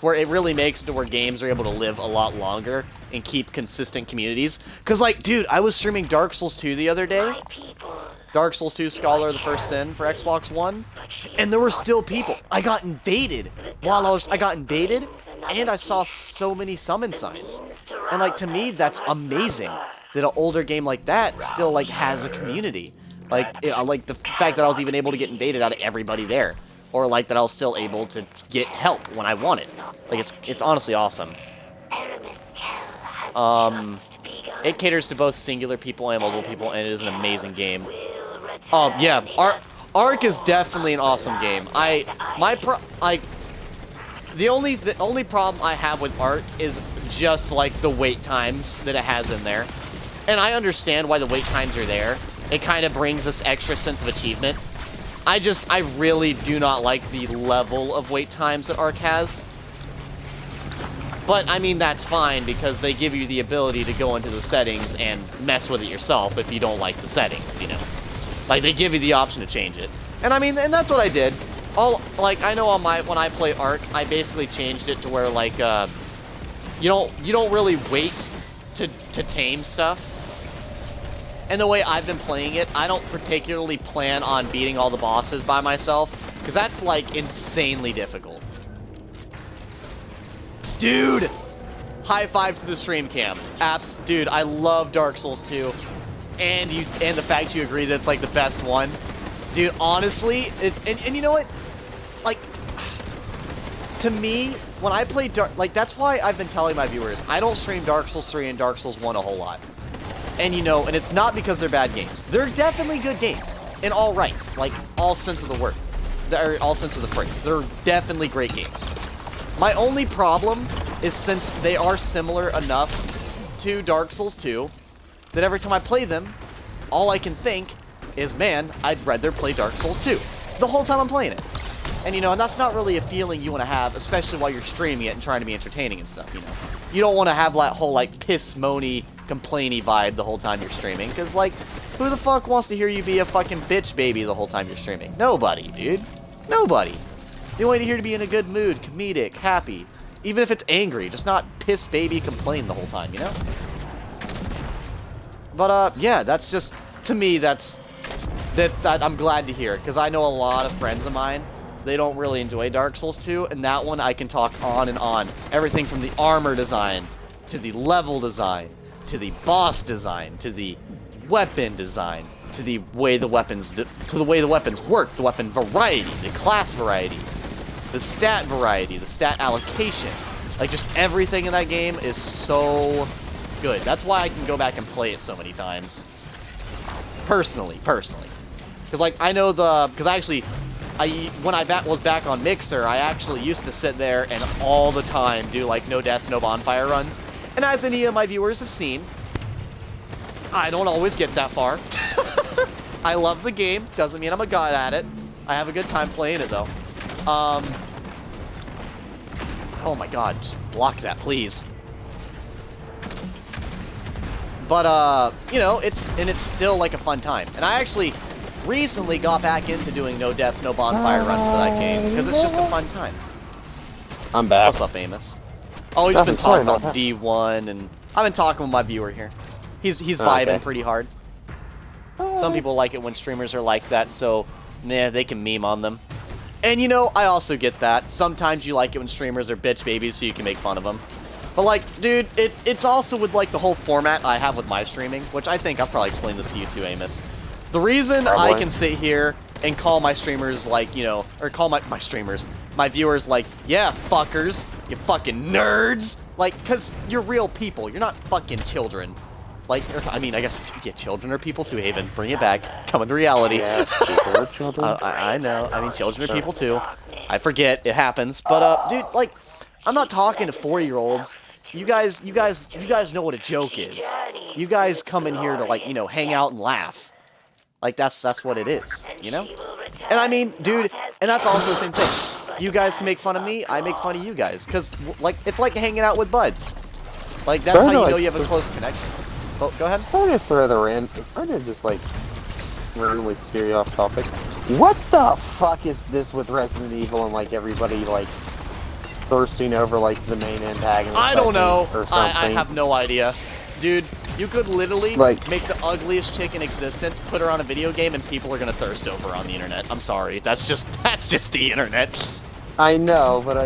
Where it really makes it to where games are able to live a lot longer and keep consistent communities. Because, like, dude, I was streaming Dark Souls 2 the other day. Dark Souls 2 Scholar of the First Sin for Xbox One. And there were still people. I got invaded and I saw so many summon signs. And, like, to me, that's amazing that an older game like that still, like, has a community. Like, like the fact that I was even able to get invaded out of everybody there. Or, like, that I was still able to get help when I wanted. Like, it's honestly awesome. It caters to both singular people and multiple people, and it is an amazing game. Yeah, Ark is definitely an awesome game. The only problem I have with Ark is just, like, the wait times that it has in there. And I understand why the wait times are there. It kind of brings this extra sense of achievement. I really do not like the level of wait times that Ark has. But, I mean, that's fine, because they give you the ability to go into the settings and mess with it yourself if you don't like the settings, you know. Like, they give you the option to change it. And, I mean, and that's what I did. I know when I play Ark, I basically changed it to where, like, you don't really wait to tame stuff. And the way I've been playing it, I don't particularly plan on beating all the bosses by myself, because that's, like, insanely difficult. Dude! High five to the stream cam. Dude, I love Dark Souls 2. And the fact you agree that it's, like, the best one. Dude, honestly, and you know what? Like, to me, when I play that's why I've been telling my viewers, I don't stream Dark Souls 3 and Dark Souls 1 a whole lot. And, you know, and it's not because they're bad games. They're definitely good games. In all rights. Like, all sense of the word. All sense of the phrase. They're definitely great games. My only problem is since they are similar enough to Dark Souls 2, that every time I play them, all I can think is, man, I'd rather play Dark Souls 2. The whole time I'm playing it. And, you know, and that's not really a feeling you want to have, especially while you're streaming it and trying to be entertaining and stuff, you know. You don't want to have that whole, like, piss-moany, complainy vibe the whole time you're streaming, because, like, who the fuck wants to hear you be a fucking bitch baby the whole time you're streaming? Nobody, dude. Nobody. They want you to hear to be in a good mood, comedic, happy. Even if it's angry, just not piss baby complain the whole time, you know? But, yeah, that's just, to me, that I'm glad to hear, because I know a lot of friends of mine, they don't really enjoy Dark Souls 2, and that one I can talk on and on. Everything from the armor design, to the level design, to the boss design, to the weapon design, to the way the weapons work, the weapon variety, the class variety. the stat variety, the stat allocation, like just everything in that game is so good. That's why I can go back and play it so many times. Personally. Because like I know because when I was back on Mixer, I actually used to sit there and all the time do like no death, no bonfire runs. And as any of my viewers have seen, I don't always get that far. I love the game, doesn't mean I'm a god at it. I have a good time playing it though. Oh my god, just block that, please. But, you know, it's still like a fun time. And I actually recently got back into doing no death, no bonfire runs for that game, because it's just a fun time. I'm back. What's up, Amos? Oh, he's been talking about D1, and I've been talking with my viewer here. He's vibing pretty hard. Some people like it when streamers are like that, so, nah, they can meme on them. And, you know, I also get that. Sometimes you like it when streamers are bitch babies, so you can make fun of them. But, like, dude, it's also with, like, the whole format I have with my streaming, which I think I'll probably explain this to you too, Amos. The reason I can sit here and call my streamers, like, you know, or call my streamers, my viewers, like, yeah, fuckers, you fucking nerds, like, because you're real people, you're not fucking children. Like, I mean, I guess, yeah, children are people too, Haven. Bring it back. Come into reality. Yeah, people are children. I know. I mean, children are people too. I forget. It happens. But, dude, like, I'm not talking to 4-year-olds. You guys know what a joke is. You guys come in here to, like, you know, hang out and laugh. Like, that's what it is, you know? And I mean, dude, and that's also the same thing. You guys can make fun of me, I make fun of you guys. Because, like, it's like hanging out with buds. Like, that's how you know you have a close connection. Oh, go ahead. Sorry to throw the sorry to just, like, randomly steer you off topic. What the fuck is this with Resident Evil and, like, everybody, like, thirsting over, like, the main antagonist? I don't know. Or something? I have no idea. Dude, you could literally like, make the ugliest chick in existence, put her on a video game, and people are gonna thirst over her on the internet. I'm sorry. That's just the internet. I know, but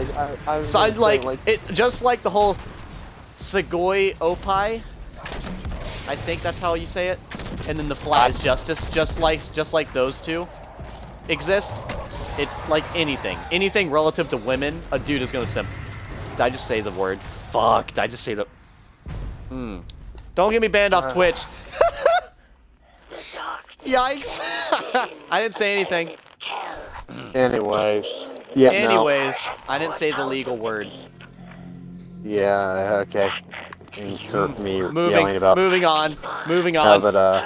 I so like it just like the whole Segoi Opai. I think that's how you say it. And then the flag is justice, just like those two exist. It's like anything relative to women, a dude is gonna simp. Did I just say the word? Fuck. Did I just say the? Don't get me banned off Twitch. Yikes! I didn't say anything. Anyways, yeah. Anyways, I didn't say the legal word. Yeah. Okay. Insert me yelling about. Moving on.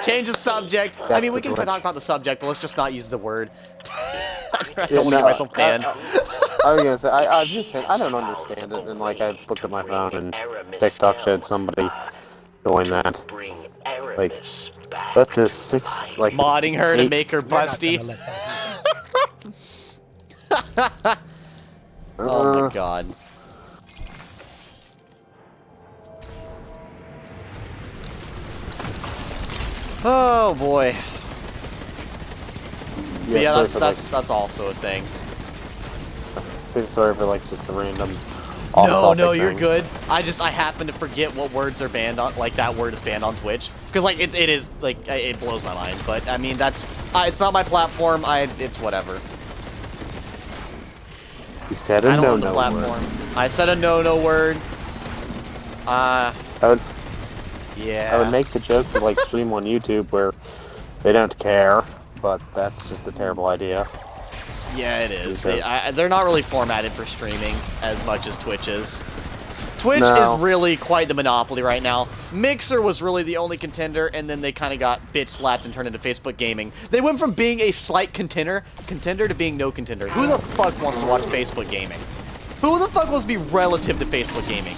Change the subject. I mean, we can talk about the subject, but let's just not use the word. I don't want to get myself banned. I was gonna say, I'm just saying, I don't understand it, and like, I looked at my phone, and TikTok showed somebody doing that. Like, let this modding her to make her busty. Oh my god. Oh boy. Yeah, that's also a thing. Sorry for like just a random. No, you're good. I happen to forget what words are banned on. Like that word is banned on Twitch because like it is like it blows my mind. But I mean that's it's not my platform. It's whatever. You said a no word. I said a no word. Yeah. I would make the joke to like stream on YouTube where they don't care, but that's just a terrible idea. Yeah, it is. They're not really formatted for streaming as much as Twitch is. Twitch is really quite the monopoly right now. Mixer was really the only contender, and then they kind of got bitch slapped and turned into Facebook Gaming. They went from being a slight contender to being no contender. Who the fuck wants to watch Facebook Gaming? Who the fuck wants to be relative to Facebook Gaming?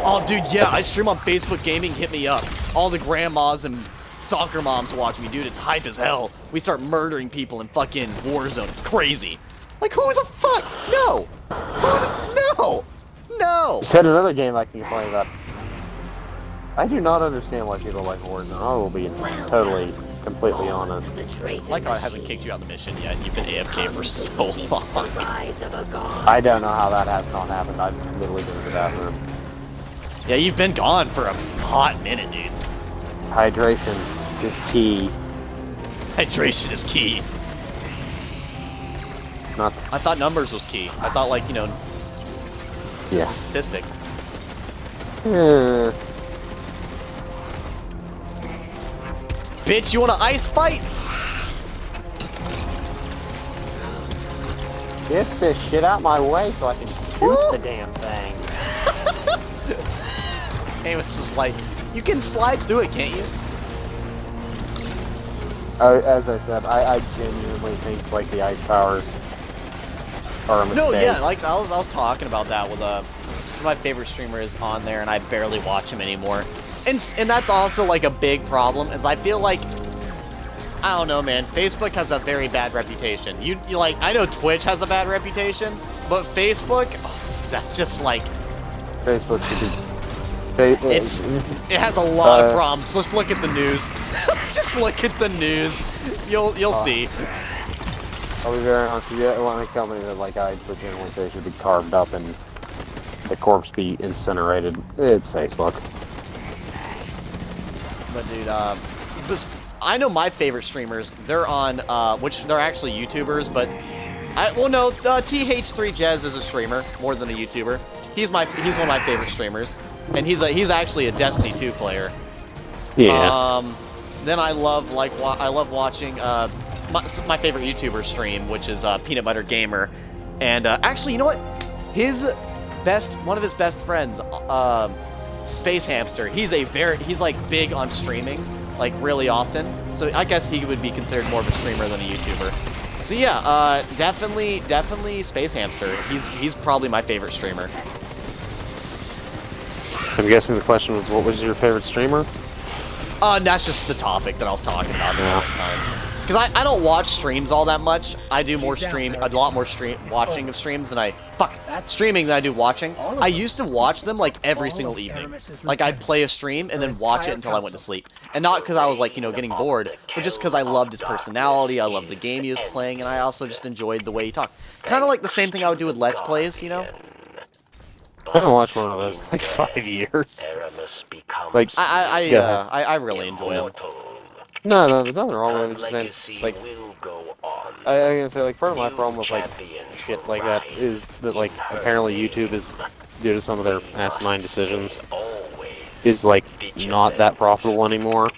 Oh, dude, yeah, I stream on Facebook Gaming. Hit me up. All the grandmas and soccer moms watch me, dude. It's hype as hell. We start murdering people in fucking Warzone. It's crazy. Like, who the fuck? No. No. Said another game I can complain about. I do not understand why people like Warzone. I will be totally, completely honest. Like how I haven't kicked you out of the mission yet. You've been AFK for so long. I don't know how that has not happened. I've literally been in the bathroom. Yeah, you've been gone for a hot minute, dude. Hydration is key. Hydration is key. Not. I thought numbers was key. I thought, like, you know, just Yeah. a statistic. Yeah. Bitch, you want to ice fight? Get this shit out my way so I can shoot the damn thing. Amos is like, you can slide through it, can't you? As I said, I genuinely think like the ice powers are a mistake. No, yeah, like I was talking about that with one of my favorite streamers on there, and I barely watch him anymore. And that's also like a big problem, is I feel like, I don't know, man, Facebook has a very bad reputation. You like, I know Twitch has a bad reputation, but Facebook, oh, that's just like, Facebook should be. it has a lot of problems. Just look at the news. Just look at the news. You'll see. I'll be very honest with you. When a company that like I would generally say should be carved up and the corpse be incinerated, it's Facebook. But dude, I know my favorite streamers. They're on, which they're actually YouTubers, but TH3 Jez is a streamer more than a YouTuber. He's one of my favorite streamers, and he's actually a Destiny 2 player. Yeah. Then I love watching my favorite YouTuber stream, which is Peanut Butter Gamer, and actually, you know what? One of his best friends, Space Hamster. He's like big on streaming, like really often. So I guess he would be considered more of a streamer than a YouTuber. So yeah, definitely Space Hamster. He's probably my favorite streamer. I'm guessing the question was, what was your favorite streamer? That's just the topic that I was talking about at the time. Because I don't watch streams all that much. I do a lot more watching of streams than streaming than I do watching. I used to watch them like every single evening. Like I'd play a stream and then watch it until I went to sleep. And not because I was like, you know, getting bored, but just because I loved his personality, I loved the game he was playing, and I also just enjoyed the way he talked. Kind of like the same thing I would do with Let's Plays, you know? I haven't watched one of those in like 5 years. Like, I really enjoy them. No, there's nothing wrong with it. Just saying, like, I'm gonna say, like, part of my problem with, like, shit like that is that, like, apparently YouTube is, due to some of their asinine decisions, is, like, not that profitable anymore.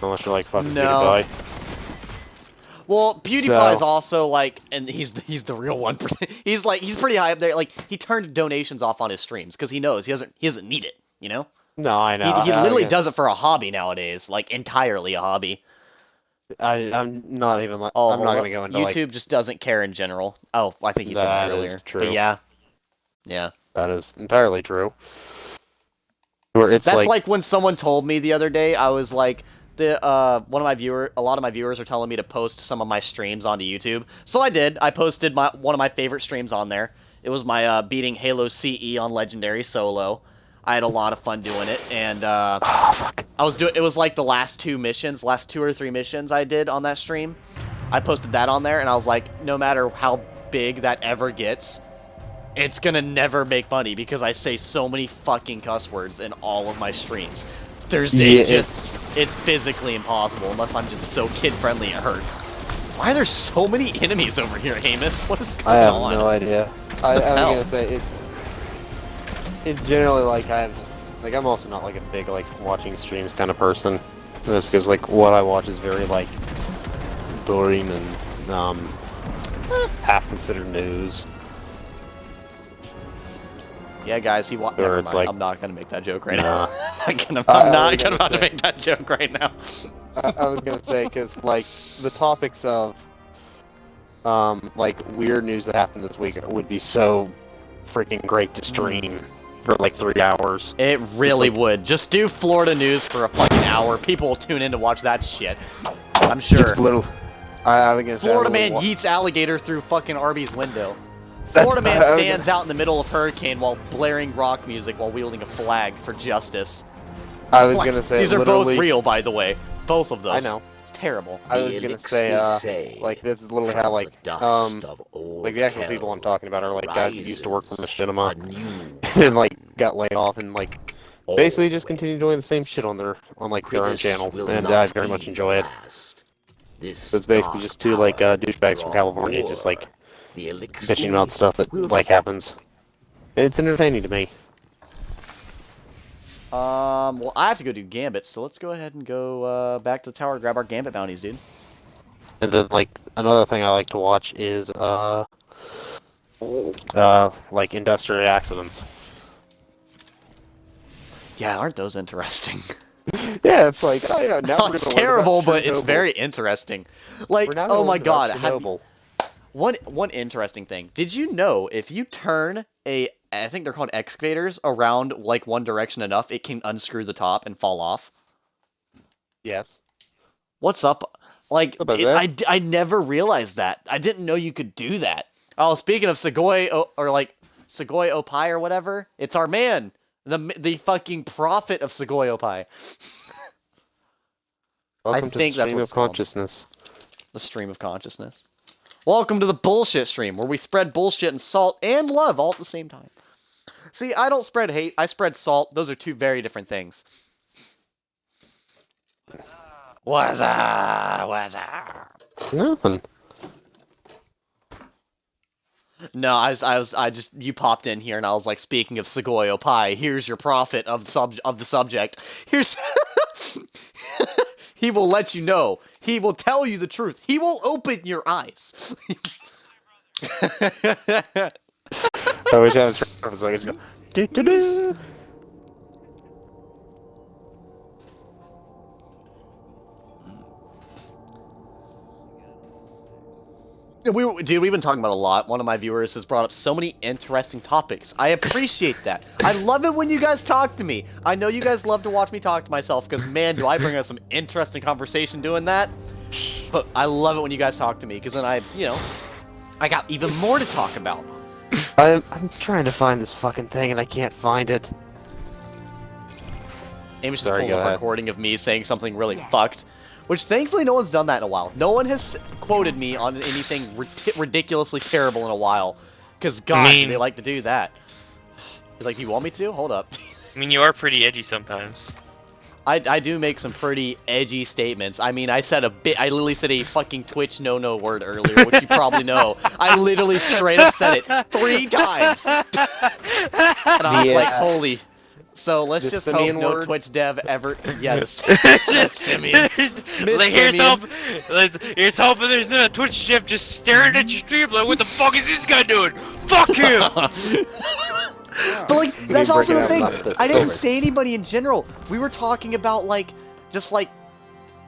Unless you're, like, fucking PewDiePie. Well, PewDiePie's also, like, and he's the real 1%. He's pretty high up there. Like, he turned donations off on his streams, because he knows he doesn't need it, you know? No, I know. He literally does it for a hobby nowadays, like entirely a hobby. I'm not even like. I'm not gonna go into YouTube just doesn't care in general. Oh, I think he said that earlier. Is true. But yeah. That is entirely true. Where it's that's like when someone told me the other day. I was like, a lot of my viewers are telling me to post some of my streams onto YouTube. So I did. I posted one of my favorite streams on there. It was my beating Halo CE on Legendary solo. I had a lot of fun doing it, and it was like the last 2 or 3 missions I did on that stream. I posted that on there, and I was like, no matter how big that ever gets, it's gonna never make money because I say so many fucking cuss words in all of my streams. It's physically impossible unless I'm just so kid-friendly it hurts. Why are there so many enemies over here, Amos? What is going on? I have no idea. I'm gonna say it's generally like I'm also not like a big like watching streams kind of person. Just because like what I watch is very like boring and half considered news. Yeah, guys, never mind. I'm not gonna make that joke right now. I'm not gonna make that joke right now. I was gonna say because like the topics of like weird news that happened this week would be so freaking great to stream for like 3 hours. It really would. Just do Florida news for a fucking hour. People will tune in to watch that shit. I'm sure. Just little. I was gonna say Florida man yeets alligator through fucking Arby's window. Florida man stands out in the middle of hurricane while blaring rock music while wielding a flag for justice. I was gonna say these are both real, by the way. Both of those. I know. It's terrible. I was gonna say, like, this is literally how, like the actual people I'm talking about are, like, guys that used to work for Machinima, and, like, got laid off, and, like, basically just continue doing the same shit on their own channel, and I very much enjoy it. This It's basically just two like dark douchebags from power California, war. just like The elixir bitching about stuff that like happens. It's entertaining to me. Well, I have to go do gambits, so let's go ahead and go back to the tower to grab our gambit bounties, dude. And then like another thing I like to watch is like industrial accidents. Yeah, aren't those interesting? Yeah, it's like, oh yeah, now Oh, it's terrible, but it's very interesting. Like, oh my god, one interesting thing. Did you know if you turn I think they're called excavators, around like one direction enough, it can unscrew the top and fall off? Yes. What's up? Like, What about I never realized that. I didn't know you could do that. Oh, speaking of Segoy, or like Segoy Opai or whatever, it's our man, the fucking prophet of Segoy Opai. Welcome to the stream of consciousness. The stream of consciousness. Welcome to the bullshit stream, where we spread bullshit and salt and love all at the same time. See, I don't spread hate, I spread salt. Those are two very different things. What's up? What's up? Nothing. No, I just, you popped in here and I was like, speaking of Segoy Opai, here's your prophet of the subject. Here's, he will let you know. He will tell you the truth. He will open your eyes. I wish I was so I could just go do. Dude, we've been talking about a lot. One of my viewers has brought up so many interesting topics. I appreciate that. I love it when you guys talk to me. I know you guys love to watch me talk to myself, because man, do I bring up some interesting conversation doing that. But I love it when you guys talk to me, because then I got even more to talk about. I'm trying to find this fucking thing and I can't find it. Amos just pulls up a recording of me saying something really fucked. Which, thankfully, no one's done that in a while. No one has quoted me on anything ridiculously terrible in a while. Because, God, do they like to do that. He's like, you want me to? Hold up. I mean, you are pretty edgy sometimes. I do make some pretty edgy statements. I mean, I literally said a fucking Twitch no-no word earlier, which you probably know. I literally straight up said it 3 times. And I was like, holy... So let's just hope no Twitch dev ever. Yeah, the Simeon. Like, here's hoping there's no Twitch dev just staring at your stream like, what the fuck is this guy doing? Fuck him! But like, that's also the thing. I didn't say anybody in general. We were talking about like, just like,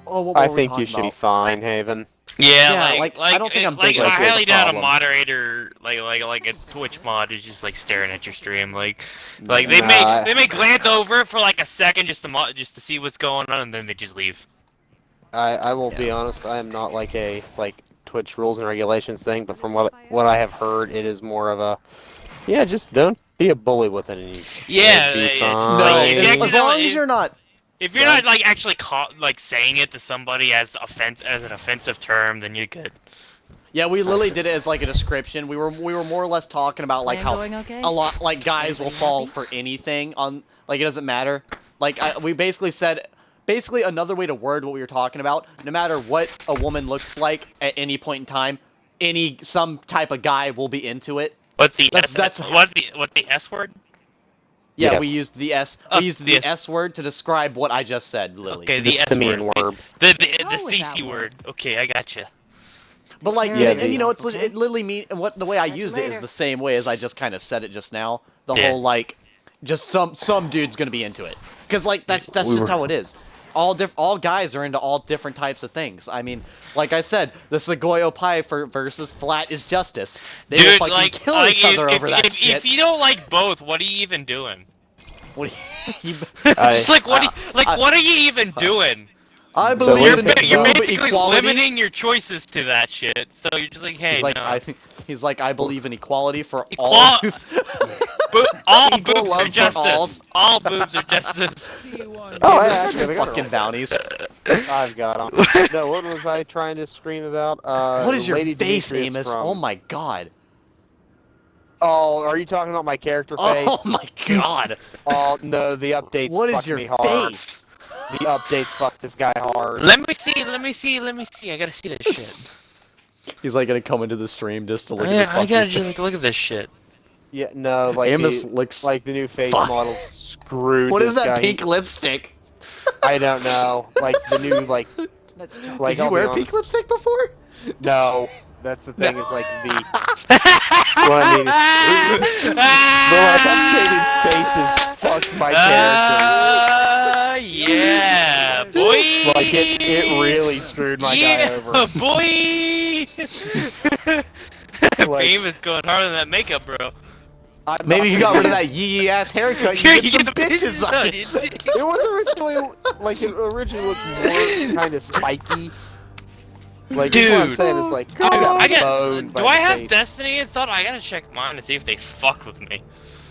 oh, what were we talking about? I think you should be fine, Haven. Yeah, like I don't think I'm big I enough to highly doubt a problem. moderator, like a Twitch mod is just like staring at your stream, like they may glance over for like a second just to see what's going on, and then they just leave. I will be honest. I am not like a Twitch rules and regulations thing, but from what I have heard, it is more of a just don't be a bully with it. And as long as you're not. If you're not like actually saying it to somebody as an offensive term, then you're good. Yeah, we literally did it as like a description. We were more or less talking about like how a lot like guys will fall for anything on like it doesn't matter. Like we basically said another way to word what we were talking about. No matter what a woman looks like at any point in time, some type of guy will be into it. What's the S word? Yeah, yes. we used the S. We used the S word to describe what I just said, Lily. Okay, the S word. The CC word. Okay, I gotcha. But like, and you know, it literally means the way I used it is the same way as I just kind of said it just now. The whole like, just some dude's gonna be into it, because like that's just how it is. All guys are into all different types of things. I mean, like I said, the Segoy Opai versus Flat is Justice. They will fucking kill each other over that shit. If you don't like both, what are you even doing? What are you even doing? I believe in you're basically equality. limiting your choices to that shit. So you're just like, hey, he's like, I believe in equality for all. All boobs are justice. All boobs are justice. I actually fucking bounties. I've got them. No, what was I trying to scream about? What is your Lady face, Demetrius Amos? Oh my god. Oh, are you talking about my character face? Oh my god. Oh no, the updates. What is your me hard. face? The updates fuck this guy hard. Let me see. I gotta see this shit. He's like gonna come into the stream just to look at I this gotta fucking just like, look at this shit. Yeah, no, like Amos looks like the new face fuck. models screwed. What is this that guy. pink lipstick? I don't know. Like the new like. Like, Did you wear pink lipstick before? No, that's the thing. Is like the. What I mean, the like updated faces fucked my character. Yeah, boy. Like it really screwed my guy over. Boy. Like, Beam is going harder than that makeup, bro. Maybe if you got rid of that yee ass haircut, you get some bitches on it. It was originally like it originally looked more kind of spiky. Like Dude, what I'm saying is like I got. boned by Do I the have face. Destiny installed? I gotta check mine to see if they fuck with me.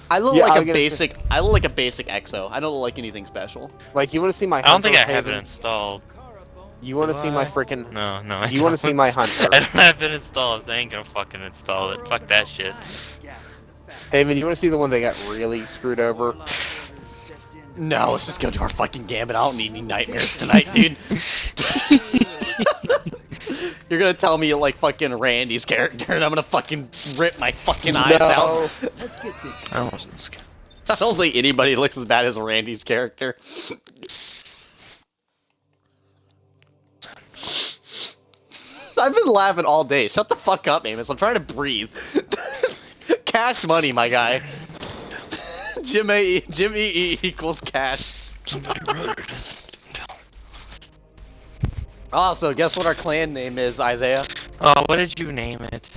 I look Yeah, like I'm a gonna basic. I look like a basic EXO. I don't look like anything special. Like you want to see my? I don't think I hunter, have it Haven? installed. You want to see my freaking? No, no. You want to see my hunter? I don't have it installed. I ain't gonna fucking install it. Fuck that shit. Haven, you want to see the one that got really screwed over? No, let's just go to our fucking gambit. I don't need any nightmares tonight, dude. You're gonna tell me you like fucking Randy's character, and I'm gonna fucking rip my fucking eyes out. Let's get this. I wasn't scared. I don't think anybody looks as bad as Randy's character. I've been laughing all day. Shut the fuck up, Amos. I'm trying to breathe. Cash money, my guy. Jimmy E equals cash. Somebody wrote it. Also, guess what our clan name is, Isaiah? Oh, what did you name it?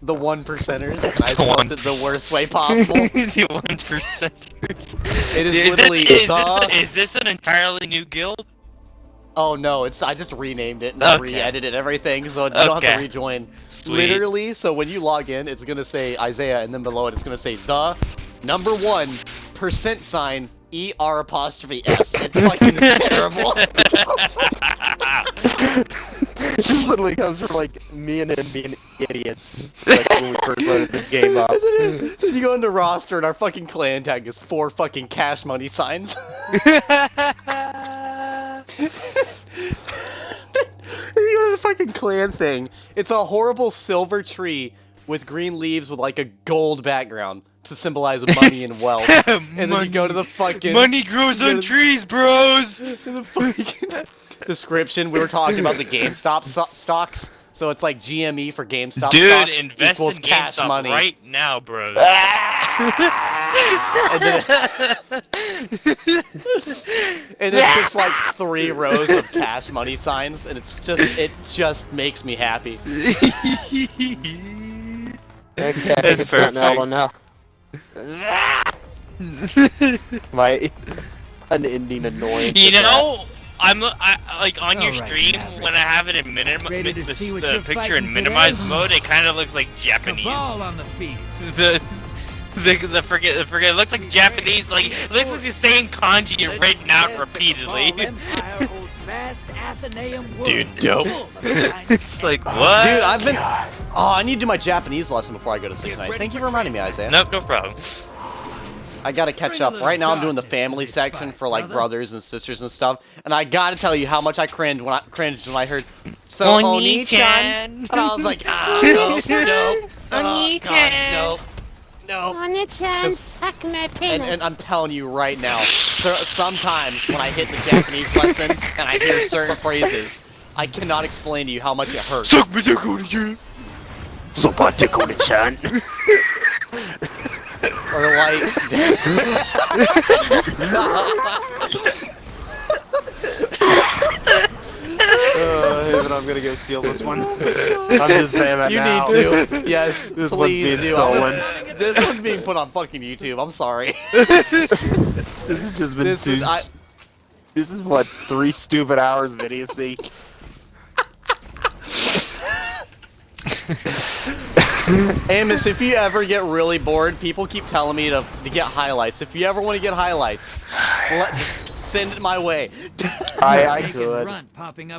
The 1%ers, and I The spelled it the worst way possible. The 1%. It is literally Is this an entirely new guild? Oh no, I just renamed it and Okay. re-edited evereverything, so you don't have to Okay. rejoin. Sweet. Literally, so when you log in, it's gonna say Isaiah, and then below it, it's gonna say the number 1 %sign ER''S. It fucking is terrible. This literally comes from like me and him being idiots. Like when we first loaded this game up. Then you go into roster, and our fucking clan tag is 4 fucking cash money signs. You go to the fucking clan thing. It's a horrible silver tree with green leaves with like a gold background to symbolize money and wealth. And then you go to the fucking Money grows on trees, bros. the fucking description. We were talking about the GameStop stocks, so it's like GME for GameStop Dude, stocks invest equals in cash GameStop money. right now, bros. And then, and it's just like 3 rows of cash money signs, and it just makes me happy. Okay, That's it's not now. Now. My unending annoyance. You with that. know, like on your All right, stream Mavericks. when I have it in Ready to see what the you're picture in fighting minimized today? mode, it kind of looks like Japanese. Cabal on the field. The forget it looks like Japanese, like it looks like the same kanji written out repeatedly. Dude, dope. It's like what? Dude, I've been. Oh, I need to do my Japanese lesson before I go to sleep tonight. Thank you for reminding me, Isaiah. Nope, no problem. I gotta catch up. Right now, I'm doing the family section for like brothers and sisters and stuff, and I gotta tell you how much I cringed when I heard so Oni-chan, and I was like, ah, no, oh, God, no. Oni-chan, suck my penis. And I'm telling you right now, sometimes when I hit the Japanese lessons and I hear certain phrases, I cannot explain to you how much it hurts. Suck me dick, Oni-chan. Suck my dick, Oni-chan. Or like... Hey, but I'm gonna go steal this one. I'm just saying that You now. need to. Yes, This one's please being do. stolen. This one's being put on fucking YouTube. I'm sorry. This has just been This is... This is what 3 stupid hours of idiocy. Amos, if you ever get really bored, people keep telling me to get highlights. If you ever want to get highlights, just send it my way. I could.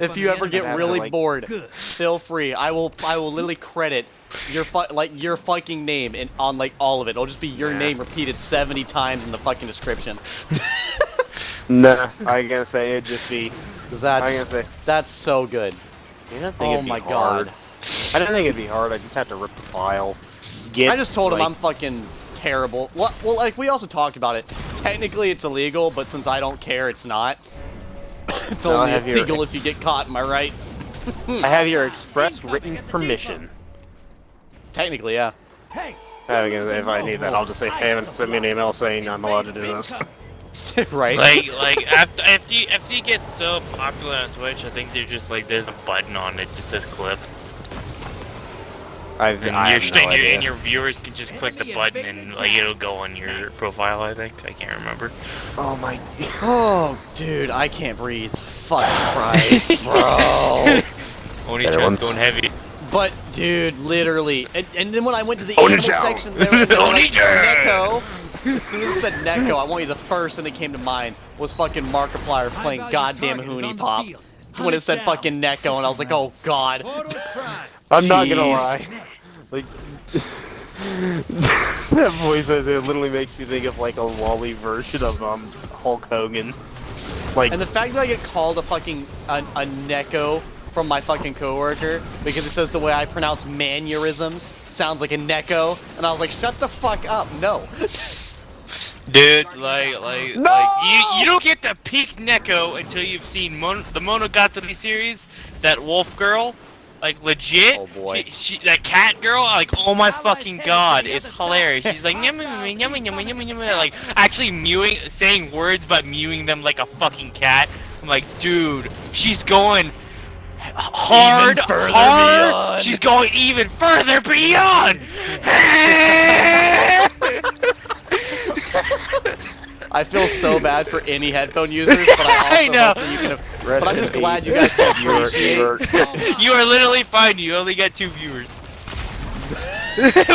If you ever get really bored, feel free. I will literally credit your your fucking name on like all of it. It'll just be your name repeated 70 times in the fucking description. Nah, I gotta say it'd just be. That's so good. You don't think Oh it'd be my hard. god. I don't think it'd be hard. I just have to rip the file. I just told him I'm fucking terrible. Well, like, we also talked about it. Technically, it's illegal, but since I don't care, it's not. It's only illegal if you get caught, am I right? I have your express written permission. Technically, yeah. If I need that, I'll just say, hey, send me an email saying I'm allowed to do this. Right? Like after you get so popular on Twitch, I think there's a button on it that just says clip. And your viewers can just click the button and like it'll go on your profile. I think I can't remember. Oh my. Oh, dude, I can't breathe. Fucking Christ, bro. Oni-chan's going heavy. But, dude, literally, and then when I went to the animal section, there was like, Neko. As soon as it said Neko, I want you the first thing that came to mind was fucking Markiplier playing goddamn Hoonie Pop. When it said fucking Neko, and I was like, oh god. I'm not gonna lie. Like, that voice, it literally makes me think of like a lolly version of Hulk Hogan. Like, and the fact that I get called a fucking a Neko from my fucking coworker because it says the way I pronounce mannerisms sounds like a Neko, and I was like, shut the fuck up, no. Dude, like you don't get to peak Neko until you've seen the Monogatari series, that wolf girl. Like, legit, oh boy. That cat girl, like, oh my fucking god, it's hilarious. She's like, yummy, yummy, yummy, yummy, yummy, like, actually saying words but mewing them like a fucking cat. I'm like, dude, she's going hard, beyond. She's going even further beyond. I feel so bad for any headphone users, but I also hope that you can. But I'm just glad you guys can appreciate. You are literally fine. You only get 2 viewers,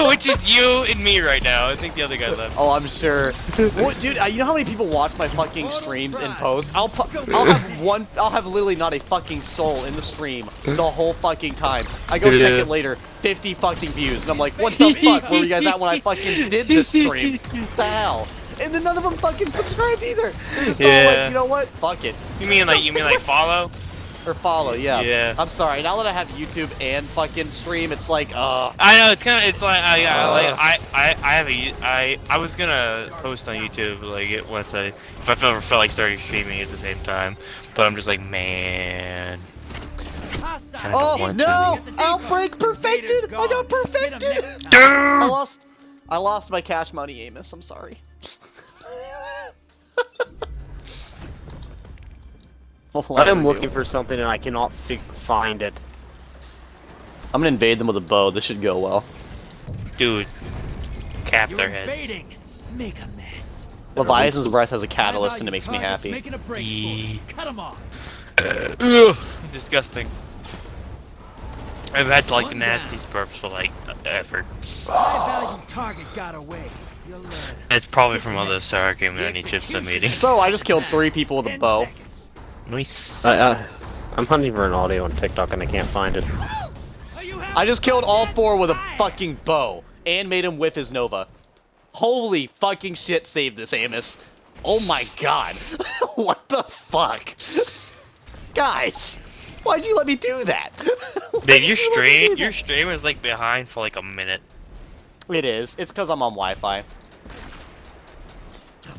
which is you and me right now. I think the other guy left. Oh, I'm sure. What, dude? You know how many people watch my fucking streams in post? I'll have literally not a fucking soul in the stream the whole fucking time. I go check it later, 50 fucking views, and I'm like, what the fuck? Where were you guys at when I fucking did this stream? What the hell? And then none of them fucking subscribed either. They're just all like, you know what? Fuck it. You mean like follow? Or follow, yeah. Yeah. I'm sorry. Now that I have YouTube and fucking stream, it's like, I know it's like I was gonna post on YouTube like if I ever felt like starting streaming at the same time, but I'm just like, man. Oh no! Outbreak perfected! I got perfected! I lost my cash money, Amos. I'm sorry. I am looking for something and I cannot find it. I'm gonna invade them with a bow. This should go well. Dude, cap their heads. Make a mess. Leviathan's breath has a catalyst and it makes me happy. Cut him off. Disgusting. I've had like the nastiest burps for like effort. High-value target got away. You'll learn. It's probably from all those sour cream and onion chips I'm eating. So I just killed 3 people with a bow. Nice. I'm hunting for an audio on TikTok and I can't find it. I just killed all 4 with a fucking bow and made him whiff his Nova. Holy fucking shit! Save this, Amos. Oh my god. What the fuck? Guys, why'd you let me do that? Dude, your stream is like behind for like a minute. It is. It's because I'm on Wi-Fi.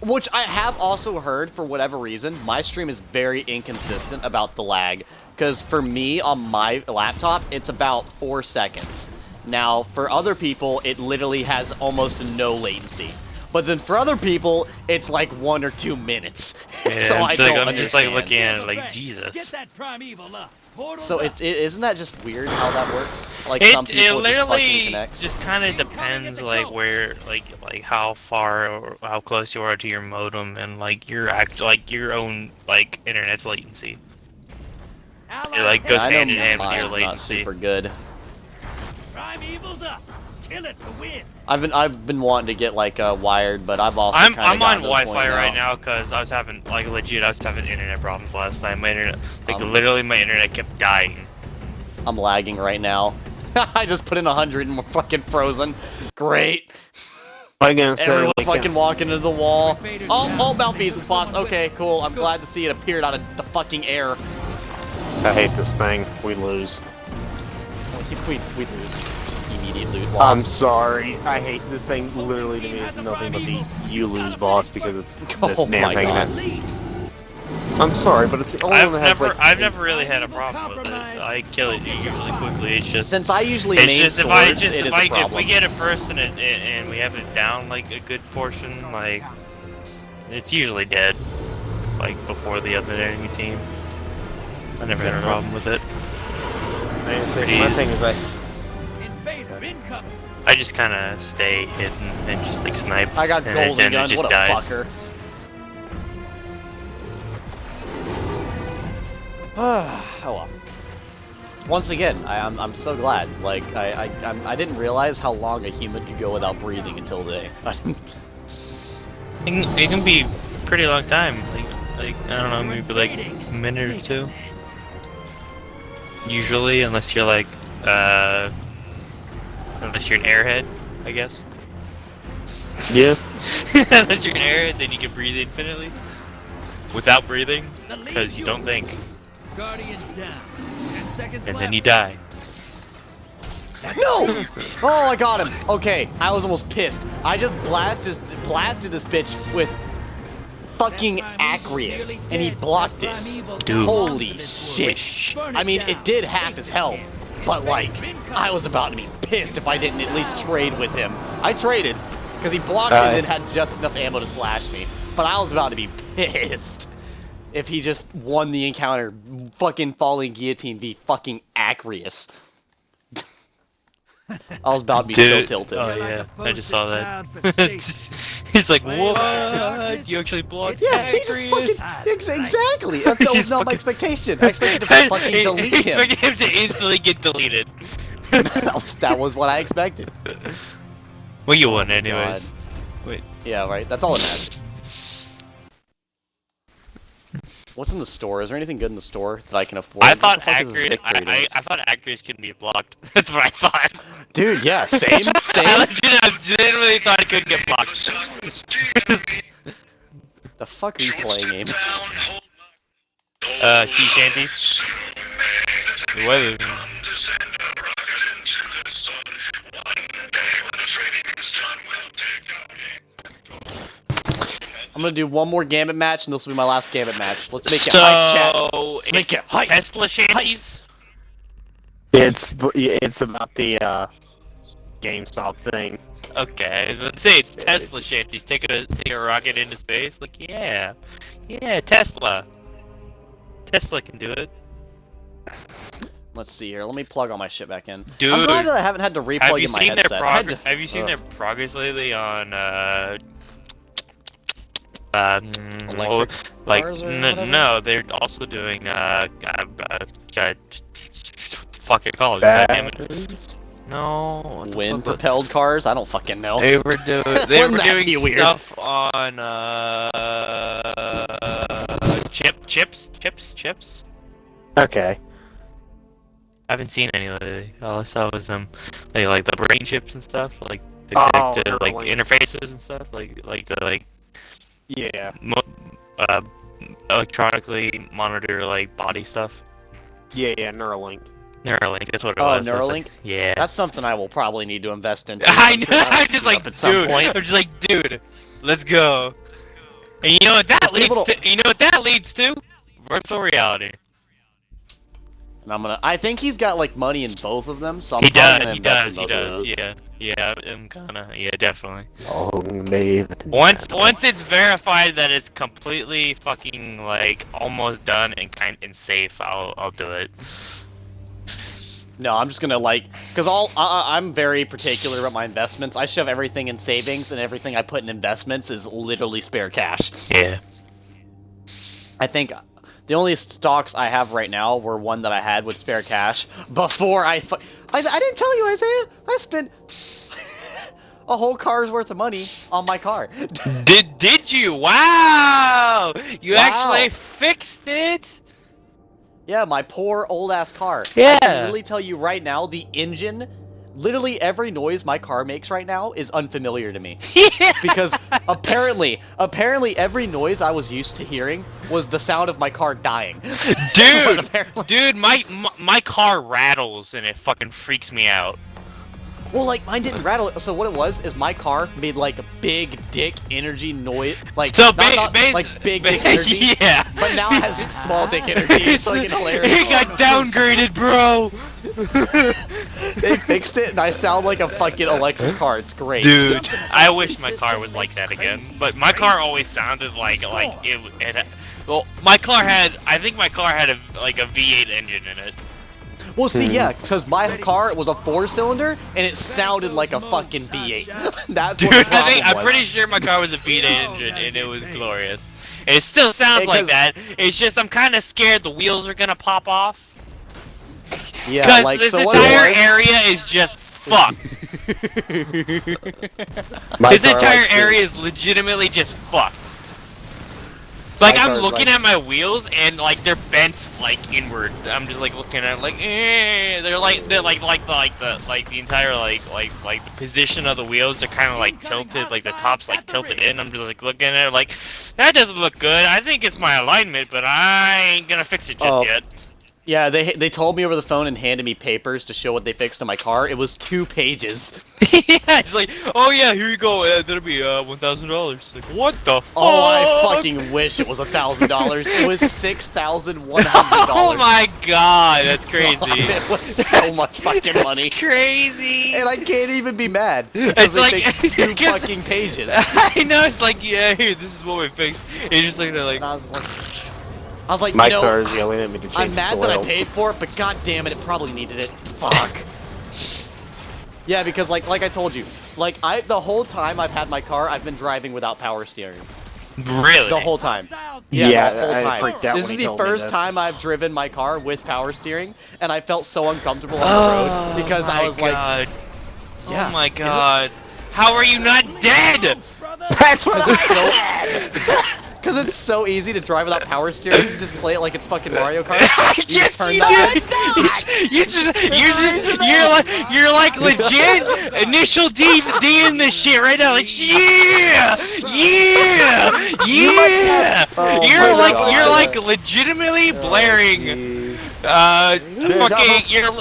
Which I have also heard, for whatever reason, my stream is very inconsistent about the lag. Because for me, on my laptop, it's about 4 seconds. Now, for other people, it literally has almost no latency. But then for other people, it's like 1 or 2 minutes. Yeah, so I don't understand. I'm just like looking at it like, Jesus. Get that primeval up. So isn't that just weird how that works? Like It some people just fucking literally connects. just kind of depends like where like how far or how close you are to your modem and like your own like internet's latency. It like goes hand in hand with your latency. Not super good. Primeval's up. Kill it to win. I've been wanting to get like wired, but I've also I'm kinda on gotten to the point Wi-Fi right now because I was having internet problems last night. My internet, literally my internet kept dying. I'm lagging right now. I just put in 100 and we're fucking frozen. Great. Again, so Everyone's like, fucking walking into the wall. Oh, Malfeasance boss. Okay, cool. I'm glad to see it appeared out of the fucking air. I hate this thing. We lose. We lose. Immediate loot I'm loss. sorry. I hate this thing. Literally to me, it's nothing but the you lose boss because it's this Oh damn my thing. God. I'm sorry, but it's the only one that has like. I've never really had a problem with it. I kill it usually quickly. It's just Since I usually main swords, it is a problem. If we get a person and we have it down like a good portion, like it's usually dead, like before the other enemy team. I never had a problem with it. My thing is I just kind of stay hidden and just like snipe. I got golden gun. What a fucker. Oh well. Once again, I'm so glad. Like I didn't realize how long a human could go without breathing until today. It can be a pretty long time. Like I don't know, maybe like a minute or two. Usually, unless you're like unless you're an airhead, I guess. Yeah. Unless you're an airhead, then you can breathe infinitely without breathing, because you don't think. Guardians down. 10 seconds And then you die. No! Oh, I got him. Okay, I was almost pissed. I just blasted this bitch with fucking Acreus, and he blocked it. Dude. Holy shit. I mean, it did half his health, but like, I was about to be pissed if I didn't at least trade with him. I traded, because he blocked it and had just enough ammo to slash me, but I was about to be pissed if he just won the encounter. Fucking falling guillotine v fucking Acreus. I was about to be so tilted. Oh yeah, I just saw that. He's like, what? You actually blocked Acreus? Exactly! That was not my expectation. I expected to fucking delete him. I expected him to instantly get deleted. that was what I expected. Well, you won anyways. Wait. Yeah, right. That's all that matters. What's in the store? Is there anything good in the store that I can afford? I thought Acreus. I thought Acreus couldn't be blocked. That's what I thought. Dude, yeah, same. I legitimately thought it couldn't get blocked. The fuck are you playing, Ames? Sea shanties. The weather. I'm gonna do one more Gambit match, and this will be my last Gambit match. Let's make it hype, chat. Let's make it hype. Tesla shanties? It's about the GameStop thing. Okay, let's say it's Tesla shanties. Take a rocket into space. Like, yeah, Tesla. Tesla can do it. Let's see here. Let me plug all my shit back in. Dude, I'm glad that I haven't had to replug in my headset. Have you seen their progress lately on electric cars or whatever? No, they're also doing fuck it called no, wind propelled cars. I don't fucking know. They were doing weird? stuff on chips. Okay. I haven't seen any lately. All I saw was like the brain chips and stuff, like they connect to like interfaces and stuff, Yeah. Electronically monitor like body stuff. Yeah, Neuralink. Neuralink, that's what it was. Oh, Neuralink? Like, yeah. That's something I will probably need to invest in. I know. I'm just like, at some dude. point. I'm just like, dude. Let's go. And you know what that leads to? You know what that leads to? Virtual reality. And I think he's got like money in both of them, so I'm He gonna invest in both of those. Yeah, I'm gonna, definitely. Oh, maybe. Once it's verified that it's completely fucking like almost done and safe, I'll do it. No, I'm just gonna because I'm very particular about my investments. I shove everything in savings, and everything I put in investments is literally spare cash. Yeah. I think the only stocks I have right now were one that I had with spare cash before I didn't tell you, Isaiah. I spent a whole car's worth of money on my car. Did you? Wow! You actually fixed it. Yeah, my poor old ass car. Yeah. I can really tell you right now, the engine literally every noise my car makes right now is unfamiliar to me. Yeah. Because apparently every noise I was used to hearing was the sound of my car dying. Dude, my car rattles and it fucking freaks me out. Well, like, mine didn't rattle. So what it was is my car made like a big dick energy noise, like so not like big dick energy. Yeah. But now it has small dick energy. It's like hilarious. It got downgraded, bro. They fixed it, and I sound like a fucking electric car. It's great. Dude, I wish my car was like that again. But my car always sounded like it. Well, I think my car had a V8 engine in it. Well, see, yeah, because my car was a 4-cylinder, and it sounded like a fucking V8. That's Dude, what the problem I'm was. pretty sure my car was a V8 engine, and it was glorious. It still sounds like that. It's just I'm kind of scared the wheels are gonna pop off. Yeah, like, this so what entire area is just fucked. This entire area is legitimately just fucked. Like, I'm looking at my wheels and like they're bent like inward. I'm just like looking at it, like they're like the entire like the position of the wheels are kind of like tilted, like the top's like tilted in. I'm just like looking at it like that doesn't look good. I think it's my alignment, but I ain't gonna fix it just yet. Yeah, they told me over the phone and handed me papers to show what they fixed in my car. It was 2 pages. Yeah, it's like, oh yeah, here you go. That'll be $1,000. Like, what the fuck? Oh, I fucking wish it was $1,000. It was $6,100. Oh my god, that's crazy. God, it was so much fucking money. Crazy. And I can't even be mad because they like fixed 2 fucking pages. I know, it's like, yeah, here, this is what we fixed. And you're just like, they're like. I was like, my you know, car is yelling at me to change I'm mad the that I oil. paid for it, but god damn it, it probably needed it. Fuck. Yeah, because like I told you, like the whole time I've had my car, I've been driving without power steering. Really? The whole time. Yeah, the whole time. I freaked out This when is he the told me first this. time I've driven my car with power steering, and I felt so uncomfortable on the road because I was like, yeah, oh my god. How are you not dead? That's what I said! Because it's so easy to drive without power steering. You just play it like it's fucking Mario Kart. You Yes, turn you that you're like legit initial D in this shit right now. Like yeah. Oh You're like legitimately blaring. Fucking you're.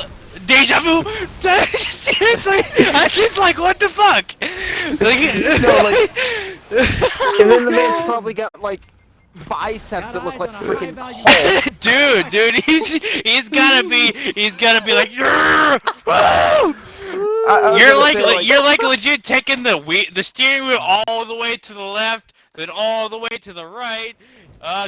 Deja vu! I'm just like, what the fuck? And then the man's probably got like biceps that look like freaking Hulk. Dude, he's gotta be like, you're like legit taking the steering wheel all the way to the left, then all the way to the right.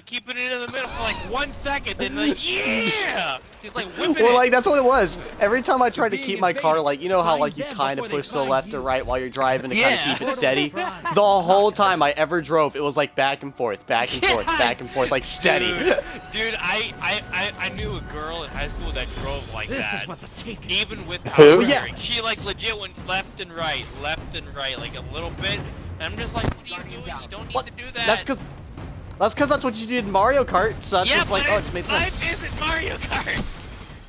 Keeping it in the middle for like 1 second, then like, yeah! He's like whipping it. Well, like, that's what it was. Every time I tried to keep my car, like, you know how, like, you kind of push to the left or right while you're driving to kind of keep it steady? The whole time I ever drove, it was like back and forth, back and forth, back and forth, like steady. Dude, I knew a girl in high school that drove like that. This is what the take. Even with Who? steering. She like legit went left and right, like a little bit. And I'm just like, what are you doing? You don't need to do that. That's because that's what you did in Mario Kart, so that's just like, oh, it made sense. Life isn't Mario Kart!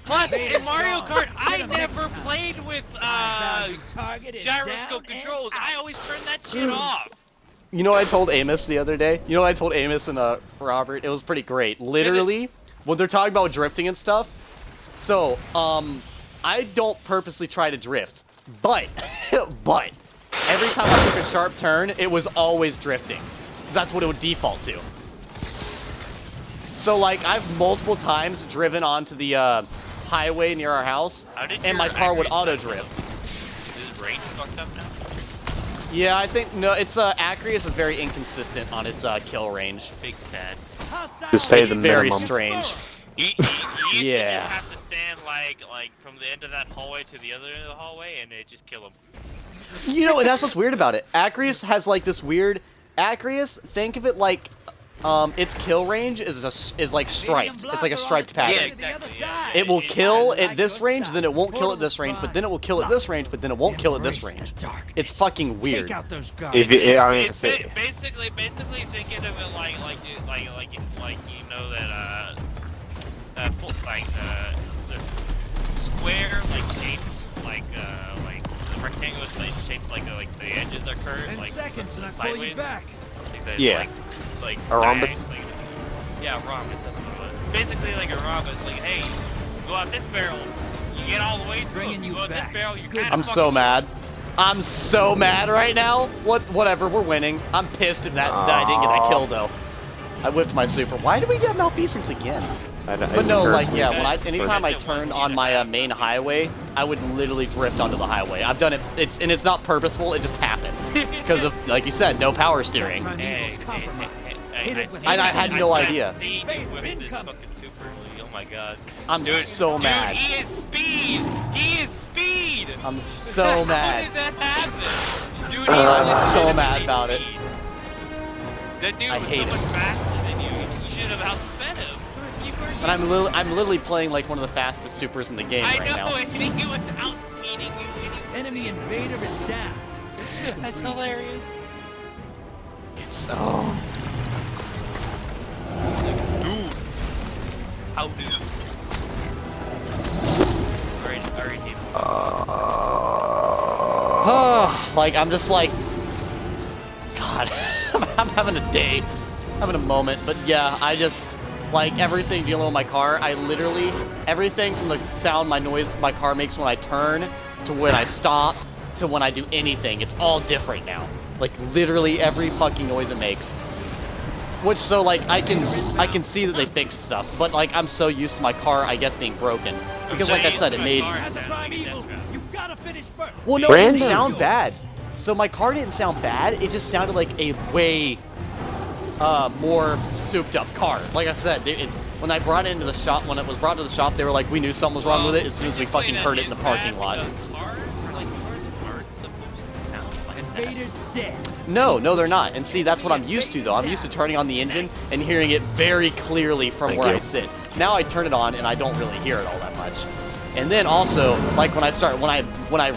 Plus, in Mario Kart, I never played with, gyroscope controls. I always turn that shit off. You know what I told Amos the other day? You know what I told Amos and, Robert? It was pretty great. Literally, when they're talking about drifting and stuff, so, I don't purposely try to drift, but, every time I took a sharp turn, it was always drifting. Because that's what it would default to. So, like, I've multiple times driven onto the highway near our house, and my car would auto-drift. Is range fucked up now? Yeah, I think, no, it's, Acreus is very inconsistent on its, kill range. Big sad. Just say It's the very minimum. strange. You used to Yeah. just have to stand, like, from the end of that hallway to the other end of the hallway, and it just kill him. You know, and that's what's weird about it. Acreus has, like, this weird... Acreus, think of it like, its kill range is like striped. It's like a striped pattern. Yeah, exactly. Yeah. It will kill at this range, then it won't kill at this range, but then it will kill at this range, but then it won't kill at this range. It's fucking weird. Basically thinking of it like you know that the square like shape the rectangular shapes like the edges are curved, like seconds and I pull sideways. you back. Yeah. Like A rhombus? Yeah, rhombus. That's what it was. Basically like a rhombus. Like, hey, go out this barrel, you get all the way through. Bringing you go out back. this barrel, you're kind I'm of so mad. I'm so mad right now. Whatever, we're winning. I'm pissed that I didn't get that kill though. I whipped my super. Why did we get malfeasance again? But no, like, yeah, anytime I turned on my main highway, I would literally drift onto the highway. I've done it, it's not purposeful, it just happens. Because of, like you said, no power steering. And I had no idea. Oh my god. I'm so mad. Dude, he is speed! He is speed! I'm so mad. How did that happen? Dude, I'm so mad about it. That dude I was hate so it. much faster than you. You should have outsped him. And I'm literally playing like one of the fastest supers in the game right now. I know, and he was outspeeding you. Enemy invader is down. That's hilarious. It's so... Dude. How do you? Alright. Like, I'm just like... God, I'm having a day. Having a moment, but yeah, I just... Like, everything dealing with my car, I literally... Everything from the sound my car makes when I turn, to when I stop, to when I do anything, it's all different now. Like, literally every fucking noise it makes. Which, so, like, I can see that they fixed stuff, but, like, I'm so used to my car, I guess, being broken. Because, like I said, it made... Well, no, it didn't sound bad. So my car didn't sound bad, it just sounded like a way... more souped up car. Like I said, when I brought it into the shop, when it was brought to the shop, they were like, we knew something was wrong with it as soon as we fucking heard it in the parking lot. Invader's dead. No, they're not. And see, that's what I'm used to, though. I'm used to turning on the engine and hearing it very clearly from where I sit. Now I turn it on and I don't really hear it all that much. And then also, like when I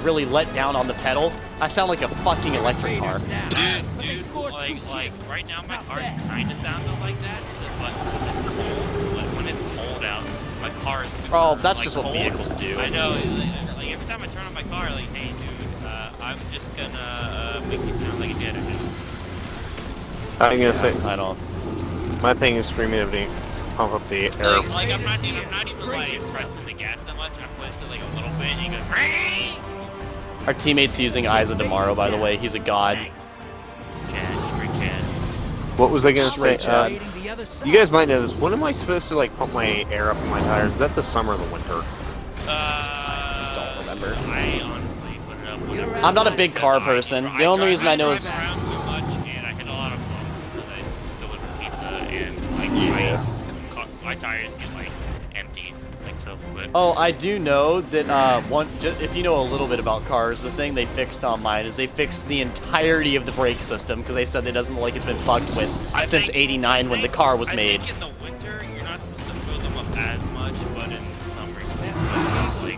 really let down on the pedal, I sound like a fucking electric car. Dude, like right now my car kind of sounding like that. When it's cold out, my car is super, Oh, that's just cold. what vehicles do. I know. Like every time I turn on my car, like, hey, dude, I'm just gonna make it sound like a jet engine. I'm gonna say, I don't. my thing is screaming at me, pump up the air. Like I'm not even like pressing the gas that much. I press it like a little bit, and he goes. Ree! Our teammate's using Eyes of Tomorrow, by the way. He's a god. What was I gonna Straight say? You guys might know this. When am I supposed to like pump my air up in my tires? Is that the summer or the winter? Don't remember. I honestly put it up whenever. I'm not a big car person. The only reason I know is... around too much, and I hit a lot of bumps because I deliver pizza, and like my tires get like empty like so quick. Oh, I do know that if you know a little bit about cars, the thing they fixed on mine is they fixed the entirety of the brake system because they said it doesn't look like it's been fucked with since '89 when the car was made. I think in the winter you're not supposed to fill them up as much, but in summer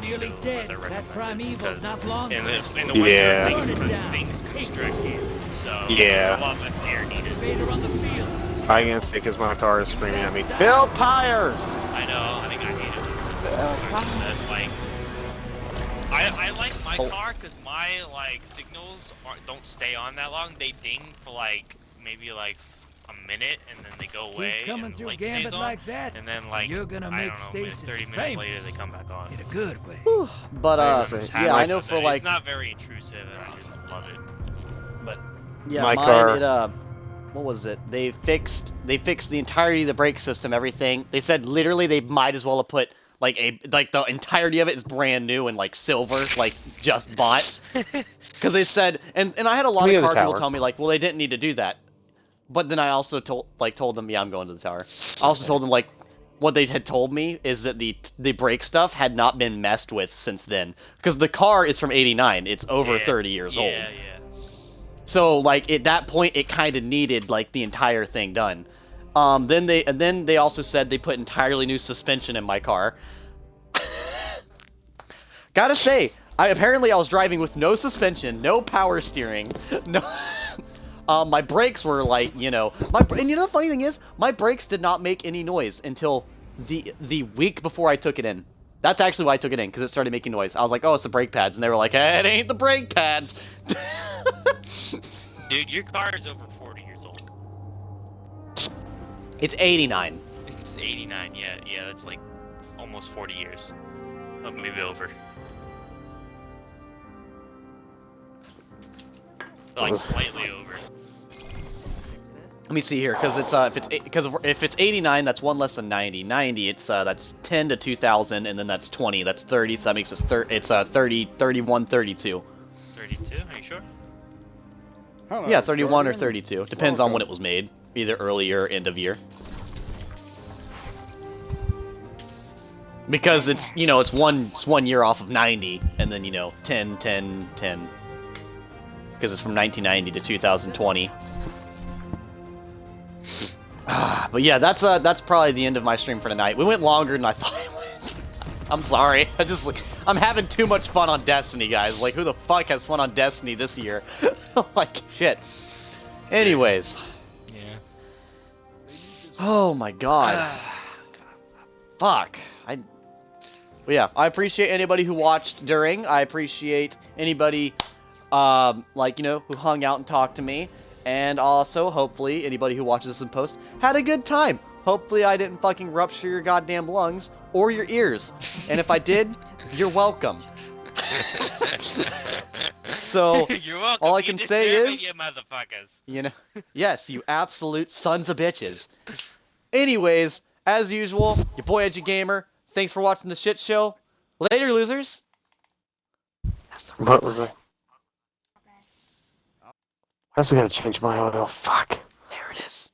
Nearly dead. That primeval's not long. in the winter things constrict you, so Yeah. a lot less air needed. Invader on the field. I can't say because my car is screaming at me. Fill tires! I know. I think I hate it. Like, I like my car because my like signals don't stay on that long. They ding for like maybe like a minute and then they go away. Keep coming and through like Gambit stays on, like that, and then like you're gonna make I don't know, Stasis 30 minutes later famous. they come back on. In a good way. But yeah, I know It's for like... It's not very intrusive, and I just love it. But yeah, My mine, car- what was it? They fixed the entirety of the brake system, everything. They said literally they might as well have put like the entirety of it is brand new and like silver, like just bought. Because they said, and I had a lot of car people tell me like, well, they didn't need to do that. But then I also told them, yeah, I'm going to the tower. I also told them like, what they had told me is that the brake stuff had not been messed with since then. Because the car is from '89. It's over 30 years old. Yeah. So like at that point, it kind of needed like the entire thing done. Then they also said they put entirely new suspension in my car. Gotta say, apparently I was driving with no suspension, no power steering, no. My brakes were like, and the funny thing is, my brakes did not make any noise until the week before I took it in. That's actually why I took it in, because it started making noise. I was like, oh, it's the brake pads. And they were like, hey, it ain't the brake pads. Dude, your car is over 40 years old. It's 89. It's 89, yeah, that's like almost 40 years. Oh, maybe over. Like slightly over. Let me see here, because it's if it's 89, that's one less than 90. 90, it's that's 10 to 2000, and then that's 20. That's 30, so that makes us 30, 31, 32. 32? Are you sure? Yeah, 31 or 32. Depends on when it was made, either early or end of year. Because it's it's one year off of 90, and then 10, 10, 10. Because it's from 1990 to 2020. But yeah, that's probably the end of my stream for tonight. We went longer than I thought it would. I'm sorry. I'm having too much fun on Destiny, guys. Like, who the fuck has fun on Destiny this year? Like, shit. Anyways. Yeah. Oh my god. Fuck. Well, yeah, I appreciate anybody who watched during. I appreciate anybody, who hung out and talked to me. And also, hopefully, anybody who watches this in post had a good time. Hopefully I didn't fucking rupture your goddamn lungs or your ears. And if I did, you're welcome. So, you're welcome. all I can say is, you motherfuckers. Yes, you absolute sons of bitches. Anyways, as usual, your boy Edgy Gamer. Thanks for watching the shit show. Later, losers. What was it? I also gotta change my oil. Fuck. There it is.